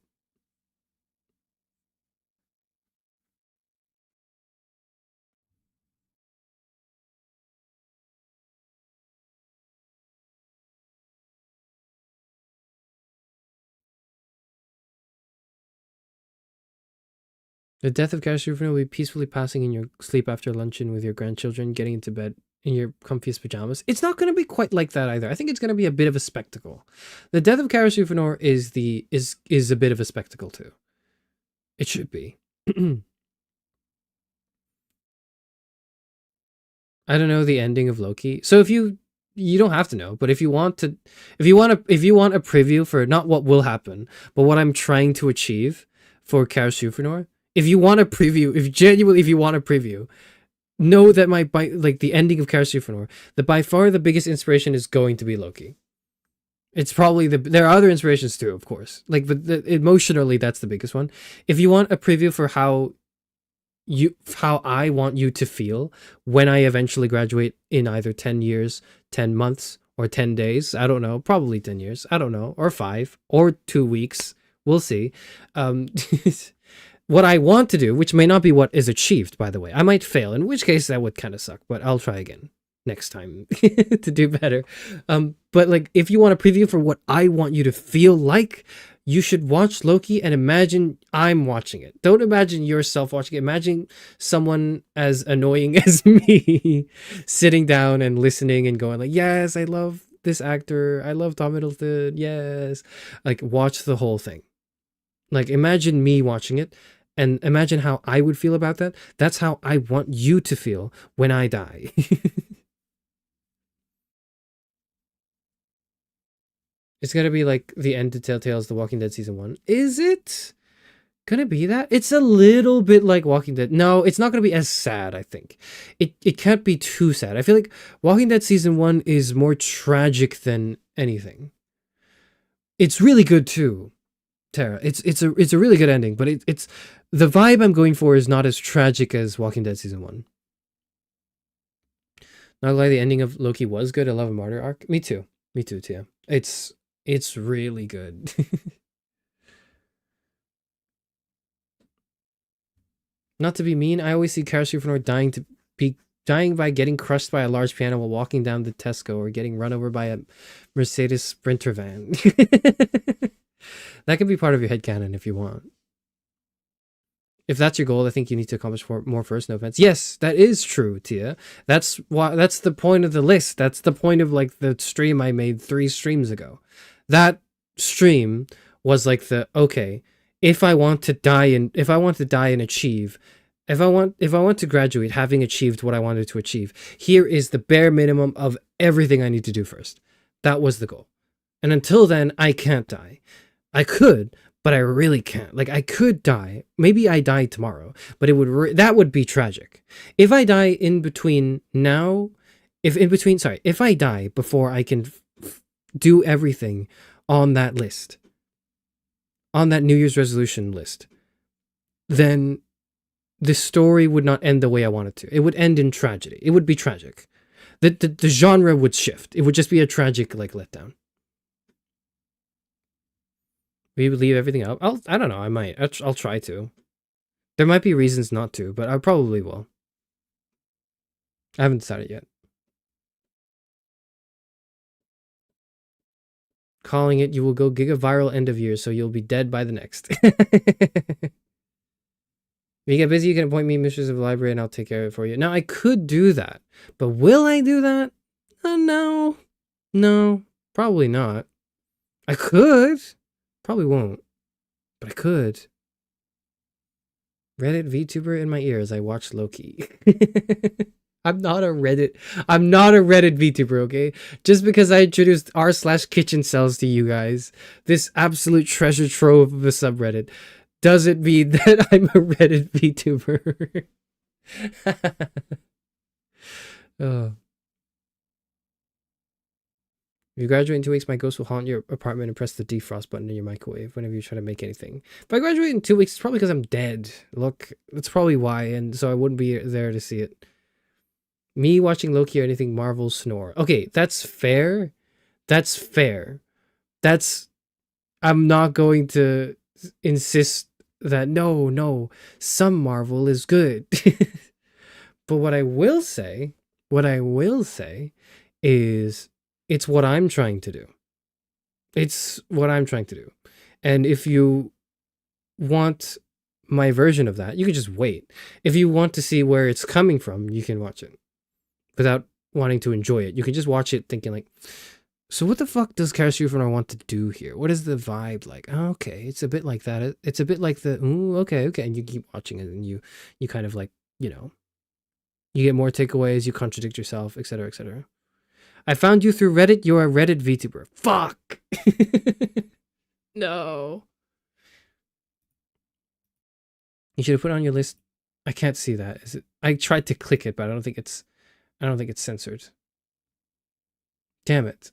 The death of Charis Euphranor will be peacefully passing in your sleep after luncheon with your grandchildren, getting into bed in your comfiest pajamas. It's not going to be quite like that either. I think it's going to be a bit of a spectacle. The death of Charis Euphranor is a bit of a spectacle too. It should be. I don't know the ending of Loki. So if you don't have to know, but if you want a preview for not what will happen, but what I'm trying to achieve for Charis Euphranor, if you want to preview, if you want to preview, know that like the ending of Charis Euphranor, that by far the biggest inspiration is going to be Loki. It's probably there are other inspirations too, of course. Like, but emotionally, that's the biggest one. If you want a preview for how I want you to feel when I eventually graduate in either 10 years, 10 months, or 10 days, I don't know, probably 10 years, I don't know, or 5, or 2 weeks, we'll see. What I want to do, which may not be what is achieved, by the way, I might fail, in which case that would kind of suck, but I'll try again next time to do better. But like, if you want a preview for what I want you to feel like, you should watch Loki and imagine I'm watching it. Don't imagine yourself watching it. Imagine someone as annoying as me sitting down and listening and going like, yes, I love this actor. I love Tom Hiddleston. Yes. Like, watch the whole thing. Like, imagine me watching it and imagine how I would feel about that. That's how I want you to feel when I die. It's gonna be like the end to Telltale's The Walking Dead Season 1. Is it gonna be that? It's a little bit like Walking Dead. No, it's not gonna be as sad, I think. It can't be too sad. I feel like Walking Dead Season 1 is more tragic than anything. It's really good too, Tara. It's a really good ending, but it's the vibe I'm going for is not as tragic as Walking Dead Season 1. Not gonna lie, the ending of Loki was good. I love a martyr arc. Me too, Tia. It's really good. Not to be mean, I always see Charis Euphranor dying by getting crushed by a large piano while walking down the Tesco, or getting run over by a Mercedes Sprinter van. That could be part of your headcanon if you want. If that's your goal, I think you need to accomplish more first. No offense. Yes, that is true, Tia. That's the point of the list. That's the point of like the stream I made 3 streams ago. That stream was like okay, if I want to die and achieve, if I want to graduate having achieved what I wanted to achieve, here is the bare minimum of everything I need to do first. That was the goal. And until then, I can't die. I could, but I really can't. Like, I could die. Maybe I die tomorrow, but that would be tragic. If I die in between now, if I die before I can do everything on that list, on that New Year's resolution list, then the story would not end the way I want it to. It would end in tragedy. It would be tragic. The genre would shift. It would just be a tragic, like, letdown. We would leave everything out. I don't know. I might. I'll try to. There might be reasons not to, but I probably will. I haven't decided yet. Calling it, you will go giga viral end of year, so you'll be dead by the next. If you get busy, you can appoint me mistress of the library and I'll take care of it for you. Now, I could do that, but will I do that? No. No, probably not. I could. Probably won't, but I could. Reddit VTuber in my ear as I watch Loki. I'm not a Reddit VTuber, okay? Just because I introduced r/kitchen cells to you guys, this absolute treasure trove of a subreddit, doesn't mean that I'm a Reddit VTuber. Oh. If you graduate in 2 weeks, my ghost will haunt your apartment and press the defrost button in your microwave whenever you try to make anything. If I graduate in 2 weeks, it's probably because I'm dead. Look, that's probably why, and so I wouldn't be there to see it. Me watching Loki or anything Marvel snore. Okay, that's fair. That's fair. I'm not going to insist that no, some Marvel is good. But what I will say is it's what I'm trying to do. It's what I'm trying to do. And if you want my version of that, you can just wait. If you want to see where it's coming from, you can watch it without wanting to enjoy it. You can just watch it thinking like, so what the fuck does Charis Euphranor want to do here? What is the vibe like? Oh, okay, it's a bit like that. It's a bit like the, ooh, okay. And you keep watching it and you kind of like, you know, you get more takeaways, you contradict yourself, etc., etc. I found you through Reddit. You're a Reddit VTuber. Fuck. No. You should have put it on your list. I can't see that. Is it? I tried to click it, but I don't think it's censored. Damn it.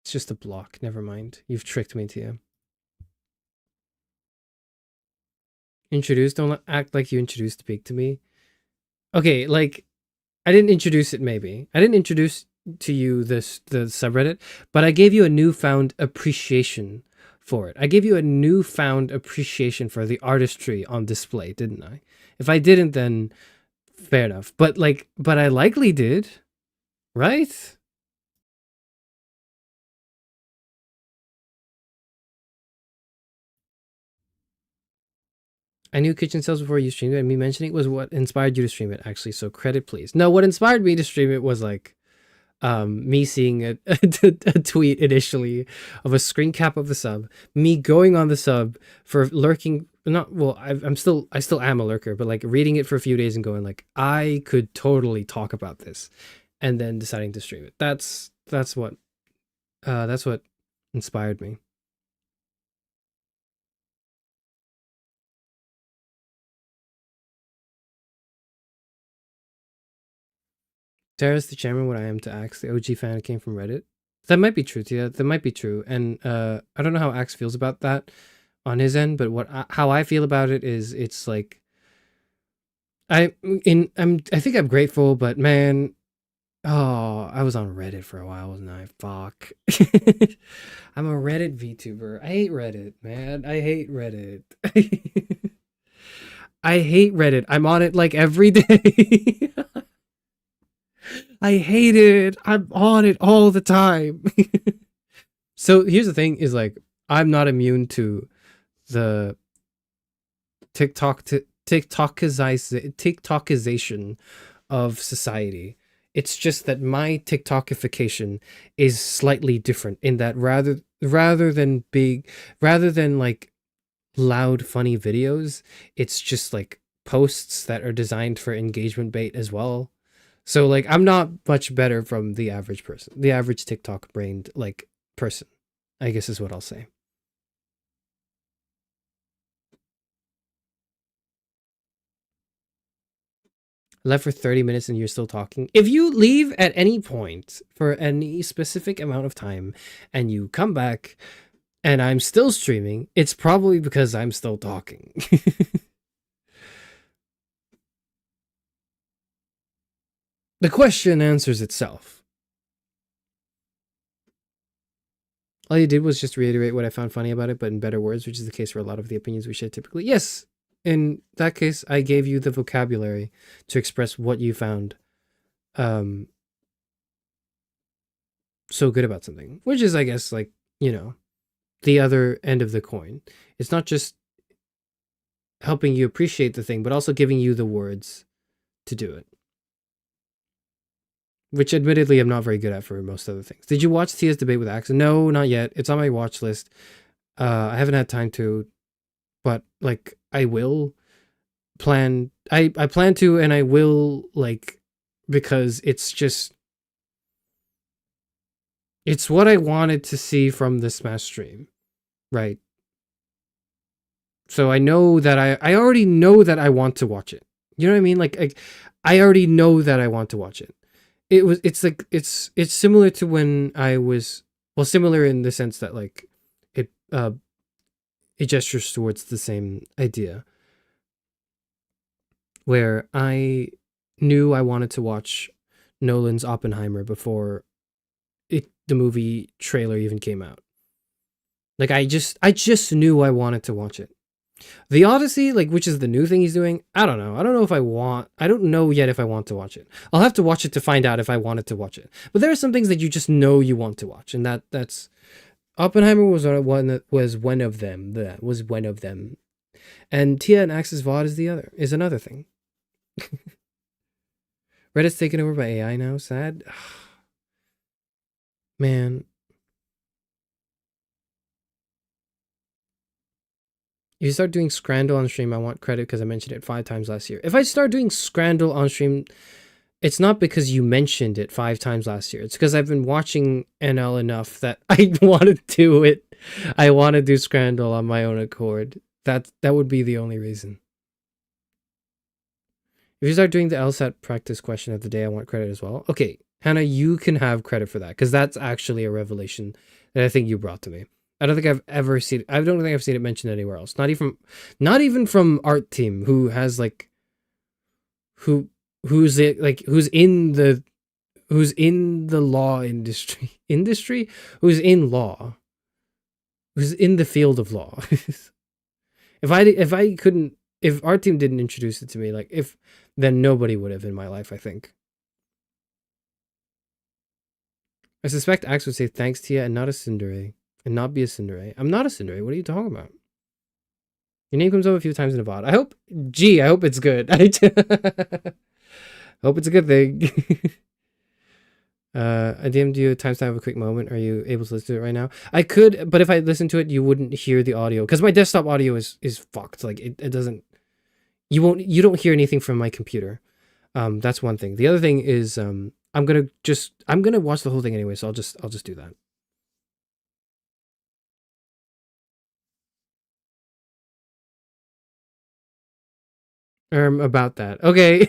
It's just a block. Never mind. You've tricked me, Tia. Introduce. Don't act like you introduced Big to me. Okay, like I didn't introduce it. Maybe I didn't introduce to you the subreddit, but I gave you a newfound appreciation for it. I gave you a newfound appreciation for the artistry on display, didn't I? If I didn't, then fair enough. But I likely did, right? I knew kitchen sales before you streamed it, and me mentioning it was what inspired you to stream it, actually. So credit, please. No, what inspired me to stream it was like me seeing a tweet initially of a screen cap of the sub, me going on the sub for lurking. Not well. I still am a lurker, but like reading it for a few days and going like, I could totally talk about this, and then deciding to stream it. That's what inspired me. Sarah's the chairman. What I am to Axe, the OG fan came from Reddit. That might be true, Tia. That might be true. And I don't know how Axe feels about that on his end, but how I feel about it is it's like I think I'm grateful, but man, oh, I was on Reddit for a while, wasn't I? Fuck. I'm a Reddit VTuber. I hate Reddit, man. I hate Reddit. I hate Reddit. I'm on it like every day. I hate it. I'm on it all the time. So here's the thing is like, I'm not immune to the TikTokization of society. It's just that my TikTokification is slightly different in that rather than like loud funny videos, it's just like posts that are designed for engagement bait as well. So like I'm not much better from the average person, the average TikTok brained like person, I guess is what I'll say. Left for 30 minutes and you're still talking. If you leave at any point for any specific amount of time and you come back and I'm still streaming, it's probably because I'm still talking. The question answers itself. All you did was just reiterate what I found funny about it, but in better words, which is the case for a lot of the opinions we share typically. Yes, in that case, I gave you the vocabulary to express what you found so good about something, which is, I guess, like, you know, the other end of the coin. It's not just helping you appreciate the thing, but also giving you the words to do it. Which admittedly I'm not very good at for most other things. Did you watch Tia's debate with Axe? No, not yet. It's on my watch list. I haven't had time to, but like I will plan. I plan to, and I will, like, because it's just, it's what I wanted to see from the Smash stream, right? So I know that I already know that I want to watch it. You know what I mean? Like I already know that I want to watch it. It's similar to when I was, well, similar in the sense that like it gestures towards the same idea, where I knew I wanted to watch Nolan's Oppenheimer before the movie trailer even came out. Like I just knew I wanted to watch it. The Odyssey, like, which is the new thing he's doing, I don't know. I don't know yet if I want to watch it. I'll have to watch it to find out if I wanted to watch it. But there are some things that you just know you want to watch, and that's Oppenheimer was one of them. That was one of them. And Tia and Axe's VOD is another thing. Reddit's taken over by AI now. Sad. Man. If you start doing Scrandle on stream, I want credit because I mentioned it 5 times last year. If I start doing Scrandle on stream, it's not because you mentioned it 5 times last year. It's because I've been watching NL enough that I want to do it. I want to do Scrandal on my own accord. That would be the only reason. If you start doing the LSAT practice question of the day, I want credit as well. Okay, Hannah, you can have credit for that because that's actually a revelation that I think you brought to me. I don't think I've ever seen. I don't think I've seen it mentioned anywhere else. Not even from Art Team, who has like, who's in the law industry, who's in law, who's in the field of law. If our team didn't introduce it to me, then nobody would have in my life, I think. I suspect Axe would say thanks to you and not a Cinderace. And not be a Cinderace. I'm not a Cinderace. What are you talking about? Your name comes up a few times in the VOD. I hope it's good. I hope it's a good thing. I DM'd you time to have a quick moment. Are you able to listen to it right now? I could, but if I listen to it, you wouldn't hear the audio because my desktop audio is fucked. Like it doesn't. You don't hear anything from my computer. That's one thing. The other thing is I'm gonna watch the whole thing anyway, so I'll just do that. About that. Okay.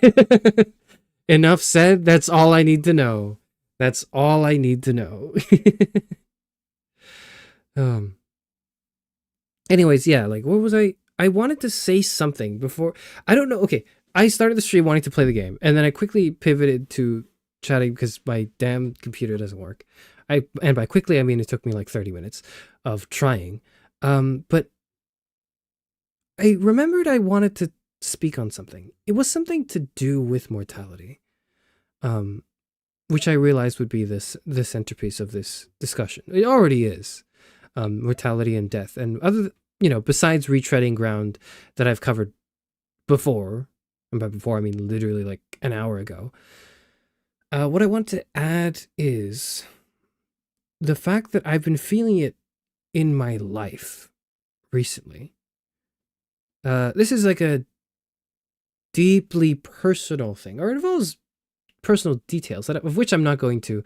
Enough said. That's all I need to know. That's all I need to know. Anyways, yeah, like what was I wanted to say something before. I don't know. Okay. I started the stream wanting to play the game, and then I quickly pivoted to chatting because my damn computer doesn't work. And by quickly I mean it took me like 30 minutes of trying. But I remembered I wanted to speak on something. It was something to do with mortality. Which I realized would be the centerpiece of this discussion. It already is. Mortality and death, and other, besides retreading ground that I've covered before, and by before I mean literally like an hour ago. What I want to add is the fact that I've been feeling it in my life recently. This is like a deeply personal thing, or it involves personal details of which I'm not going to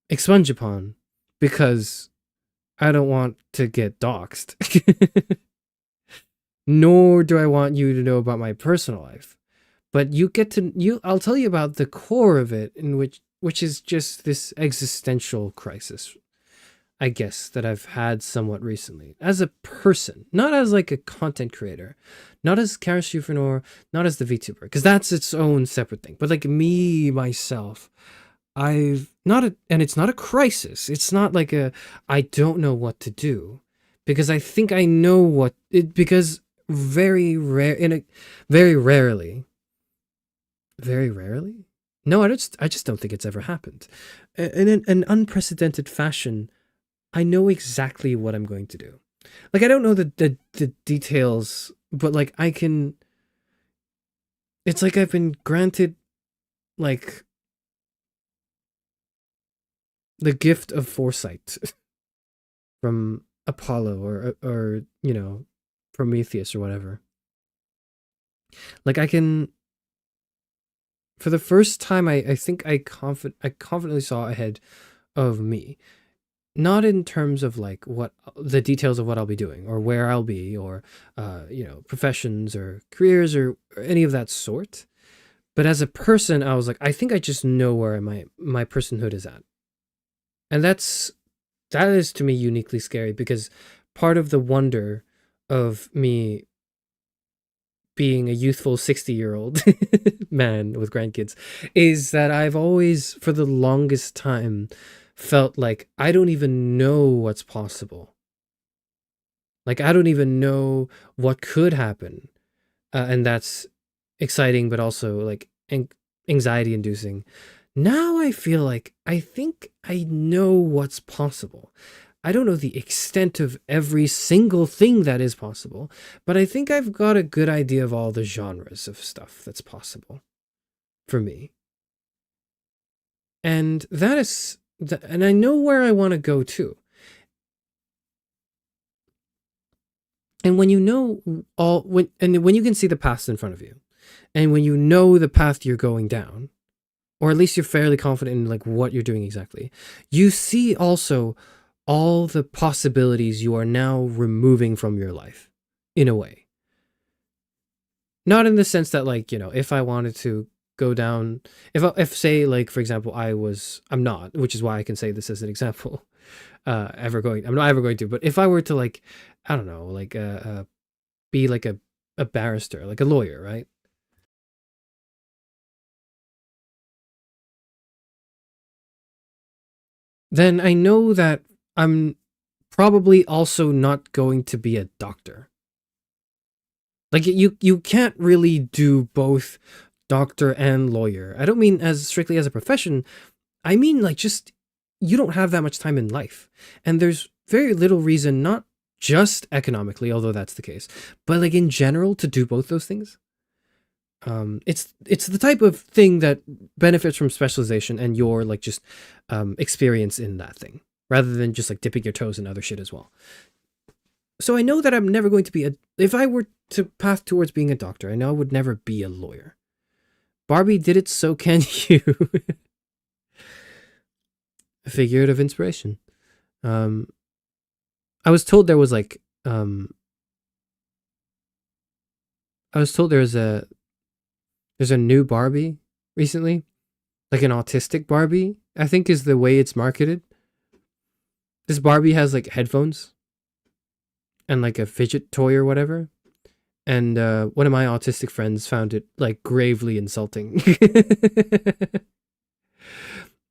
expunge upon because I don't want to get doxxed. Nor do I want you to know about my personal life. But I'll tell you about the core of it, in which is just this existential crisis, I guess, that I've had somewhat recently. As a person, not as like a content creator, not as Charis Euphranor, not as the VTuber, because that's its own separate thing. But like me, myself, and it's not a crisis. It's not like I don't know what to do. Because I think I know because very rarely. No, I just don't think it's ever happened. In an unprecedented fashion, I know exactly what I'm going to do. Like, I don't know the details, but like it's like I've been granted like the gift of foresight from Apollo or Prometheus or whatever. Like I can, for the first time, I think I confidently saw ahead of me, not in terms of like what the details of what I'll be doing or where I'll be or professions or careers or any of that sort, but as a person, I was like, I think I just know where my personhood is at, and that is to me uniquely scary because part of the wonder of me being a youthful 60-year-old man with grandkids is that I've always, for the longest time, felt like I don't even know what's possible. Like, I don't even know what could happen. And that's exciting, but also like anxiety inducing. Now I feel like I think I know what's possible. I don't know the extent of every single thing that is possible, but I think I've got a good idea of all the genres of stuff that's possible for me. And and I know where I want to go to. And when you know when you can see the past in front of you, And when you know the path you're going down, or at least you're fairly confident in like what you're doing exactly, you see also all the possibilities you are now removing from your life, in a way. Not in the sense that, like, you know, if I wanted to go down, if say, like, for example, I'm not, which is why I can say this as an example, I'm not ever going to, but if I were to, like, I don't know, like, be like a barrister, like a lawyer, right? Then I know that I'm probably also not going to be a doctor. Like, you can't really do both doctor and lawyer. I don't mean as strictly as a profession. I mean, like, just, you don't have that much time in life. And there's very little reason, not just economically, although that's the case, but like in general, to do both those things. It's the type of thing that benefits from specialization and your, like, just experience in that thing, rather than just like dipping your toes in other shit as well. So I know that I'm never going to be if I were to path towards being a doctor, I know I would never be a lawyer. Barbie did it, so can you. Figurative inspiration. I was told there was like I was told there's a new Barbie recently, like an autistic Barbie, I think is the way it's marketed. This Barbie has like headphones and like a fidget toy or whatever. And one of my autistic friends found it like gravely insulting.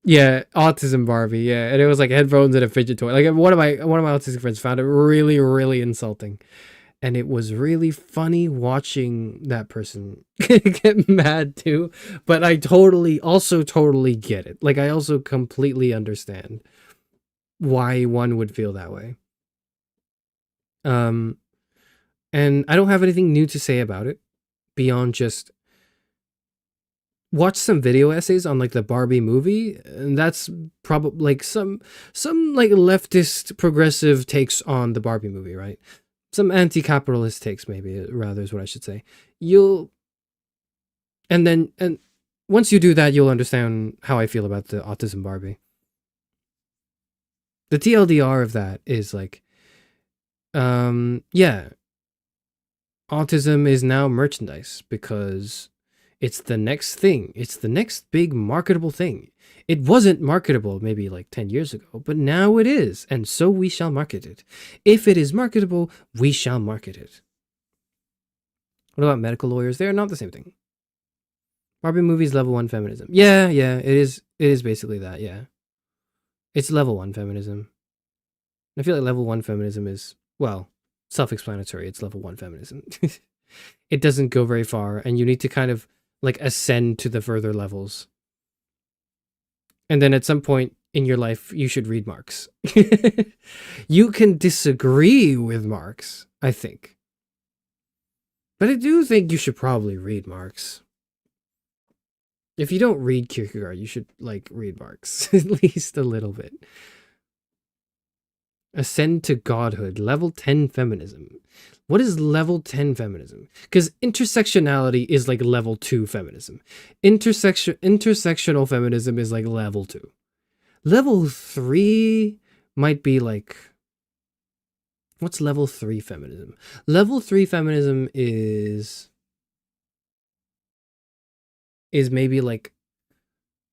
Yeah, autism Barbie. Yeah, and it was like headphones and a fidget toy. Like one of my autistic friends found it really, really insulting, and it was really funny watching that person get mad too. But I totally get it. Like, I also completely understand why one would feel that way. And I don't have anything new to say about it beyond just watch some video essays on like the Barbie movie, and that's probably like some like leftist progressive takes on the Barbie movie, right? Some anti-capitalist takes, maybe, rather, is what I should say. And once you do that, you'll understand how I feel about the autism Barbie. The TLDR of that is like, yeah, autism is now merchandise because it's the next thing. It's the next big marketable thing. It wasn't marketable maybe like 10 years ago, but now it is, and so we shall market it. If it is marketable, we shall market it. What about medical lawyers? They are not the same thing. Barbie movies level 1 feminism. Yeah, it is basically that, yeah. It's level 1 feminism. I feel like level 1 feminism is, well, self-explanatory. It's level 1 feminism. It doesn't go very far, and you need to kind of like ascend to the further levels. And then at some point in your life, you should read Marx. You can disagree with Marx, I think. But I do think you should probably read Marx. If you don't read Kierkegaard, you should like read Marx at least a little bit. Ascend to godhood, level 10 feminism. What is level 10 feminism? Because intersectionality is like level 2 feminism. Intersectional feminism is like level 2. Level 3 might be like, what's level 3 feminism? Level 3 feminism is maybe like,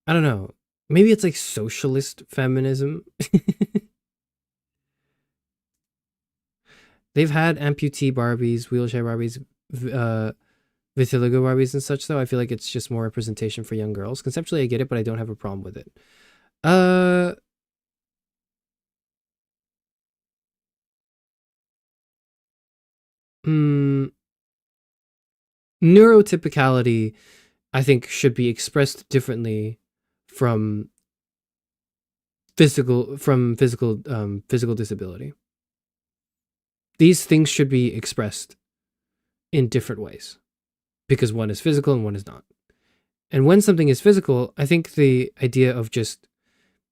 I don't know, maybe it's like socialist feminism. They've had amputee Barbies, wheelchair Barbies, vitiligo Barbies and such, though. I feel like it's just more representation for young girls. Conceptually, I get it, but I don't have a problem with it. Neurotypicality, I think, should be expressed differently from physical disability. These things should be expressed in different ways because one is physical and one is not. And when something is physical, I think the idea of just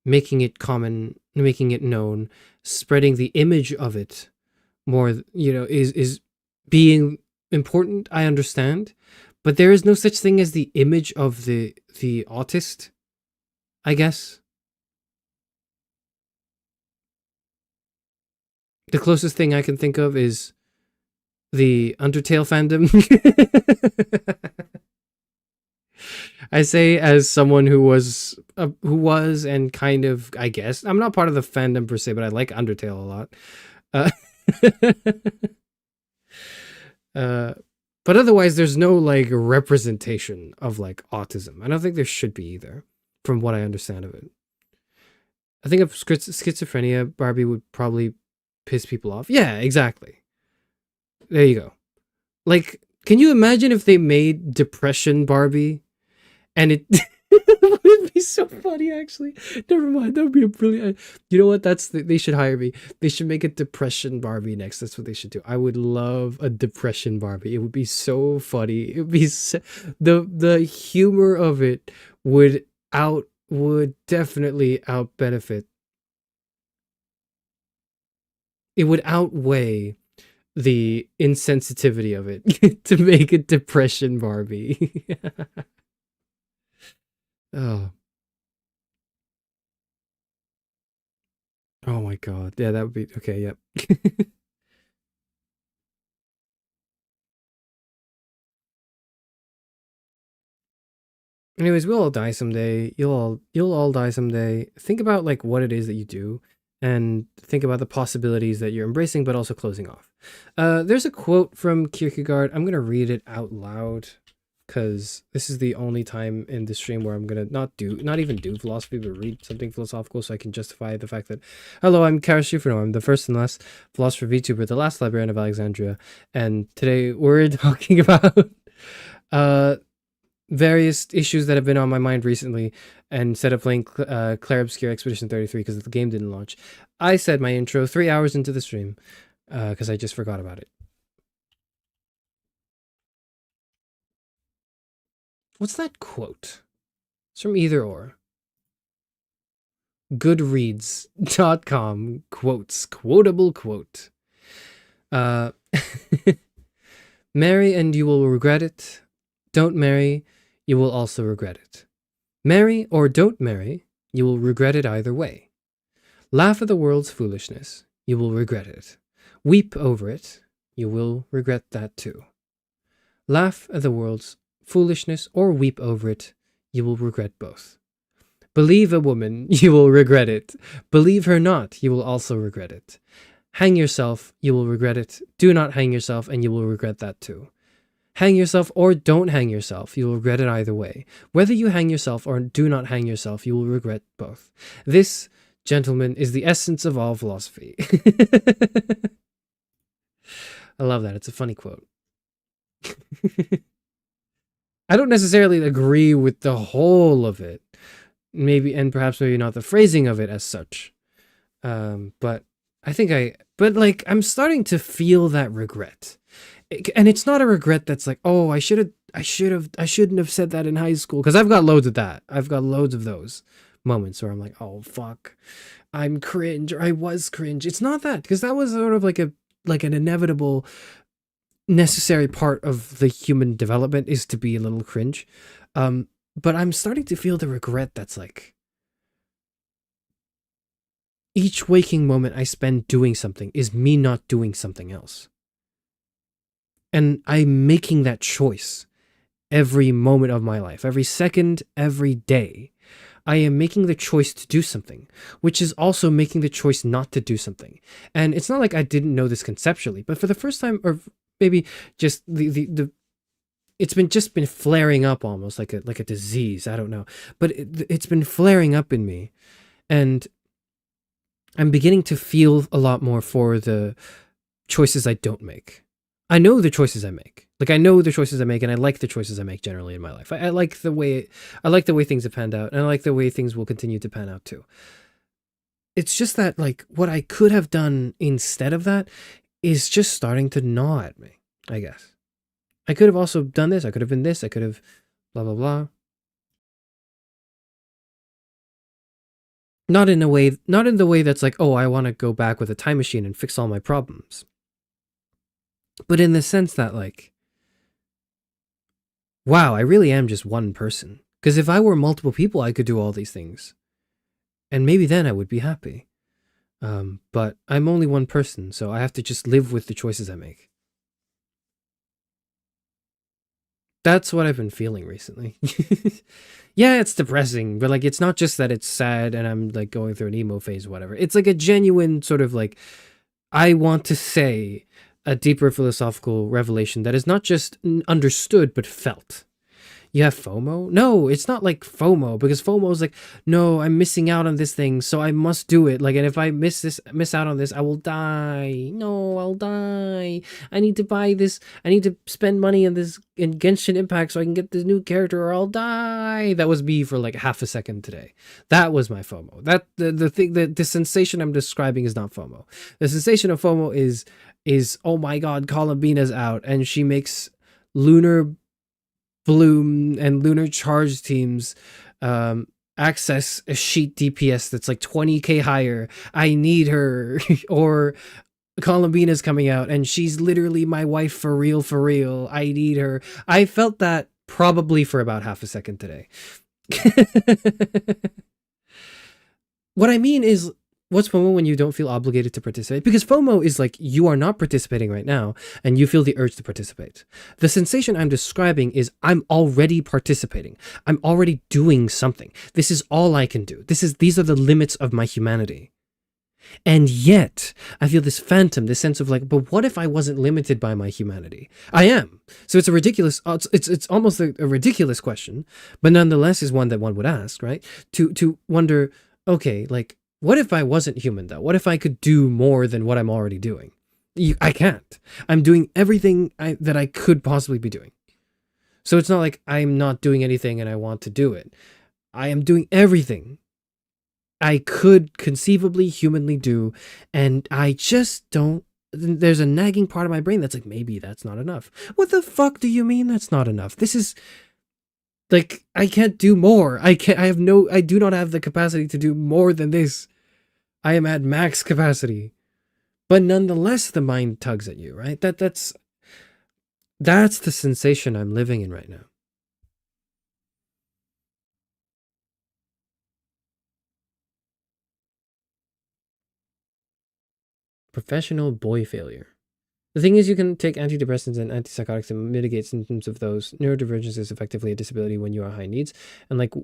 making it common, making it known, spreading the image of it, more, is being important, I understand. But there is no such thing as the image of the autist, I guess. The closest thing I can think of is the Undertale fandom. I say as someone who was and kind of, I guess, I'm not part of the fandom per se, but I like Undertale a lot. Uh, but otherwise, there's no like representation of like autism. I don't think there should be either, from what I understand of it. I think if schizophrenia Barbie would probably piss people off. Yeah, exactly. There you go. Like, can you imagine if they made depression Barbie and it would be so funny, actually. Never mind, that would be a brilliant. You know what? They should hire me. They should make a depression Barbie next. That's what they should do. I would love a depression Barbie. It would be so funny. It would be the humor of it would definitely out benefit. It would outweigh the insensitivity of it to make a depression Barbie. Oh. Oh my god. Yeah, that would be okay, yep. Anyways, we'll all die someday. You'll all die someday. Think about like what it is that you do and think about the possibilities that you're embracing but also closing off. There's a quote from Kierkegaard. I'm going to read it out loud because this is the only time in the stream where I'm going to not even do philosophy, but read something philosophical so I can justify the fact that, hello, I'm Charis Euphranor. I'm the first and last philosopher VTuber, the last librarian of Alexandria. And today we're talking about various issues that have been on my mind recently. And instead of playing Clair Obscure Expedition 33 because the game didn't launch, I said my intro 3 hours into the stream because I just forgot about it. What's that quote? It's from Either Or. Goodreads.com quotes. Quotable quote. Marry and you will regret it. Don't marry, you will also regret it. Marry or don't marry, you will regret it either way. Laugh at the world's foolishness, you will regret it. Weep over it, you will regret that too. Laugh at the world's foolishness or weep over it, you will regret both. Believe a woman, you will regret it. Believe her not, you will also regret it. Hang yourself, you will regret it. Do not hang yourself, and you will regret that too. Hang yourself or don't hang yourself, you will regret it either way. Whether you hang yourself or do not hang yourself, you will regret both. This, gentlemen, is the essence of all philosophy. I love that. It's a funny quote. I don't necessarily agree with the whole of it. Maybe, and perhaps maybe not the phrasing of it as such. But I think I'm starting to feel that regret. And it's not a regret that's like, oh, I shouldn't have said that in high school. Because I've got loads of that. I've got loads of those moments where I'm like, oh, fuck, I'm cringe, or I was cringe. It's not that, because that was sort of like an inevitable, necessary part of the human development is to be a little cringe. But I'm starting to feel the regret that's like, each waking moment I spend doing something is me not doing something else. And I'm making that choice every moment of my life, every second, every day. I am making the choice to do something, which is also making the choice not to do something. And it's not like I didn't know this conceptually, but for the first time, or maybe just it's been flaring up almost like a disease. I don't know, but it's been flaring up in me, and I'm beginning to feel a lot more for the choices I don't make. I know the choices I make. Like, I know the choices I make, and I like the choices I make generally in my life. I like the way things have panned out, and I like the way things will continue to pan out too. It's just that, like, what I could have done instead of that is just starting to gnaw at me, I guess. I could have also done this, I could have been this, I could have blah, blah, blah. Not in the way that's like, oh, I want to go back with a time machine and fix all my problems. But in the sense that, like, wow, I really am just one person. Because if I were multiple people, I could do all these things. And maybe then I would be happy. But I'm only one person, so I have to just live with the choices I make. That's what I've been feeling recently. Yeah, it's depressing, but like it's not just that it's sad and I'm like going through an emo phase or whatever. It's like a genuine sort of like I want to say a deeper philosophical revelation that is not just understood but felt. You have FOMO? No, it's not like FOMO, because FOMO is like, no, I'm missing out on this thing, so I must do it. Like, and if I miss out on this, I will die. No, I'll die. I need to buy this. I need to spend money on this in Genshin Impact so I can get this new character, or I'll die. That was me for like half a second today. That was my FOMO. That the thing, the sensation I'm describing is not FOMO. The sensation of FOMO is oh my god, Columbina's out, and she makes Lunar Bloom and Lunar Charge teams access a sheet DPS that's like 20k higher. I need her. Or Columbina's coming out and she's literally my wife for real, for real. I need her. I felt that probably for about half a second today. What I mean is, what's FOMO when you don't feel obligated to participate? Because FOMO is like you are not participating right now and you feel the urge to participate. The sensation I'm describing is I'm already participating. I'm already doing something. This is all I can do. These are the limits of my humanity. And yet, I feel this phantom, this sense of like, but what if I wasn't limited by my humanity? I am. So it's a ridiculous, it's almost a ridiculous question, but nonetheless is one that one would ask, right? To wonder, okay, like, what if I wasn't human though? What if I could do more than what I'm already doing? I can't. I'm doing everything that I could possibly be doing. So it's not like I'm not doing anything and I want to do it. I am doing everything I could conceivably humanly do, and I just don't. There's a nagging part of my brain that's like, maybe that's not enough. What the fuck do you mean that's not enough? This is like, I can't do more. I do not have the capacity to do more than this. I am at max capacity. But nonetheless, the mind tugs at you, right? That's the sensation I'm living in right now. Professional boy failure. The thing is, you can take antidepressants and antipsychotics to mitigate symptoms of those. Neurodivergence is effectively a disability when you are high needs. And like,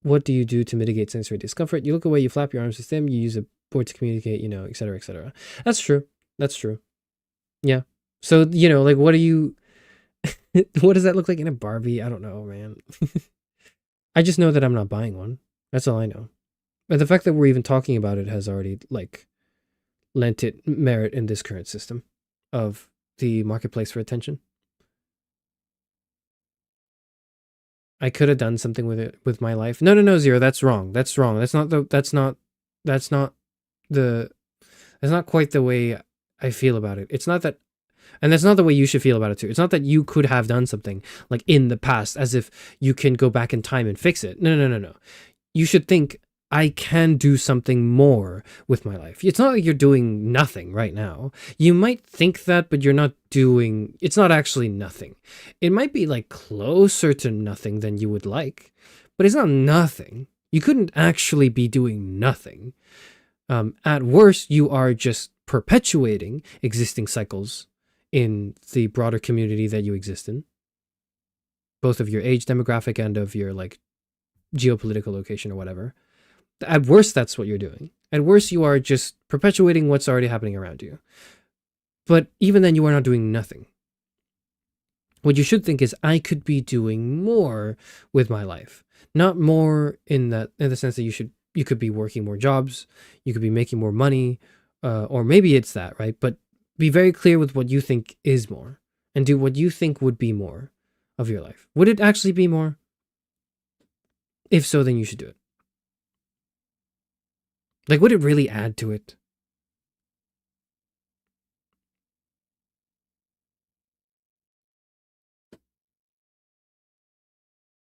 what do you do to mitigate sensory discomfort? You look away, you flap your arms with them, you use a board to communicate, et cetera, et cetera. That's true. That's true. Yeah. So, like, what do you, what does that look like in a Barbie? I don't know, man. I just know that I'm not buying one. That's all I know. But the fact that we're even talking about it has already, like, lent it merit in this current system of the marketplace for attention. I could have done something with it, with my life. No, Zero, that's wrong. That's wrong. That's not quite the way I feel about it. It's not that, and that's not the way you should feel about it too. It's not that you could have done something like in the past as if you can go back in time and fix it. No. You should think, I can do something more with my life. It's not like you're doing nothing right now. You might think that, but you're not doing, it's not actually nothing. It might be like closer to nothing than you would like, but it's not nothing. You couldn't actually be doing nothing. At worst, you are just perpetuating existing cycles in the broader community that you exist in, both of your age demographic and of your like geopolitical location or whatever. At worst, that's what you're doing. At worst, you are just perpetuating what's already happening around you. But even then, you are not doing nothing. What you should think is, I could be doing more with my life. Not more in the sense that you could be working more jobs, you could be making more money, or maybe it's that, right? But be very clear with what you think is more, and do what you think would be more of your life. Would it actually be more? If so, then you should do it. Like, would it really add to it?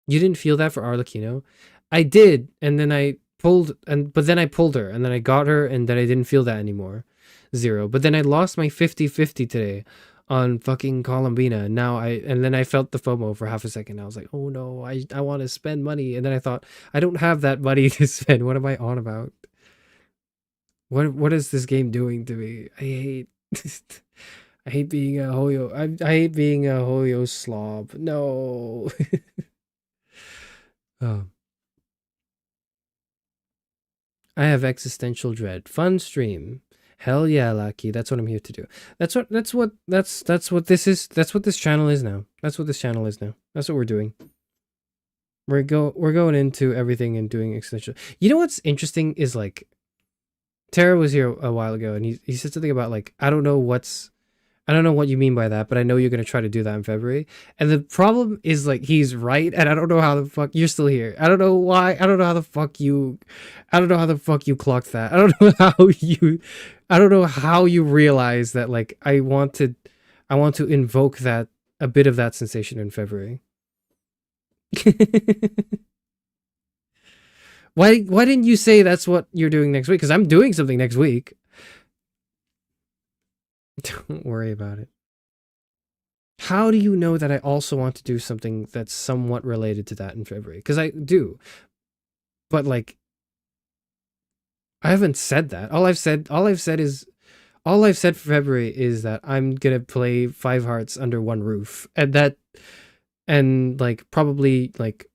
You didn't feel that for Arlecchino? I did, and then I pulled, but then I pulled her, and then I got her, and then I didn't feel that anymore. Zero. But then I lost my 50-50 today on fucking Columbina. And then I felt the FOMO for half a second. I was like, oh no, I want to spend money. And then I thought, I don't have that money to spend. What am I on about? What is this game doing to me? I hate I hate being a Hoyo. I hate being a Hoyo slob. No. Oh. I have existential dread. Fun stream. Hell yeah, Lucky. That's what I'm here to do. That's what this is. That's what this channel is now. That's what this channel is now. That's what we're doing. We're going into everything and doing existential. You know what's interesting is like Tara was here a while ago and he said something about like I don't know what you mean by that, but I know you're going to try to do that in February. And the problem is like he's right and I don't know how the fuck you're still here. I don't know why. I don't know how the fuck you clocked that. I don't know how you realize that like I want to invoke that a bit of that sensation in February. Why didn't you say that's what you're doing next week? Because I'm doing something next week. Don't worry about it. How do you know that I also want to do something that's somewhat related to that in February? Because I do. But like I haven't said that. All I've said for February is that I'm gonna play 5 Hearts under one roof. And like probably like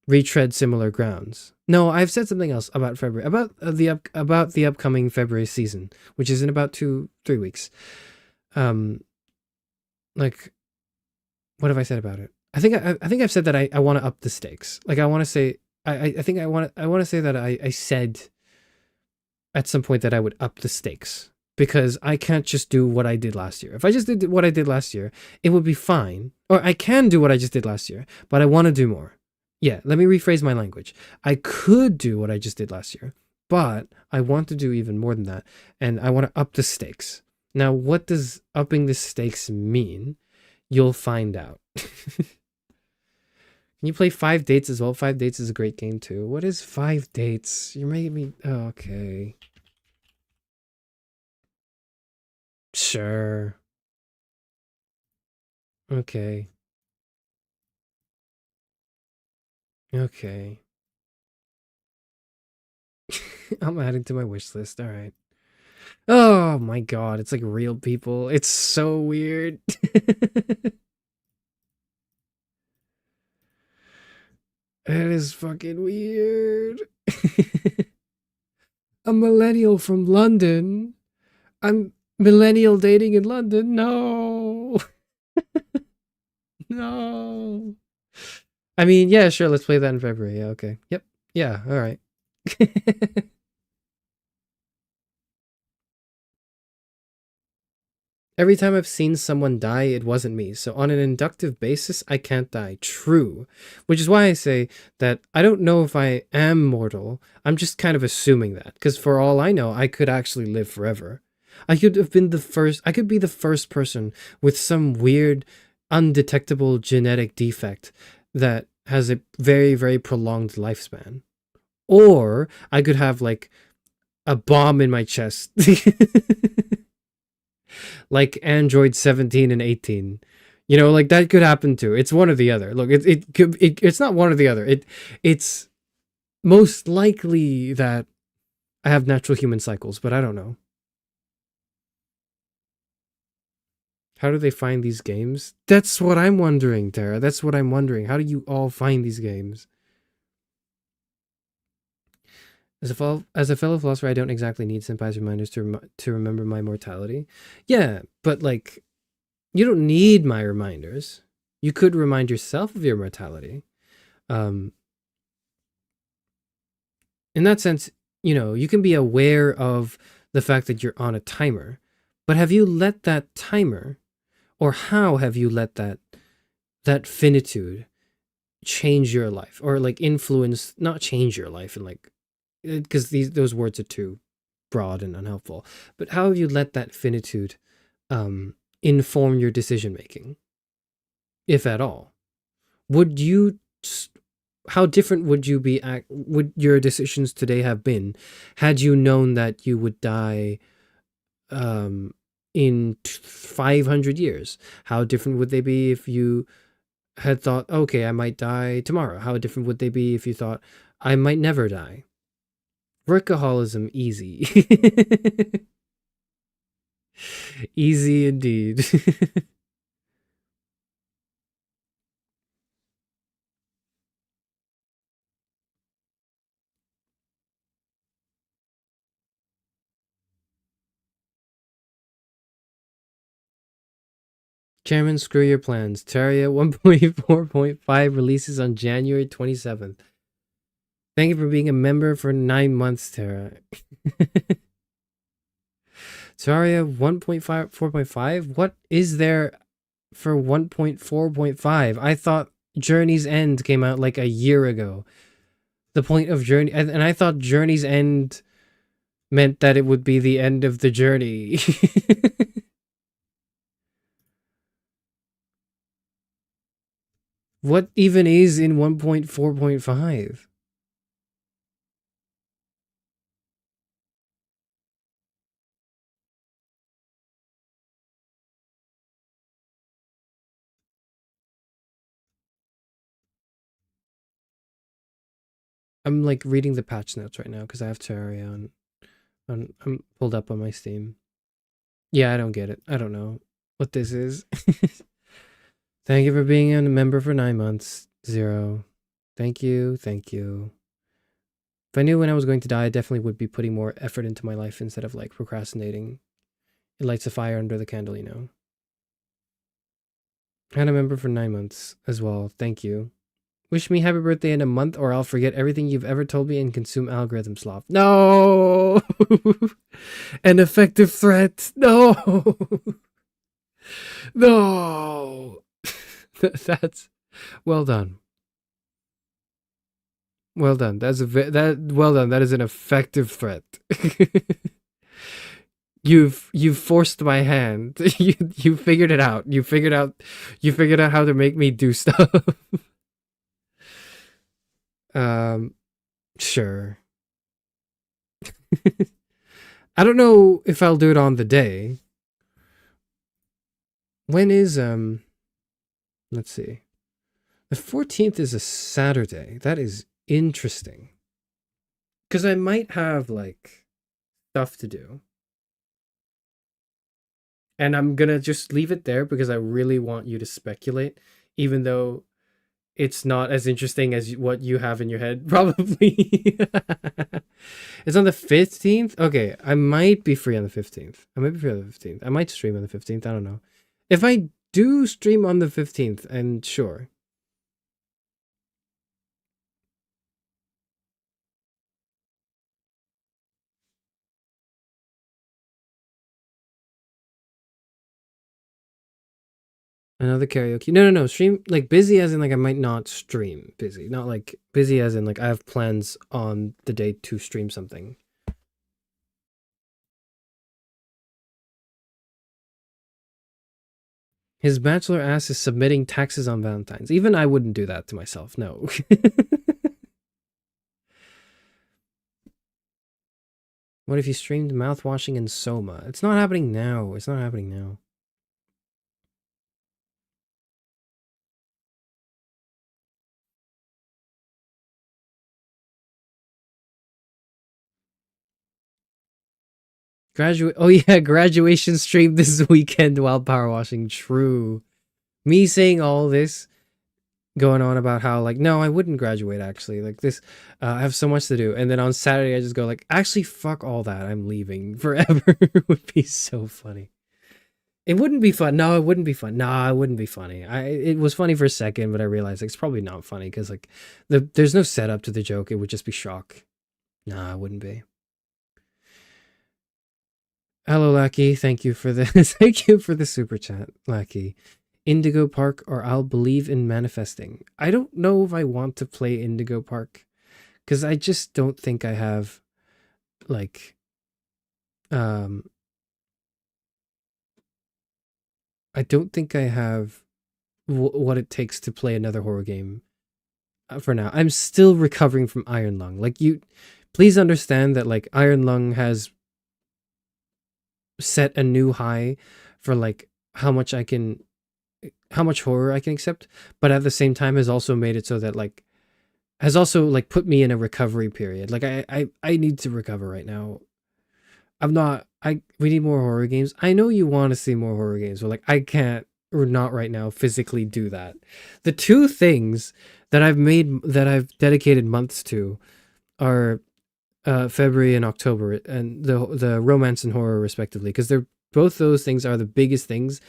retread similar grounds. No, I've said something else about February, about the upcoming February season, which is in about 2-3 weeks. Like, what have I said about it? I think I've said that I want to up the stakes. Like I want to say, I think I want to say that I said at some point that I would up the stakes because I can't just do what I did last year. If I just did what I did last year, it would be fine. Or I can do what I just did last year, but I want to do more. Yeah, let me rephrase my language. I could do what I just did last year, but I want to do even more than that, and I want to up the stakes. Now, what does upping the stakes mean? You'll find out. Can you play 5 Dates as well? 5 Dates is a great game too. What is 5 Dates? You're making me... Oh, okay. Sure. Okay. Okay. I'm adding to my wish list. All right. Oh my god, it's like real people. It's so weird. It is fucking weird. A millennial from London. I'm millennial dating in London. No. No. I mean, yeah, sure, let's play that in February. Yeah, okay. Yep. Yeah, all right. Every time I've seen someone die, it wasn't me. So on an inductive basis, I can't die. True. Which is why I say that I don't know if I am mortal. I'm just kind of assuming that. Because for all I know, I could actually live forever. I could be the first person with some weird, undetectable genetic defect that has a very, very prolonged lifespan. Or I could have like a bomb in my chest. Like Android 17 and 18. You know, like that could happen too. It's one or the other. Look, it's not one or the other. It's most likely that I have natural human cycles, but I don't know. How do they find these games? That's what I'm wondering, Tara. That's what I'm wondering. How do you all find these games? As a fellow philosopher, I don't exactly need senpai's reminders to remember my mortality. Yeah, but like, you don't need my reminders. You could remind yourself of your mortality. In that sense, you know, you can be aware of the fact that you're on a timer, but have you let that timer, or how have you let that finitude change your life, or like influence, not change your life, and like, because those words are too broad and unhelpful, but how have you let that finitude inform your decision making, if at all? How different would your decisions today have been had you known that you would die in 500 years? How different would they be if you had thought, okay, I might die tomorrow? How different would they be if you thought, I might never die? Workaholism, easy. Easy indeed. Chairman, screw your plans. Terraria 1.4.5 releases on January 27th. Thank you for being a member for 9 months, Terra. Terraria 1.4.5? What is there for 1.4.5? I thought Journey's End came out like a year ago. The point of Journey... And I thought Journey's End meant that it would be the end of the journey. What even is in 1.4.5? I'm like reading the patch notes right now because I have Terraria on I'm pulled up on my Steam. Yeah, I don't get it. I don't know what this is. Thank you for being a member for 9 months. 0. Thank you. Thank you. If I knew when I was going to die, I definitely would be putting more effort into my life instead of like procrastinating. It lights a fire under the candle, you know. And a member for 9 months as well. Thank you. Wish me happy birthday in a month or I'll forget everything you've ever told me and consume algorithm sloth. No! An effective threat. No! No! That's well done. Well done. That's well done. That is an effective threat. You've forced my hand. You figured it out. You figured out how to make me do stuff. Sure. I don't know if I'll do it on the day. When is let's see. The 14th is a Saturday. That is interesting. Cuz I might have like stuff to do. And I'm going to just leave it there because I really want you to speculate even though it's not as interesting as what you have in your head, probably. It's on the 15th? Okay, I might be free on the 15th. I might be free on the 15th. I might stream on the 15th. I don't know. If I do stream on the 15th, and sure. Another karaoke. No. Stream, like, busy as in, like, I might not stream busy. Not, like, busy as in, like, I have plans on the day to stream something. His bachelor ass is submitting taxes on Valentine's. Even I wouldn't do that to myself. No. What if you streamed mouthwashing in Soma? It's not happening now. It's not happening now. Oh yeah, graduation stream this weekend while power washing. True. Me saying all this, going on about how like, no, I wouldn't graduate actually. Like this, I have so much to do. And then on Saturday, I just go like, actually, fuck all that. I'm leaving forever. It would be so funny. It wouldn't be fun. No, it wouldn't be fun. No, it wouldn't be funny. It was funny for a second, but I realized like, it's probably not funny because like there's no setup to the joke. It would just be shock. Nah, it wouldn't be. Hello, Lackey. Thank you for the thank you for the super chat, Lackey. Indigo Park or I'll believe in manifesting. I don't know if I want to play Indigo Park because I just don't think I have like I don't think I have what it takes to play another horror game for now. I'm still recovering from Iron Lung. Like you please understand that like Iron Lung has set a new high for like how much horror I can accept, but at the same time has also made it so that like has also like put me in a recovery period. Like I need to recover right now. I'm not we need more horror games. I know you want to see more horror games, but like I can't or not right now physically do that. The two things that I've dedicated months to are February and October, and the romance and horror respectively, because they're both those things are the biggest things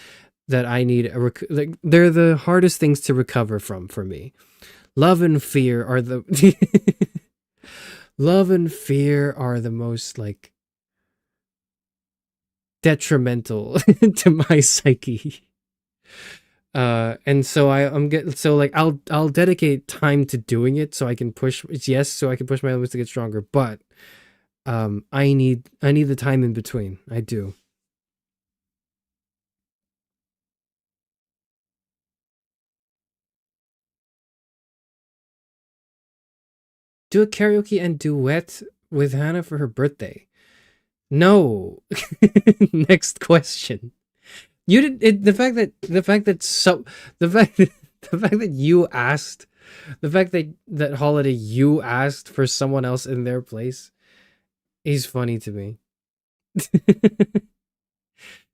that I need like they're the hardest things to recover from for me. Love and fear are the love and fear are the most like detrimental to my psyche. And so I'm get so like I'll dedicate time to doing it so I can push so I can push my limits to get stronger, but I need the time in between. I do. Do a karaoke and duet with Hannah for her birthday. No. Next question. You did it, the fact that so the fact that, the fact that you asked the fact that holiday you asked for someone else in their place is funny to me.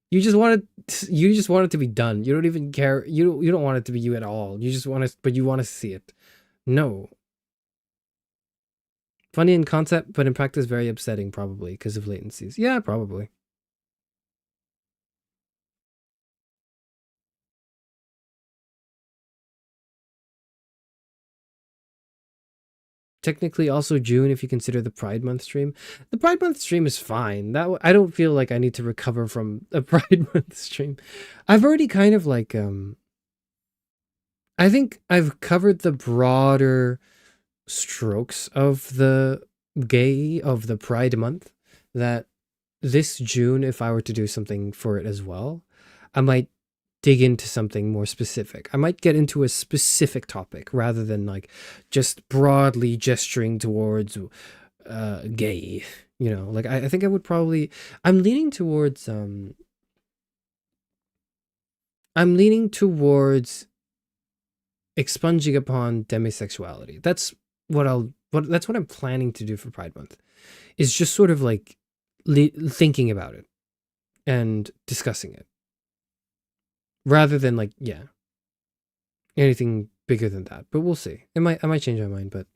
You just want it to be done. You don't even care. You don't want it to be you at all. You just want to, but you want to see it. No. Funny in concept, but in practice very upsetting probably because of latencies. Yeah, probably. Technically also June if you consider the Pride Month stream. The Pride Month stream is fine. I don't feel like I need to recover from a Pride Month stream. I've already kind of like I think I've covered the broader strokes of the Pride Month that this June if I were to do something for it as well, I might dig into something more specific. I might get into a specific topic rather than like just broadly gesturing towards gay. You know, like I think I would probably I'm leaning towards expunging upon demisexuality. That's what I'm planning to do for Pride Month. Is just sort of like thinking about it and discussing it rather than like anything bigger than that. But we'll see. I might change my mind, but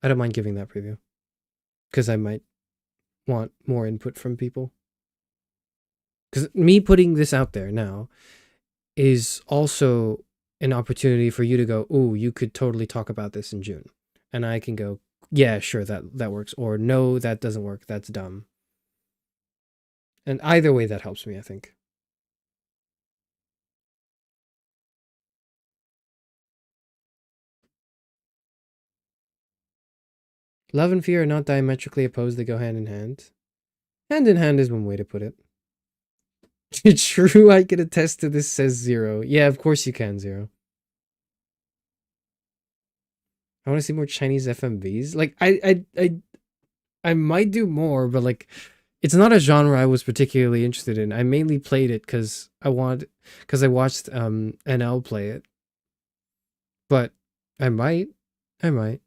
I don't mind giving that preview because I might want more input from people. Because me putting this out there now is also an opportunity for you to go, "Oh, you could totally talk about this in June," and I can go, "Yeah, sure, that works," or "No, that doesn't work. That's dumb." And either way, that helps me. I think. Love and fear are not diametrically opposed; they go hand in hand. Hand in hand is one way to put it. True, I can attest to this, says Zero. Yeah, of course you can, Zero. I want to see more Chinese FMVs. Like, I might do more, but like, it's not a genre I was particularly interested in. I mainly played it because I watched NL play it. But I might. I might.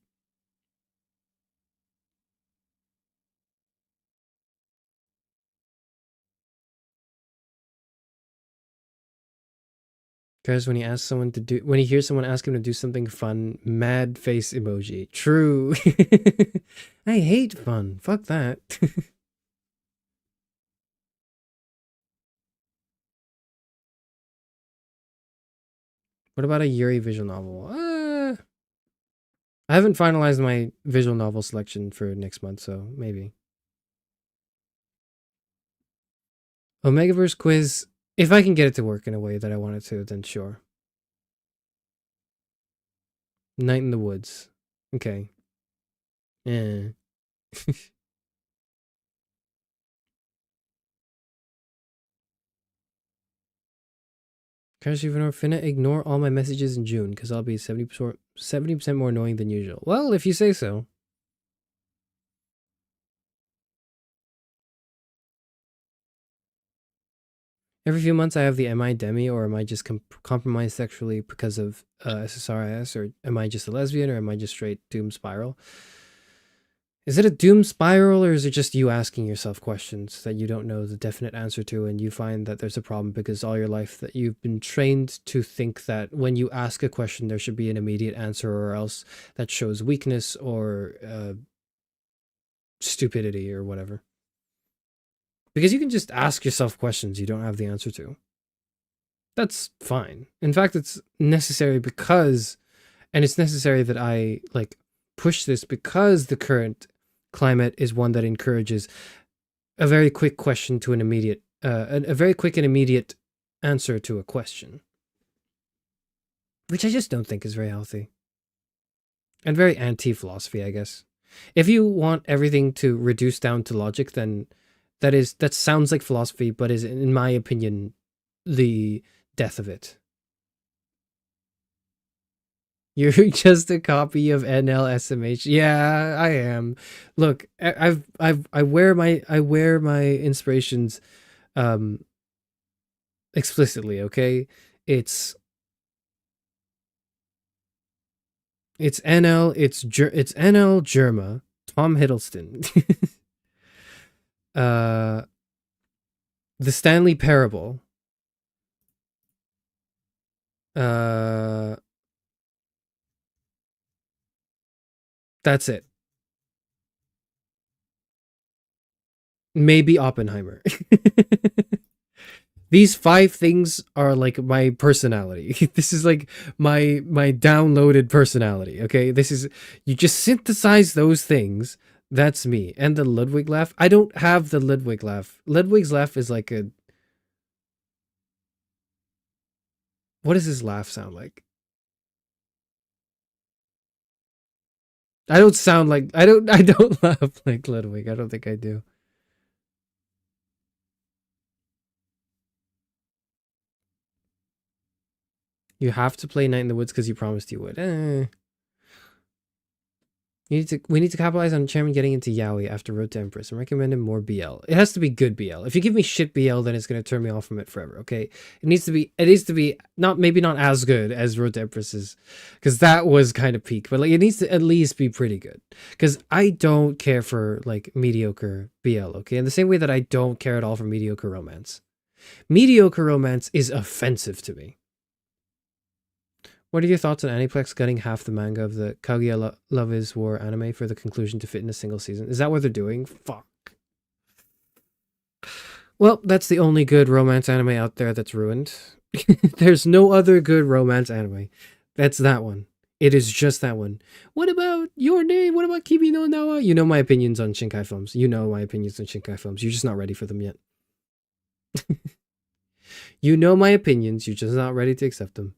Because when he hears someone ask him to do something fun, mad face emoji. True. I hate fun. Fuck that. What about a Yuri visual novel? I haven't finalized my visual novel selection for next month, so maybe. Omegaverse quiz. If I can get it to work in a way that I want it to, then sure. Night in the Woods. Okay. Yeah. Charis Euphranor, finna ignore all my messages in June because I'll be 70% more annoying than usual. Well, if you say so. Every few months I have the am I demi or am I just compromised sexually because of SSRIs, or am I just a lesbian, or am I just straight doom spiral? Is it a doom spiral, or is it just you asking yourself questions that you don't know the definite answer to, and you find that there's a problem because all your life that you've been trained to think that when you ask a question there should be an immediate answer, or else that shows weakness or stupidity or whatever? Because you can just ask yourself questions you don't have the answer to. That's fine. In fact, it's necessary because, and it's necessary that I like push this because the current climate is one that encourages a very quick question to an immediate, a very quick and immediate answer to a question, which I just don't think is very healthy and very anti-philosophy, I guess. If you want everything to reduce down to logic, then that sounds like philosophy, but is, in my opinion, the death of it. You're just a copy of NLSMH. Yeah, I am. Look, I wear my inspirations explicitly, okay? It's NL, it's NL Germa, Tom Hiddleston. The Stanley Parable. That's it. Maybe Oppenheimer. These 5 things are like my personality. This is like my downloaded personality. Okay, this is, you just synthesize those things. That's me. And the Ludwig laugh. I don't have the Ludwig laugh. Ludwig's laugh is like a. What does his laugh sound like? I don't sound like I don't laugh like Ludwig. I don't think I do. You have to play Night in the Woods because you promised you would. We need to capitalize on Chairman getting into Yaoi after Road to Empress and recommend him more BL. It has to be good BL. If you give me shit BL, then it's gonna turn me off from it forever. Okay, it needs to be not, maybe not as good as Road to Empress's, because that was kind of peak, but like it needs to at least be pretty good. Because I don't care for like mediocre BL. Okay, in the same way that I don't care at all for mediocre romance. Mediocre romance is offensive to me. What are your thoughts on Aniplex cutting half the manga of the Kaguya Love is War anime for the conclusion to fit in a single season? Is that what they're doing? Fuck. Well, that's the only good romance anime out there that's ruined. There's no other good romance anime. That's that one. It is just that one. What about Your Name? What about Kimi no Nawa? You know my opinions on Shinkai films. You know my opinions on Shinkai films. You're just not ready for them yet. You know my opinions. You're just not ready to accept them.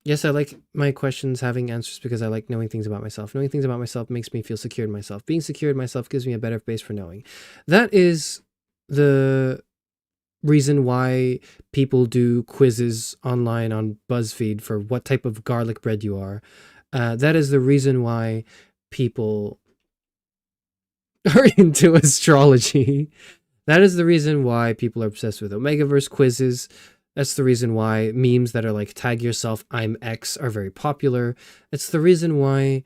Yes, I like my questions having answers because I like knowing things about myself. Knowing things about myself makes me feel secure in myself. Being secure in myself gives me a better base for knowing. That is the reason why people do quizzes online on BuzzFeed for what type of garlic bread you are. That is the reason why people are into astrology. That is the reason why people are obsessed with Omegaverse quizzes. That's the reason why memes that are like tag yourself I'm X are very popular. It's the reason why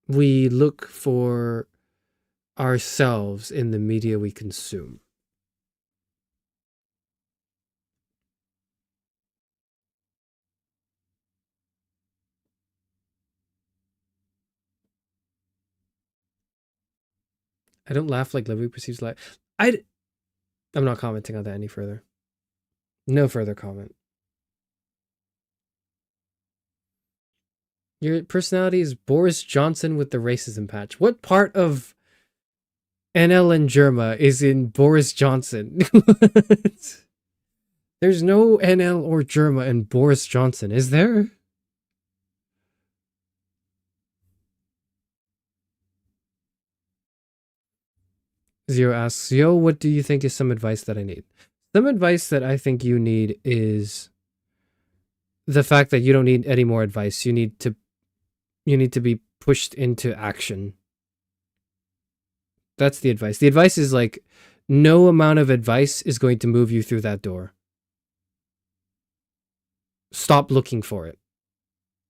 we look for ourselves in the media we consume. I don't laugh like Livy perceives life. I'm not commenting on that any further. No further comment. Your personality is Boris Johnson with the racism patch. What part of NL and Germa is in Boris Johnson? There's no NL or Germa in Boris Johnson, is there? Zero asks, yo, what do you think is some advice that I need? Some advice that I think you need is the fact that you don't need any more advice. You need to be pushed into action. That's the advice. The advice is like, no amount of advice is going to move you through that door. Stop looking for it.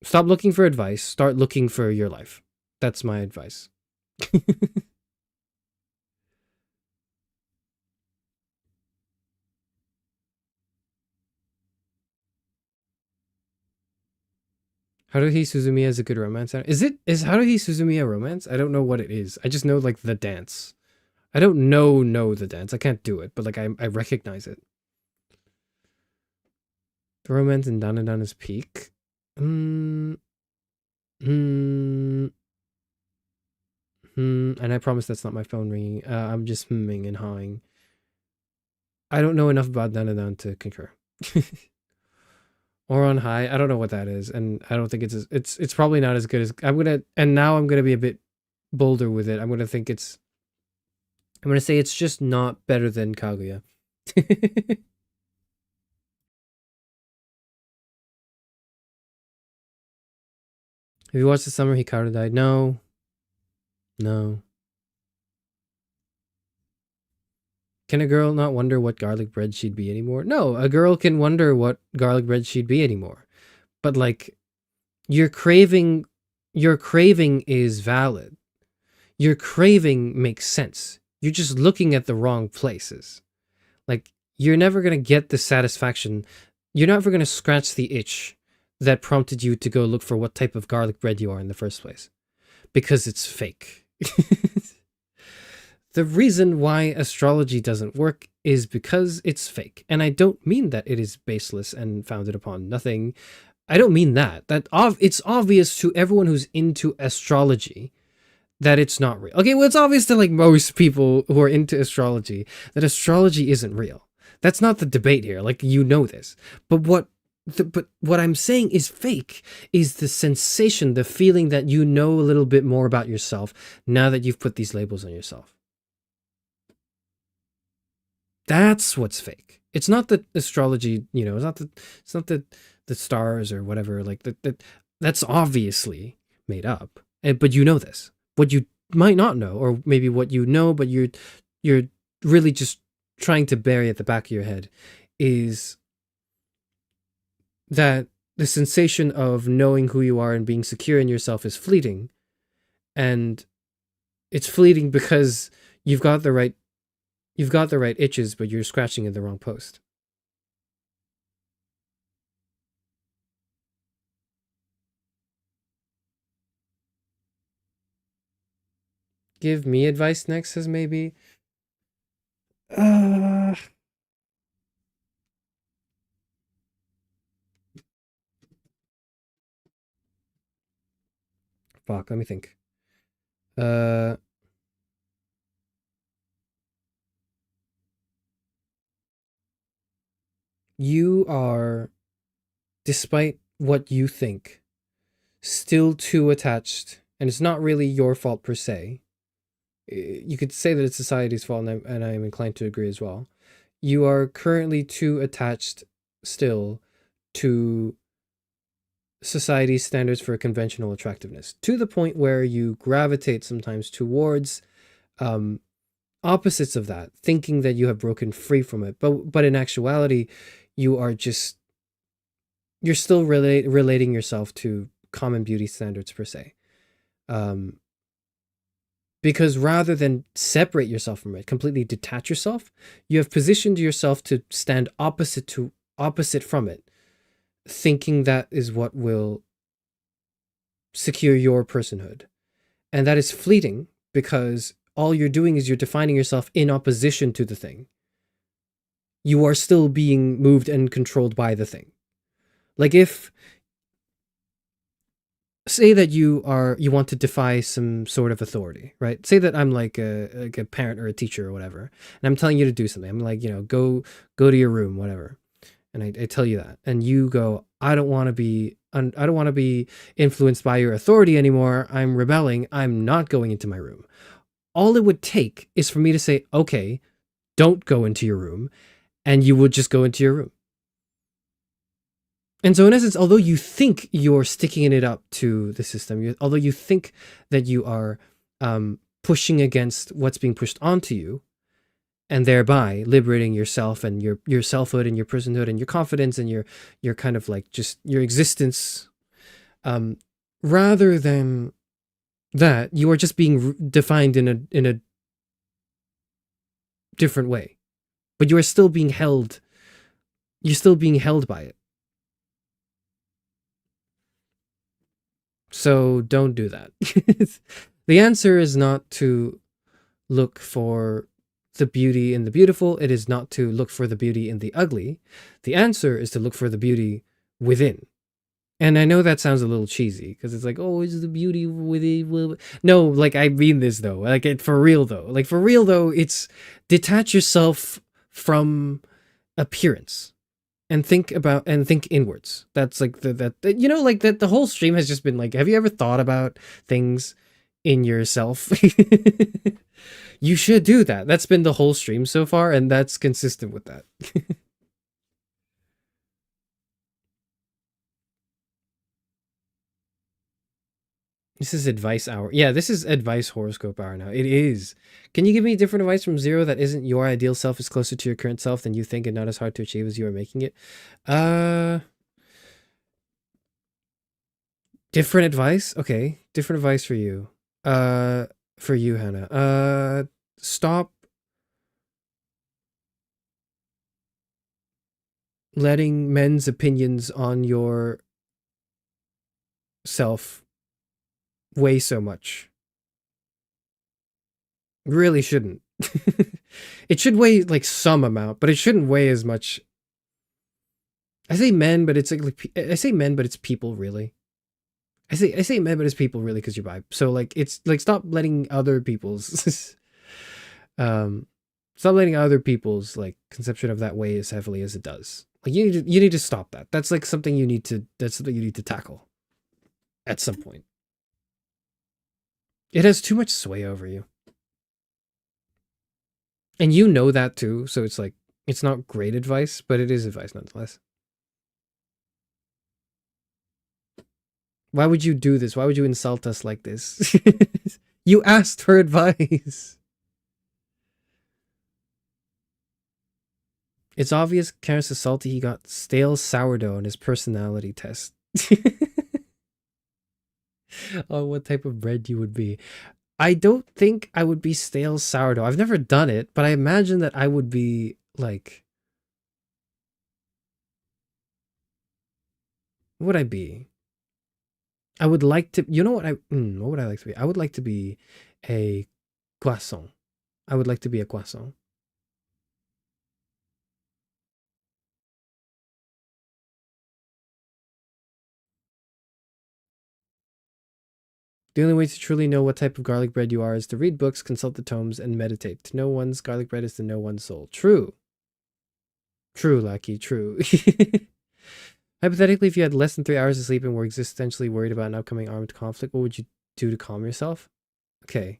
Stop looking for advice. Start looking for your life. That's my advice. Haruhi Suzumiya is a good romance. Is Haruhi Suzumiya a romance? I don't know what it is. I just know like the dance. I don't know the dance. I can't do it, but like I recognize it. The romance in Danadana's peak. And I promise that's not my phone ringing. I'm just humming and hawing. I don't know enough about Danadan to concur. Or on high, I don't know what that is, and I don't think it's probably not as good as now I'm gonna be a bit bolder with it. I'm gonna say it's just not better than Kaguya. Have you watched The Summer Hikaru Died? No. Can a girl not wonder what garlic bread she'd be anymore? No, a girl can wonder what garlic bread she'd be anymore. But like, your craving is valid. Your craving makes sense. You're just looking at the wrong places. Like, you're never going to get the satisfaction. You're never going to scratch the itch that prompted you to go look for what type of garlic bread you are in the first place. Because it's fake. The reason why astrology doesn't work is because it's fake. And I don't mean that it is baseless and founded upon nothing. I don't mean that. It's obvious to everyone who's into astrology that it's not real. Okay, well, it's obvious to like most people who are into astrology that astrology isn't real. That's not the debate here. Like, you know this. But what I'm saying is fake is the sensation, the feeling that you know a little bit more about yourself now that you've put these labels on yourself. That's what's fake. It's not the astrology, you know, it's not the stars or whatever, like that's obviously made up. But you know this. What you might not know, or maybe what you know, but you're really just trying to bury at the back of your head, is that the sensation of knowing who you are and being secure in yourself is fleeting. And it's fleeting because you've got the right itches, but you're scratching in the wrong post. Give me advice next, says maybe. Fuck, let me think. You are, despite what you think, still too attached, and it's not really your fault per se. You could say that it's society's fault, and I'm inclined to agree as well. You are currently too attached still to society's standards for conventional attractiveness, to the point where you gravitate sometimes towards opposites of that, thinking that you have broken free from it. But in actuality, you're still relating yourself to common beauty standards per se. Because rather than separate yourself from it, completely detach yourself, you have positioned yourself to stand opposite from it, thinking that is what will secure your personhood. And that is fleeting, because all you're doing is you're defining yourself in opposition to the thing. You are still being moved and controlled by the thing. Like, if say that you want to defy some sort of authority, right? Say that I'm like a parent or a teacher or whatever, and I'm telling you to do something. I'm like, you know, go to your room, whatever. And I tell you that, and you go, I don't want to be influenced by your authority anymore. I'm rebelling. I'm not going into my room. All it would take is for me to say, okay, don't go into your room, and you would just go into your room. And so in essence, although you think you're sticking it up to the system, although you think that you are pushing against what's being pushed onto you, and thereby liberating yourself and your selfhood and your personhood and your confidence and your kind of like just your existence, rather than that, you are just being defined in a different way, but you are still being held. You're still being held by it. So don't do that. The answer is not to look for the beauty in the beautiful. It is not to look for the beauty in the ugly. The answer is to look for the beauty within. And I know that sounds a little cheesy because it's like, oh, is the beauty within? No, like I mean this though. Like for real though. Like for real though, it's detach yourself from appearance and think inwards. That's like you know, like that the whole stream has just been like, have you ever thought about things in yourself? You should do that. That's been the whole stream so far, and that's consistent with that. This is advice hour. Yeah, this is advice horoscope hour now. It is. Can you give me different advice from zero that isn't your ideal self is closer to your current self than you think and not as hard to achieve as you are making it? Different advice? Okay. Different advice for you. For you, Hannah. Stop letting men's opinions on your self weigh so much. Really shouldn't. It should weigh like some amount, but it shouldn't weigh as much. I say men, but it's like I say men, but it's people really. I say men, but it's people really because you're bi. So like it's like stop letting other people's stop letting other people's like conception of that weigh as heavily as it does. Like you need to stop that. That's like something you need to tackle at some point. It has too much sway over you. And you know that too, so it's like it's not great advice, but it is advice nonetheless. Why would you do this? Why would you insult us like this? You asked for advice. It's obvious Charis is salty. He got stale sourdough on his personality test. Oh, what type of bread you would be. I don't think I would be stale sourdough. I've never done it, but I imagine that I would be like... What would I be? I would like to... You know what what would I like to be? I would like to be a croissant. I would like to be a croissant. The only way to truly know what type of garlic bread you are is to read books, consult the tomes, and meditate. To know one's garlic bread is to know one's soul. True. True, Lucky. True. Hypothetically, if you had less than 3 hours of sleep and were existentially worried about an upcoming armed conflict, what would you do to calm yourself? Okay.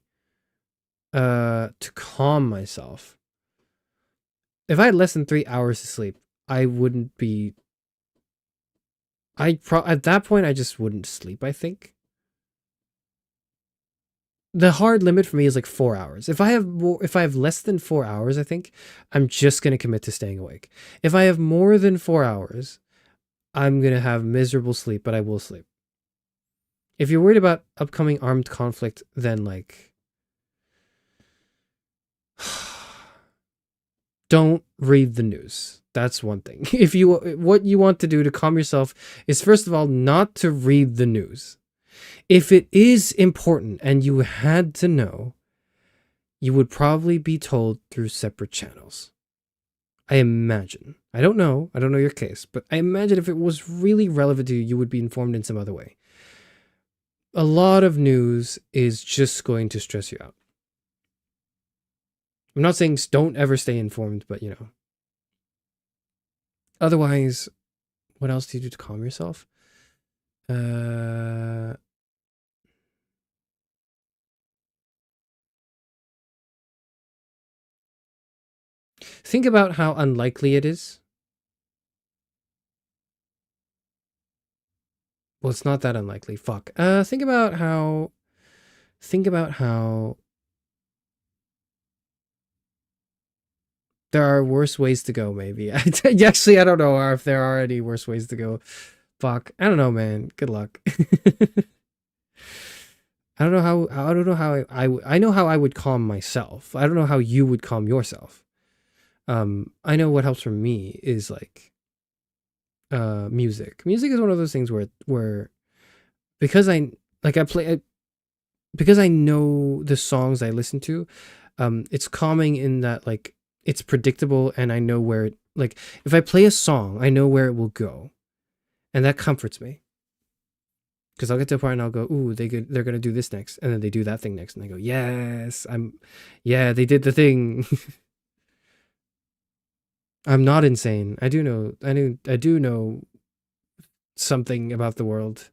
To calm myself. If I had less than 3 hours of sleep, I wouldn't be... At that point, I just wouldn't sleep, I think. The hard limit for me is like 4 hours. If I have less than 4 hours, I think I'm just gonna commit to staying awake. If I have more than 4 hours, I'm gonna have miserable sleep, but I will sleep. If you're worried about upcoming armed conflict, then like don't read the news. That's one thing. What you want to do to calm yourself is first of all not to read the news. If it is important and you had to know, you would probably be told through separate channels. I imagine. I don't know your case, but I imagine if it was really relevant to you, you would be informed in some other way. A lot of news is just going to stress you out. I'm not saying don't ever stay informed, but you know. Otherwise, what else do you do to calm yourself? Think about how unlikely it is Well, it's not that unlikely. Fuck. Think about how there are worse ways to go, maybe. Actually, I don't know if there are any worse ways to go. Fuck. I don't know, man. Good luck. I don't know how I know how I would calm myself. I don't know how you would calm yourself. I know what helps for me is like music. Music is one of those things where because I like I play because I know the songs I listen to, it's calming in that like it's predictable and I know where it, like if I play a song, I know where it will go. And that comforts me. Because I'll get to a point and I'll go, ooh, they're gonna do this next, and then they do that thing next, and I go, yes, yeah, they did the thing. I'm not insane. I do know something about the world.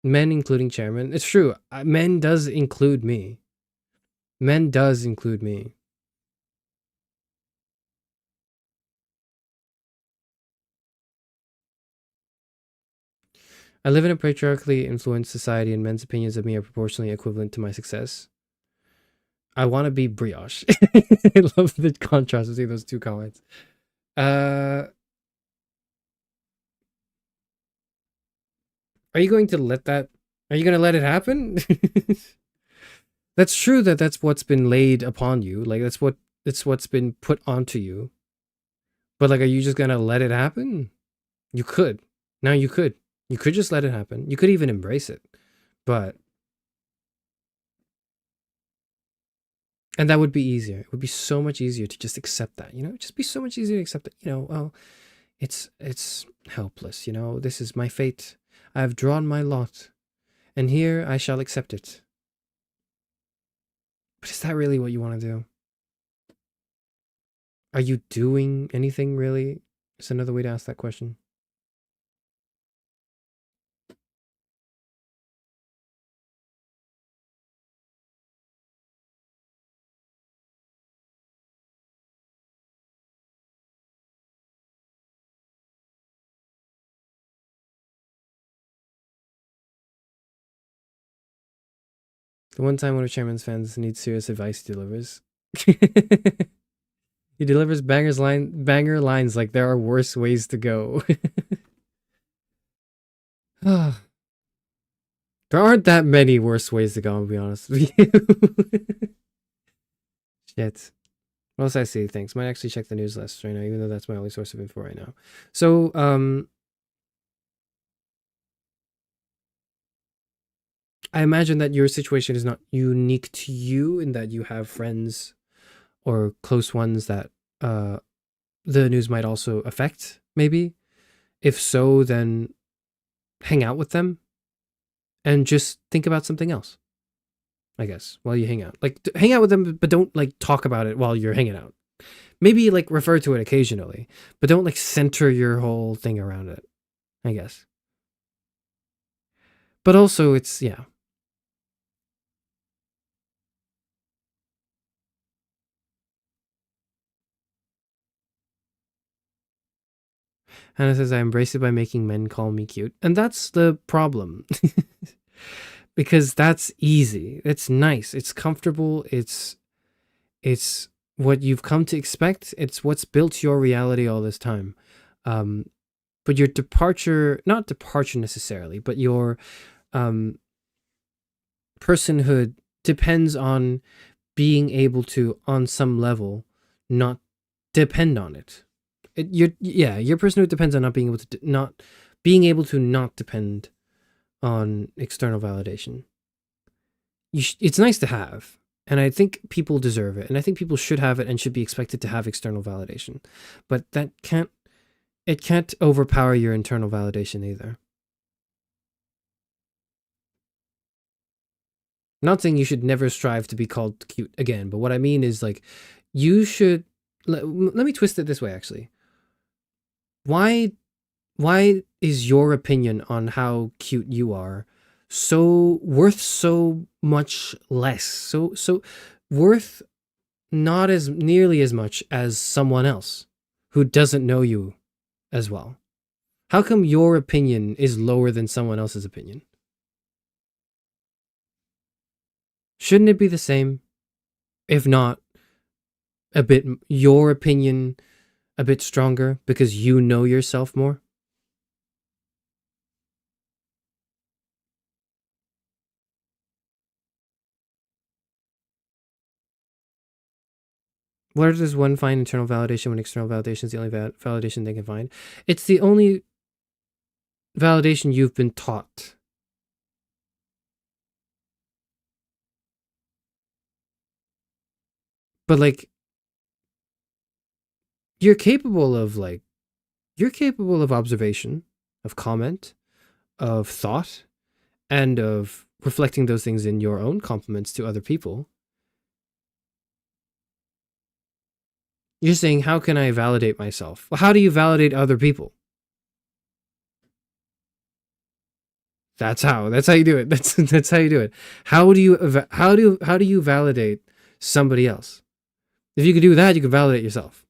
Men, including chairman. It's true. Men does include me. Men does include me. I live in a patriarchally influenced society, and men's opinions of me are proportionally equivalent to my success. I want to be brioche. I love the contrast between those two comments. Are you going to let that? Are you going to let it happen? That's true that's what's been laid upon you. Like it's what's been put onto you. But like, are you just going to let it happen? You could. Now you could. You could just let it happen. You could even embrace it. But and that would be easier. It would be so much easier to just accept that, you know? It'd just be so much easier to accept it, you know, well, it's helpless, you know? This is my fate. I have drawn my lot, and here I shall accept it. But is that really what you want to do? Are you doing anything really? Is another way to ask that question. The one time one of Chairman's fans needs serious advice, he delivers. He delivers banger lines like there are worse ways to go. There aren't that many worse ways to go, I'll be honest with you. Shit. What else I see? Thanks. Might actually check the news list right now, even though that's my only source of info right now. So, I imagine that your situation is not unique to you in that you have friends or close ones that the news might also affect, maybe. If so, then hang out with them and just think about something else, I guess, while you hang out. Like, hang out with them, but don't, like, talk about it while you're hanging out. Maybe, like, refer to it occasionally, but don't, like, center your whole thing around it, I guess. But also, it's, yeah. Hannah says, I embrace it by making men call me cute. And that's the problem. Because that's easy. It's nice. It's comfortable. It's what you've come to expect. It's what's built your reality all this time. But your departure, not departure necessarily, but your personhood depends on being able to, on some level, not depend on it. Your personhood depends on not being able to not depend on external validation. It's nice to have, and I think people deserve it, and I think people should have it and should be expected to have external validation, but it can't overpower your internal validation either. Not saying you should never strive to be called cute again, but what I mean is like you should. Let me twist it this way, actually. Why is your opinion on how cute you are so worth so much less? So worth not as nearly as much as someone else who doesn't know you as well? How come your opinion is lower than someone else's opinion? Shouldn't it be the same? If not, a bit your opinion a bit stronger because you know yourself more? Where does one find internal validation when external validation is the only validation they can find? It's the only validation you've been taught. But like, you're capable of observation, of comment, of thought, and of reflecting those things in your own compliments to other people. You're saying, how can I validate myself? Well, how do you validate other people? That's how you do it. That's how you do it. How do you validate somebody else? If you could do that, you could validate yourself.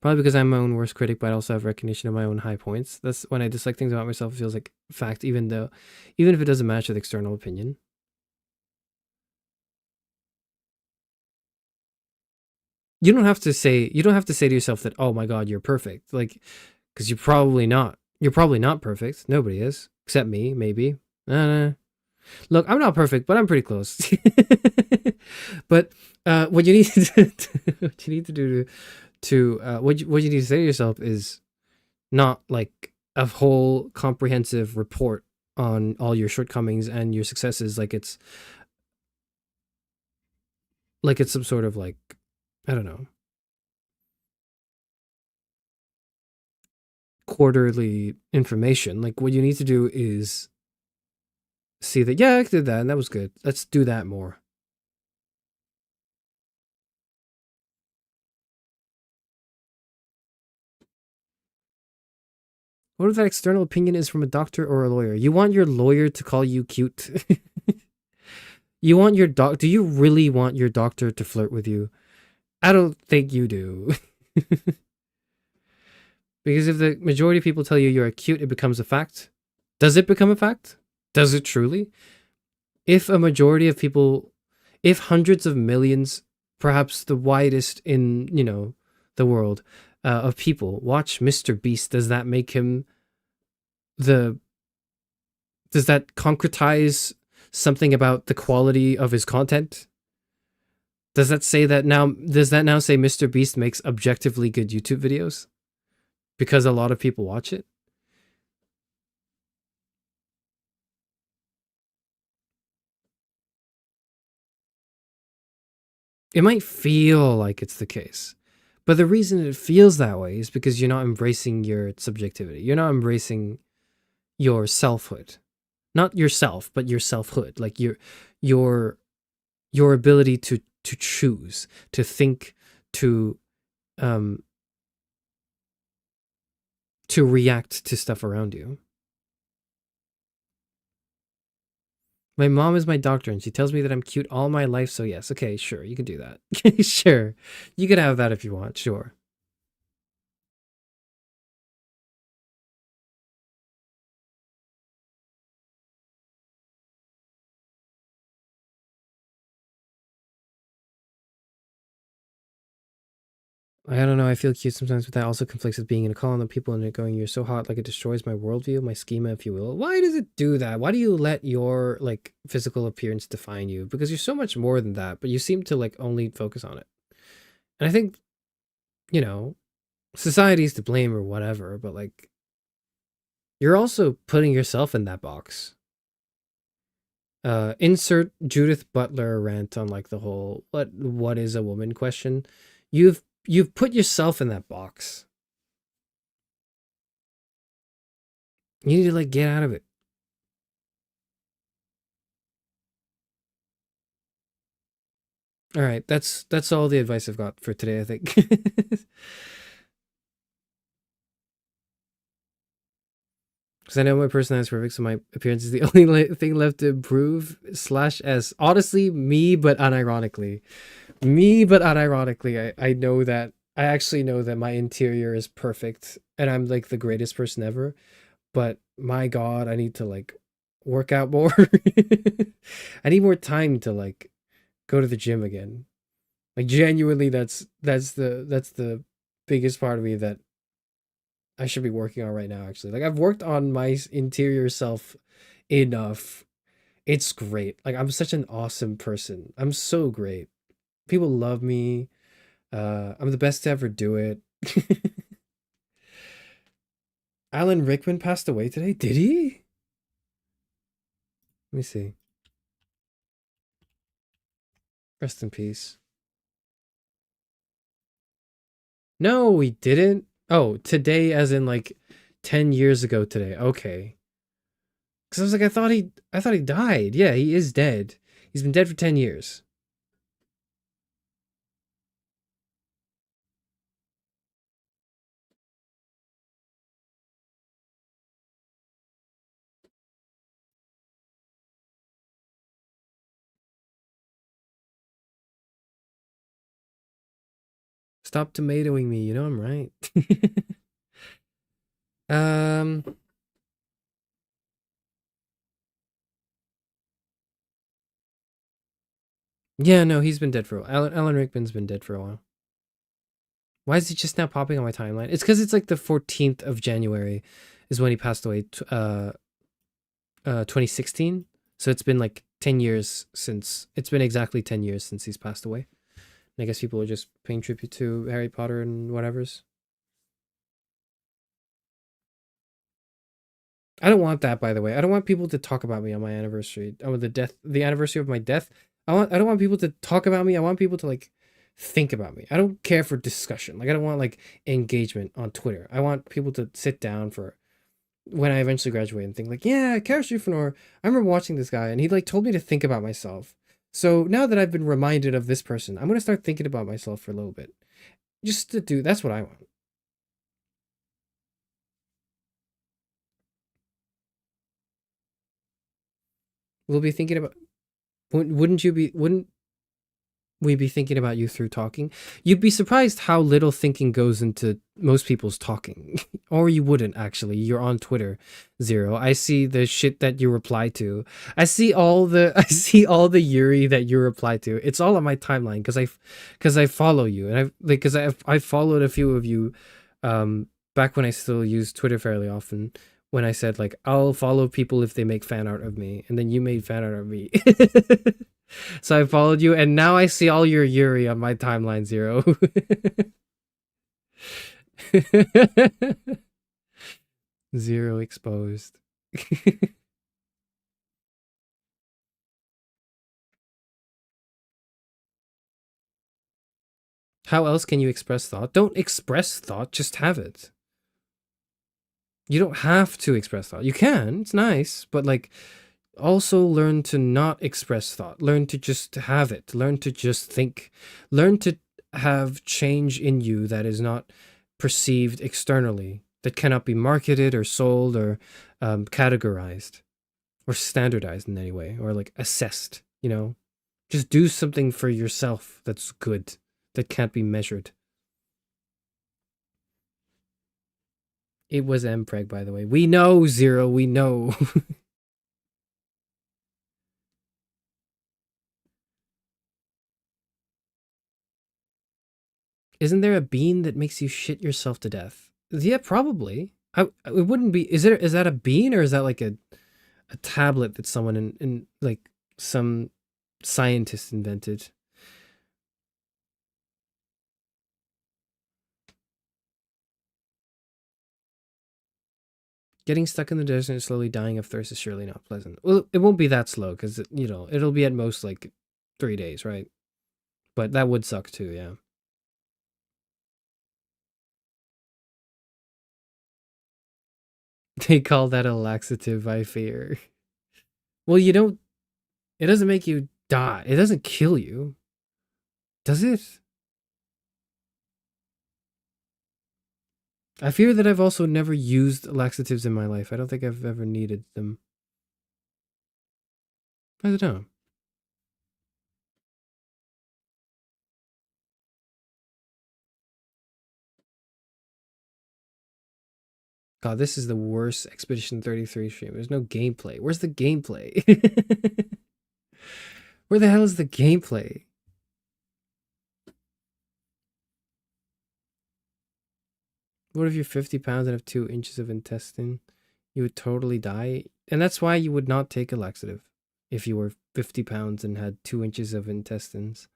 Probably because I'm my own worst critic, but I also have recognition of my own high points. That's when I dislike things about myself, it feels like fact, even if it doesn't match with external opinion. You don't have to say to yourself that, oh my God, you're perfect. Like, because you're probably not. You're probably not perfect. Nobody is. Except me, maybe. Look, I'm not perfect, but I'm pretty close. But what you need what you need to do what you need to say to yourself is not like a whole comprehensive report on all your shortcomings and your successes, like it's some sort of like, I don't know, quarterly information. Like, what you need to do is see that, yeah, I did that and that was good. Let's do that more. What if that external opinion is from a doctor or a lawyer? You want your lawyer to call you cute? You want your do you really want your doctor to flirt with you? I don't think you do. Because if the majority of people tell you you're cute, it becomes a fact. Does it become a fact? Does it truly? If a majority of people, if hundreds of millions, perhaps the widest in, the world, of people watch Mr. Beast, does that make him does that concretize something about the quality of his content? Does that now say Mr. Beast makes objectively good YouTube videos? Because a lot of people watch it? It might feel like it's the case. But the reason it feels that way is because you're not embracing your subjectivity. You're not embracing your selfhood. Not yourself, but your selfhood. Like your ability to choose, to think, to react to stuff around you. My mom is my doctor and she tells me that I'm cute all my life, so yes. Okay, sure, you can do that. Sure. You can have that if you want, sure. I don't know, I feel cute sometimes, but that also conflicts with being in a call on the people and it going, you're so hot, like it destroys my worldview, my schema, if you will. Why does it do that? Why do you let your, like, physical appearance define you? Because you're so much more than that, but you seem to, like, only focus on it. And I think, society's to blame or whatever, but, like, you're also putting yourself in that box. Insert Judith Butler rant on, like, the whole, what is a woman question. You've put yourself in that box. You need to, like, get out of it. All right, that's all the advice I've got for today, I think. Because I know my personality is perfect, so my appearance is the only thing left to improve. /S. Honestly, me, but unironically. Me, but unironically, I know that. I actually know that my interior is perfect and I'm like the greatest person ever. But my God, I need to like work out more. I need more time to like go to the gym again. Like genuinely, that's the biggest part of me that I should be working on right now. Actually, like I've worked on my interior self enough. It's great. Like I'm such an awesome person. I'm so great. People love me. I'm the best to ever do it. Alan Rickman passed away today. Did he? Let me see. Rest in peace. No, he didn't. Oh, today, as in like 10 years ago today. Okay. Because I was like, I thought he died. Yeah, he is dead. He's been dead for 10 years. Stop tomatoing me. You know I'm right. um. Yeah, no, he's been dead for a while. Alan Rickman's been dead for a while. Why is he just now popping on my timeline? It's because it's like the 14th of January is when he passed away. 2016. So it's been like 10 years since. It's been exactly 10 years since he's passed away. And I guess people are just paying tribute to Harry Potter and whatever's. I don't want that, by the way. I don't want people to talk about me on my anniversary. Oh, the anniversary of my death. I don't want people to talk about me. I want people to like think about me. I don't care for discussion. Like I don't want like engagement on Twitter. I want people to sit down for when I eventually graduate and think like, yeah, Charis Euphranor, I remember watching this guy and he like told me to think about myself. So now that I've been reminded of this person, I'm gonna start thinking about myself for a little bit. Just to do that's what I want. We'll be thinking about wouldn't we be thinking about you through talking? You'd be surprised how little thinking goes into most people's talking. Or you wouldn't actually. You're on Twitter, Zero. I see the shit that you reply to. I see all the Yuri that you reply to. It's all on my timeline because I follow you and I followed a few of you back when I still used Twitter fairly often when I said like I'll follow people if they make fan art of me and then you made fan art of me. So I followed you, and now I see all your Yuri on my timeline, Zero. Zero exposed. How else can you express thought? Don't express thought, just have it. You don't have to express thought. You can, it's nice, but like also learn to not express thought. Learn to just have it. Learn to just think. Learn to have change in you that is not perceived externally, that cannot be marketed or sold or categorized or standardized in any way or like assessed, you know? Just do something for yourself that's good, that can't be measured. It was Mpreg, by the way. We know, Zero, we know. Isn't there a bean that makes you shit yourself to death? Yeah, probably. It wouldn't be. Is that a bean or is that like a tablet that someone in like some scientist invented? Getting stuck in the desert and slowly dying of thirst is surely not pleasant. Well, it won't be that slow because it'll be at most like 3 days, right? But that would suck too, yeah. They call that a laxative, I fear. Well, you don't. It doesn't make you die. It doesn't kill you, does it? I fear that I've also never used laxatives in my life. I don't think I've ever needed them. I don't know. God, this is the worst Expedition 33 stream. There's no gameplay. Where's the gameplay? Where the hell is the gameplay? What if you're 50 pounds and have 2 inches of intestine? You would totally die. And that's why you would not take a laxative if you were 50 pounds and had 2 inches of intestines.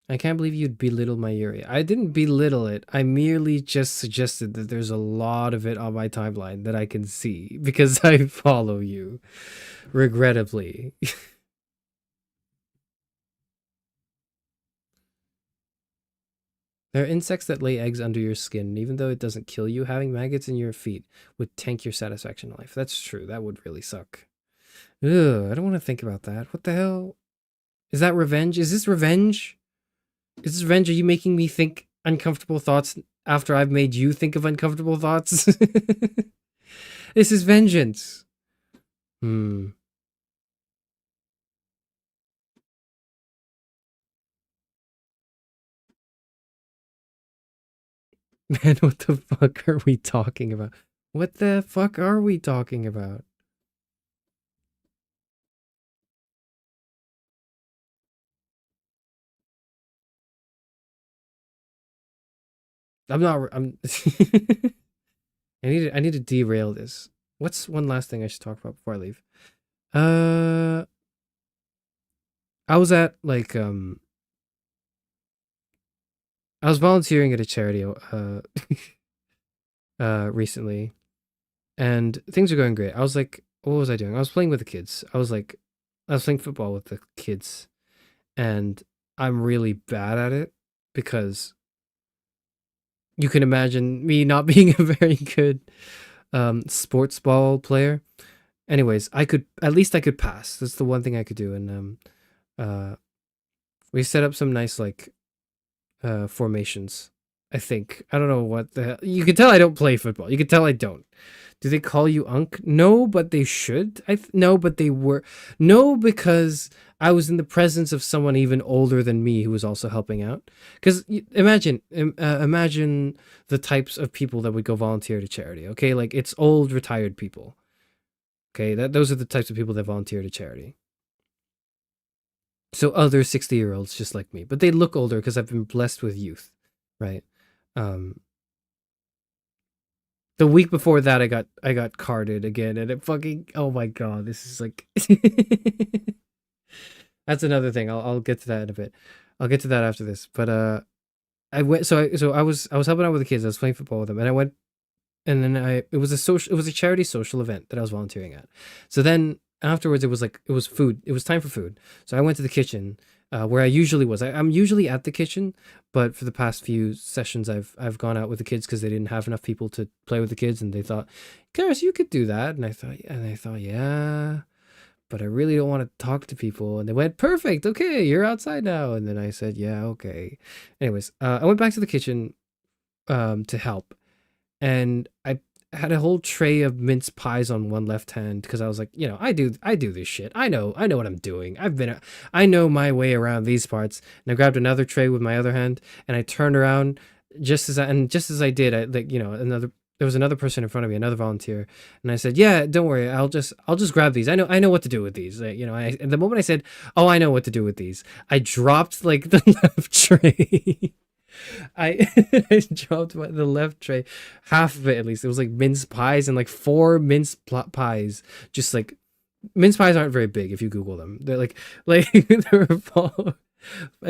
I can't believe you'd belittle my area. I didn't belittle it. I merely just suggested that there's a lot of it on my timeline that I can see because I follow you, regrettably. There are insects that lay eggs under your skin, and even though it doesn't kill you, having maggots in your feet would tank your satisfaction in life. That's true. That would really suck. Ugh, I don't want to think about that. What the hell? Is that revenge? Is this revenge? Is this revenge? Are you making me think uncomfortable thoughts after I've made you think of uncomfortable thoughts? This is vengeance. Man, what the fuck are we talking about? What the fuck are we talking about? I'm not. I'm. I need to derail this. What's one last thing I should talk about before I leave? I was at like I was volunteering at a charity recently, and things are going great. I was like, what was I doing? I was playing with the kids. I was playing football with the kids, and I'm really bad at it because you can imagine me not being a very good sports ball player. Anyways, I could at least I could pass. That's the one thing I could do, and we set up some nice like formations. I think I don't know what the hell. You can tell I don't play football. You can tell I don't. Do they call you Unk? No, but they should. No, but they were. No, because I was in the presence of someone even older than me who was also helping out. Because imagine the types of people that would go volunteer to charity. Okay, like it's old retired people. Okay, those are the types of people that volunteer to charity. So other 60-year-olds just like me, but they look older because I've been blessed with youth, right? Um, the week before that, I got carded again, and it fucking oh my god, this is like that's another thing. I'll get to that in a bit. I'll get to that after this. But I went I was helping out with the kids. I was playing football with them, and I went and then it was a charity social event that I was volunteering at. So then afterwards it was food. It was time for food. So I went to the kitchen where I usually was. I'm usually at the kitchen, but for the past few sessions I've gone out with the kids because they didn't have enough people to play with the kids, and they thought, Charis, you could do that. And I thought, yeah, but I really don't want to talk to people. And they went, perfect, okay, you're outside now. And then I said, yeah, okay. Anyways, I went back to the kitchen to help, and I had a whole tray of mince pies on one left hand because I was like, I do this shit. I know what I'm doing. I know my way around these parts. And I grabbed another tray with my other hand, and I turned around just as I did, I like, there was another person in front of me, another volunteer, and I said, "Yeah, don't worry, I'll just grab these. I know what to do with these." And the moment I said, "Oh, I know what to do with these," I dropped like the left tray. I I dropped the left tray, half of it at least. It was like mince pies and like 4 mince pies. Just like mince pies aren't very big if you Google them. They're like I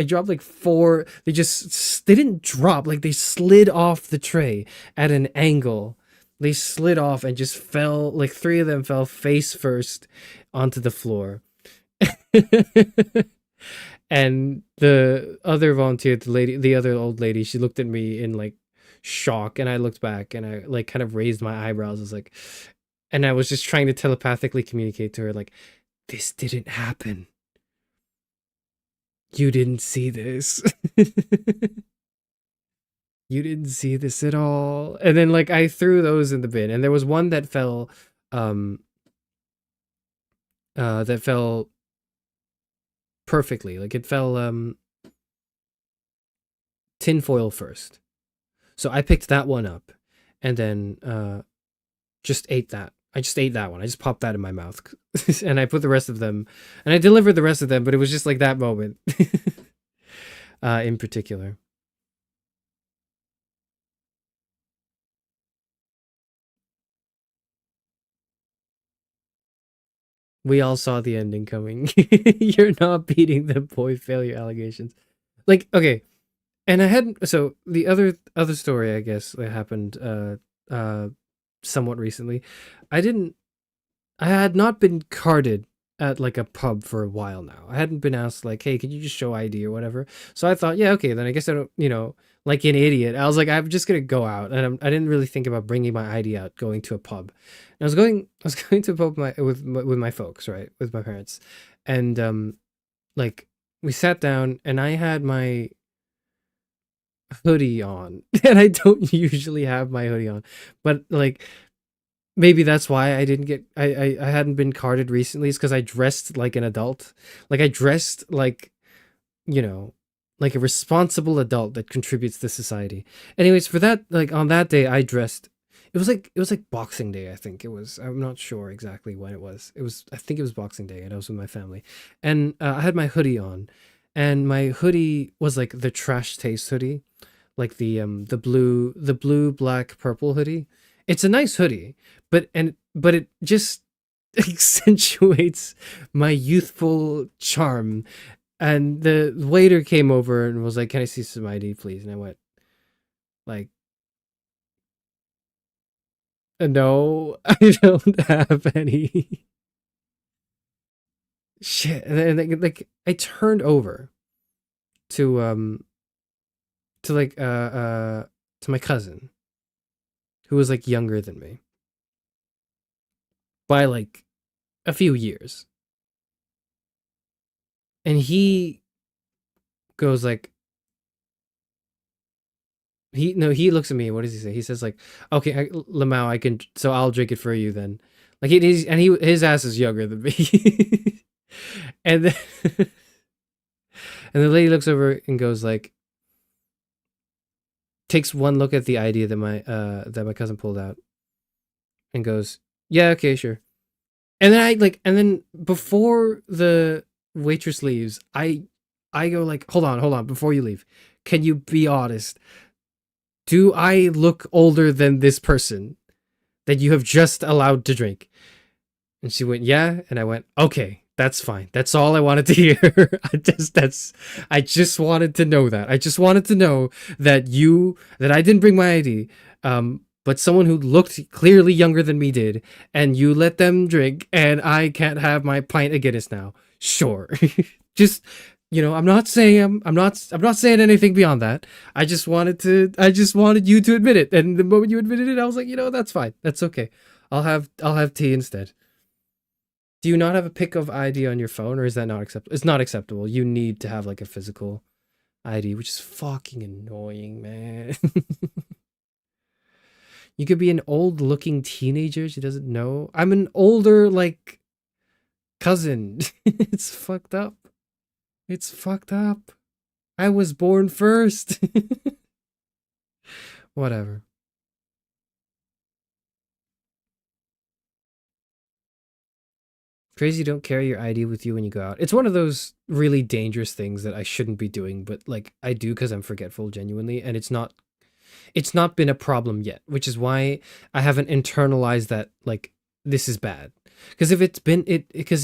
dropped like 4. They didn't drop, like they slid off the tray at an angle. They slid off and just fell, like 3 of them fell face first onto the floor. And the other volunteer, the other old lady, she looked at me in like shock, and I looked back and I like kind of raised my eyebrows. I was like, and I was just trying to telepathically communicate to her like, this didn't happen. You didn't see this. You didn't see this at all. And then like I threw those in the bin, and there was one um that fell perfectly. Like it fell tinfoil first. So I picked that one up and then just ate that. I just ate that one. I just popped that in my mouth. And I put the rest of them, and I delivered the rest of them, but it was just like that moment in particular. We all saw the ending coming. You're not beating the boy failure allegations. Like, okay. And I had, so the other story, I guess, that happened uh somewhat recently. I didn't I had not been carded at like a pub for a while now. I hadn't been asked like, "Hey, can you just show ID or whatever?" So I thought, yeah, okay, then I guess I don't, like an idiot. I was like, I'm just gonna go out, and I didn't really think about bringing my ID out, going to a pub. And I was going to a pub with my folks, right, with my parents, and like we sat down, and I had my hoodie on, and I don't usually have my hoodie on, but like maybe that's why I didn't get I hadn't been carded recently, is because I dressed like an adult. Like I dressed like, you know, like a responsible adult that contributes to society. Anyways, for that, like on that day I dressed, it was like Boxing Day, I think it was. I'm not sure exactly when it was. I think it was Boxing Day, and I was with my family. And I had my hoodie on, and my hoodie was like the Trash Taste hoodie, like the blue black purple hoodie. It's a nice hoodie, but it just accentuates my youthful charm. And the waiter came over and was like, "Can I see some ID, please?" And I went like, "No, I don't have any." Shit. And then like I turned over to to like to my cousin, who was like younger than me by like a few years. And he goes like, he looks at me. What does he say? He says like, "Okay, Lamau, I can, so I'll drink it for you then." Like his ass is younger than me. And then and the lady looks over and goes like, takes one look at the ID that my cousin pulled out, and goes, "Yeah, okay, sure." And then and then before the waitress leaves, I go like, hold on, before you leave, can you be honest? Do I look older than this person that you have just allowed to drink? And she went, yeah. And I went, okay, that's fine. That's all I wanted to hear. I just wanted to know that. I just wanted to know that I didn't bring my ID, but someone who looked clearly younger than me did, and you let them drink, and I can't have my pint of Guinness now. Sure. Just, I'm not saying I'm not saying anything beyond that. I just wanted you to admit it. And the moment you admitted it, I was like, that's fine. That's okay. I'll have tea instead. Do you not have a pic of ID on your phone, or is that not acceptable? It's not acceptable. You need to have like a physical ID, which is fucking annoying, man. You could be an old looking teenager. She doesn't know. I'm an older, like, cousin. It's fucked up. It's fucked up. I was born first. Whatever. Crazy you don't carry your ID with you when you go out. It's one of those really dangerous things that I shouldn't be doing, but like I do because I'm forgetful genuinely, and it's not been a problem yet, which is why I haven't internalized that like this is bad. Because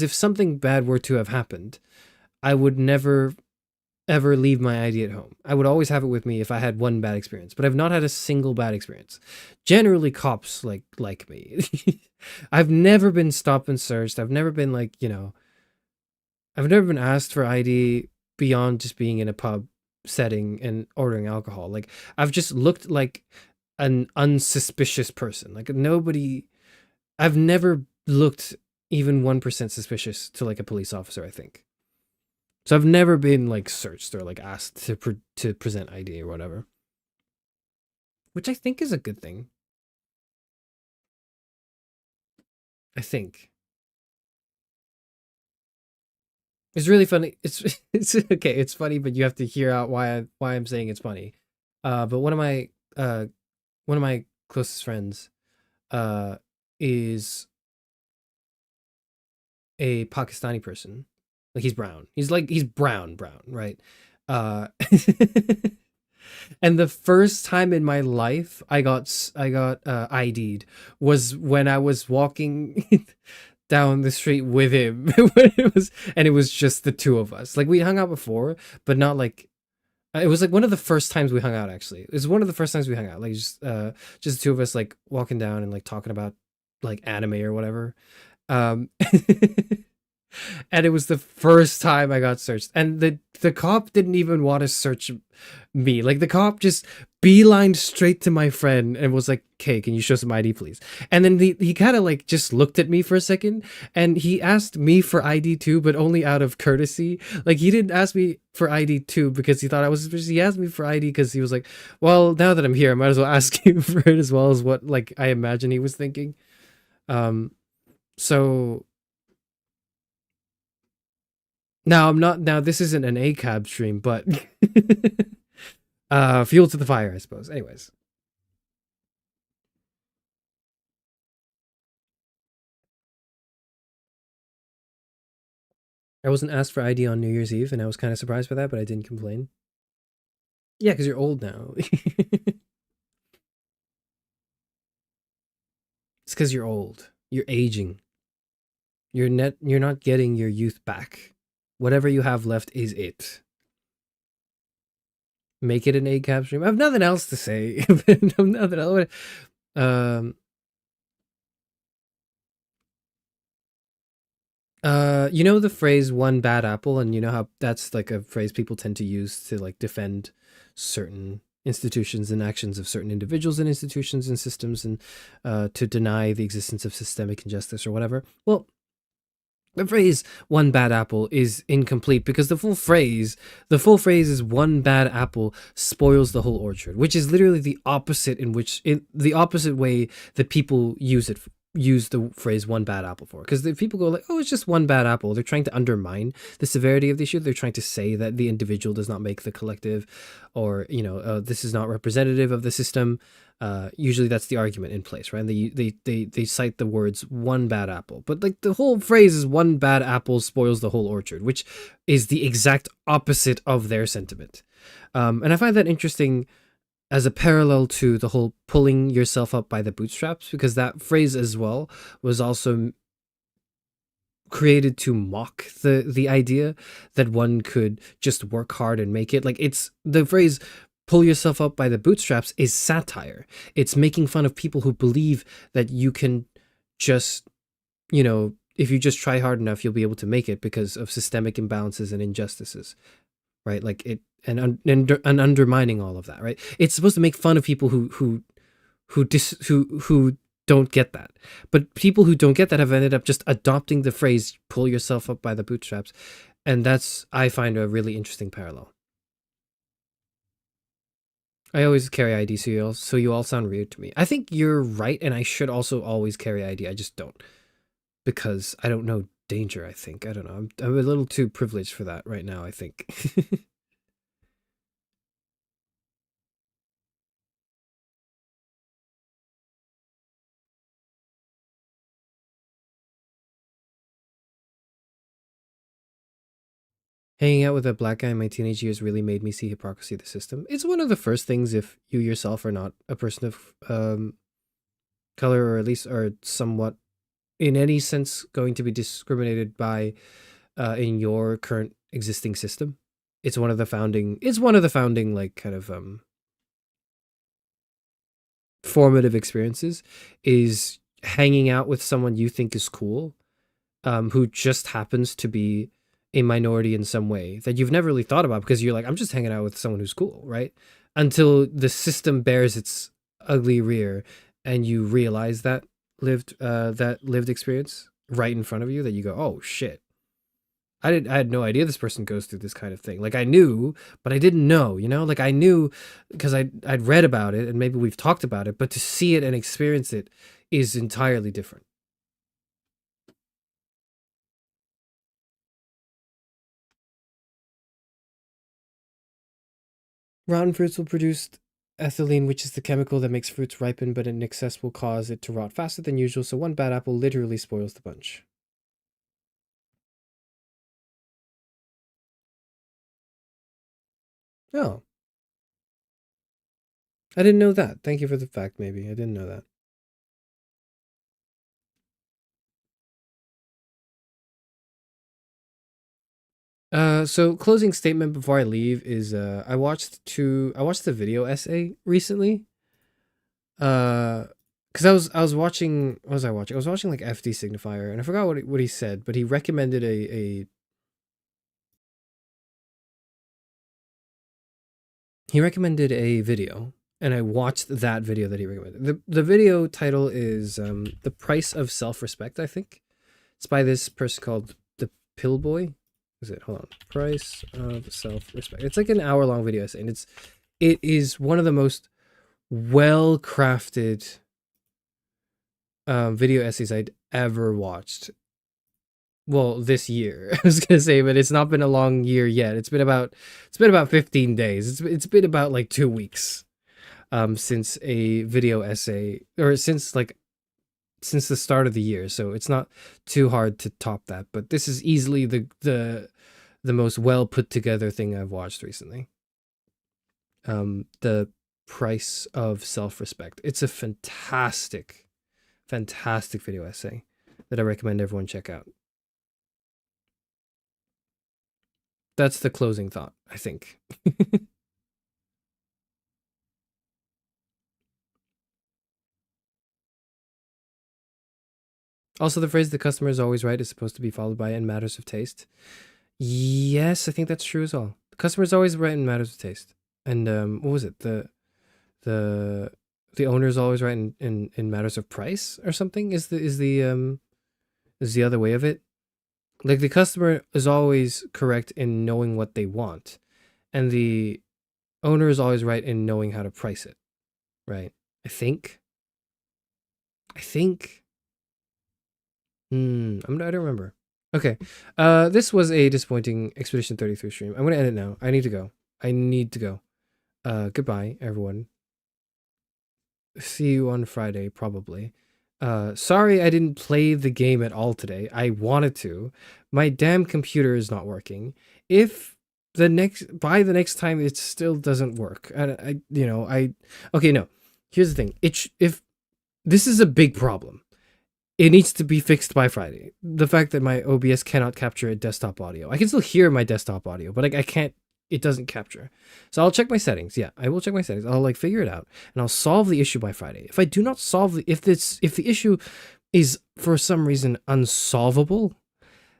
if something bad were to have happened, I would never ever leave my ID at home. I would always have it with me if I had one bad experience, but I've not had a single bad experience. Generally, cops like me. I've never been stopped and searched. I've never been like, I've never been asked for ID beyond just being in a pub setting and ordering alcohol. Like I've just looked like an unsuspicious person. Like nobody I've never looked even 1% suspicious to like a police officer, I think. So I've never been like searched or like asked to present ID or whatever, which I think is a good thing. I think it's really funny. It's okay. It's funny, but you have to hear out why I'm saying it's funny. But one of my closest friends uh is a Pakistani person. Like he's brown. He's brown, right? Uh and the first time in my life I got ID'd was when I was walking down the street with him. It was just the two of us. Like we hung out before, but not like it was like one of the first times we hung out actually. It was one of the first times we hung out. Like just the two of us like walking down and like talking about like anime or whatever. Um and it was the first time I got searched. And the cop didn't even want to search me. Like the cop just beelined straight to my friend and was like, "Okay, can you show some ID, please?" And then he kind of like just looked at me for a second and he asked me for ID too, but only out of courtesy. Like he didn't ask me for ID too because he thought I was suspicious. He asked me for ID because he was like, "Well, now that I'm here, I might as well ask you for it as well," as what like I imagine he was thinking. Um, so now I'm not now this isn't an ACAB stream, but fuel to the fire, I suppose. Anyways. I wasn't asked for ID on New Year's Eve and I was kind of surprised by that, but I didn't complain. Yeah, because you're old now. It's because you're old. You're aging. You're not getting your youth back. Whatever you have left is it. Make it an ACAB stream. I have nothing else to say. Nothing else. Um, you know the phrase "one bad apple," and you know how that's like a phrase people tend to use to like defend certain institutions and actions of certain individuals and institutions and systems, and to deny the existence of systemic injustice or whatever. Well, the phrase "one bad apple" is incomplete because the full phrase is "one bad apple spoils the whole orchard," which is literally the opposite the opposite way that people use the phrase "one bad apple" for. Because if people go like, "Oh, it's just one bad apple," they're trying to undermine the severity of the issue. They're trying to say that the individual does not make the collective, or this is not representative of the system. Usually that's the argument in place, right? And they cite the words "one bad apple," but like the whole phrase is "one bad apple spoils the whole orchard," which is the exact opposite of their sentiment. And I find that interesting as a parallel to the whole pulling yourself up by the bootstraps, because that phrase as well was also created to mock the idea that one could just work hard and make it. Like it's the phrase "pull yourself up by the bootstraps" is satire. It's making fun of people who believe that you can just, if you just try hard enough, you'll be able to make it because of systemic imbalances and injustices, right? Like it and undermining all of that, right? It's supposed to make fun of people who don't get that. But people who don't get that have ended up just adopting the phrase "pull yourself up by the bootstraps," and that's, I find, a really interesting parallel. I always carry ID, so you all sound weird to me. I think you're right, and I should also always carry ID. I just don't, because I don't know danger. I think I don't know. I'm a little too privileged for that right now, I think. Hanging out with a black guy in my teenage years really made me see hypocrisy of the system. It's one of the first things if you yourself are not a person of color, or at least are somewhat, in any sense, going to be discriminated by in your current existing system. It's one of the founding. It's one of the founding, like, kind of formative experiences, is hanging out with someone you think is cool, who just happens to be a minority in some way that you've never really thought about, because you're like, I'm just hanging out with someone who's cool, right? Until the system bears its ugly rear and you realize that lived experience right in front of you, that you go, oh shit, I had no idea this person goes through this kind of thing. Like I knew, but I didn't know, you know? Like I knew because I'd read about it and maybe we've talked about it, but to see it and experience it is entirely different. Rotten fruits will produce ethylene, which is the chemical that makes fruits ripen, but in excess will cause it to rot faster than usual, so one bad apple literally spoils the bunch. Oh. I didn't know that. Thank you for the fact, maybe. I didn't know that. So closing statement before I leave is I watched the video essay recently. Because I was watching, what was I watching? I was watching like FD Signifier, and I forgot what he said, but he recommended a video, and I watched that video that he recommended. The video title is The Price of Self-Respect, I think. It's by this person called the Pillboy. Is it? Hold on. Price of Self-Respect. It's like an hour-long video essay, and it is one of the most well-crafted video essays I'd ever watched. Well, this year I was gonna say, but it's not been a long year yet. It's been about 15 days. It's been about like 2 weeks since a video essay, or since the start of the year. So it's not too hard to top that. But this is easily the most well put together thing I've watched recently. The Price of Self-Respect. It's a fantastic video essay that I recommend everyone check out. That's the closing thought, I think. Also, the phrase "the customer is always right" is supposed to be followed by "in matters of taste." Yes, I think that's true as well. The customer is always right in matters of taste. And what was it? The the owner is always right in matters of price or something. Is the other way of it? Like the customer is always correct in knowing what they want, and the owner is always right in knowing how to price it. Right? I think. I think. I don't remember. Okay. This was a disappointing Expedition 33 stream. I'm gonna end it now. I need to go. Goodbye, everyone. See you on Friday, probably. Sorry I didn't play the game at all today. I wanted to. My damn computer is not working. If by the next time it still doesn't work, okay, no. Here's the thing. If this is a big problem. It needs to be fixed by Friday. The fact that my OBS cannot capture a desktop audio. I can still hear my desktop audio, but I can't, it doesn't capture. So I'll check my settings. Yeah, I will check my settings. I'll figure it out and I'll solve the issue by Friday. If I do not solve if the issue is for some reason unsolvable,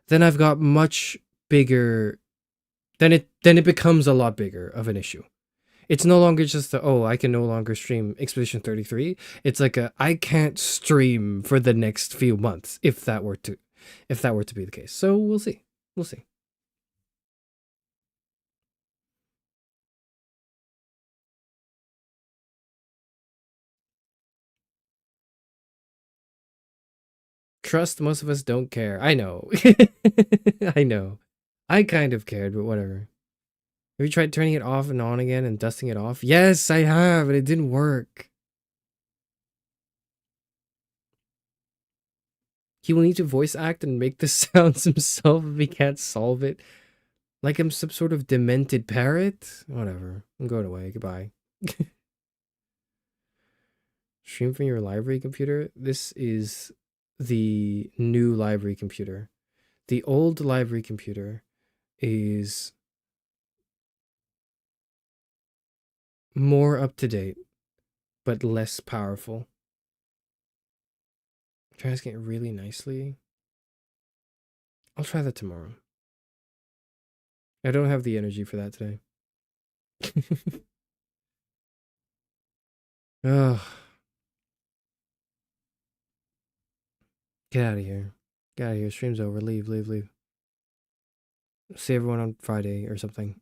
then I've got much bigger, then it becomes a lot bigger of an issue. It's no longer just I can no longer stream Expedition 33. It's like I can't stream for the next few months if that were to be the case. So we'll see. We'll see. Trust, most of us don't care. I know. I know. I kind of cared, but whatever. Have you tried turning it off and on again and dusting it off? Yes, I have, and it didn't work. He will need to voice act and make the sounds himself if he can't solve it. Like I'm some sort of demented parrot? Whatever. I'm going away. Goodbye. Stream from your library computer? This is the new library computer. The old library computer is more up to date, but less powerful. Transking it really nicely. I'll try that tomorrow. I don't have the energy for that today. Ugh. Get out of here. Get out of here. Stream's over. Leave, leave, leave. See everyone on Friday or something.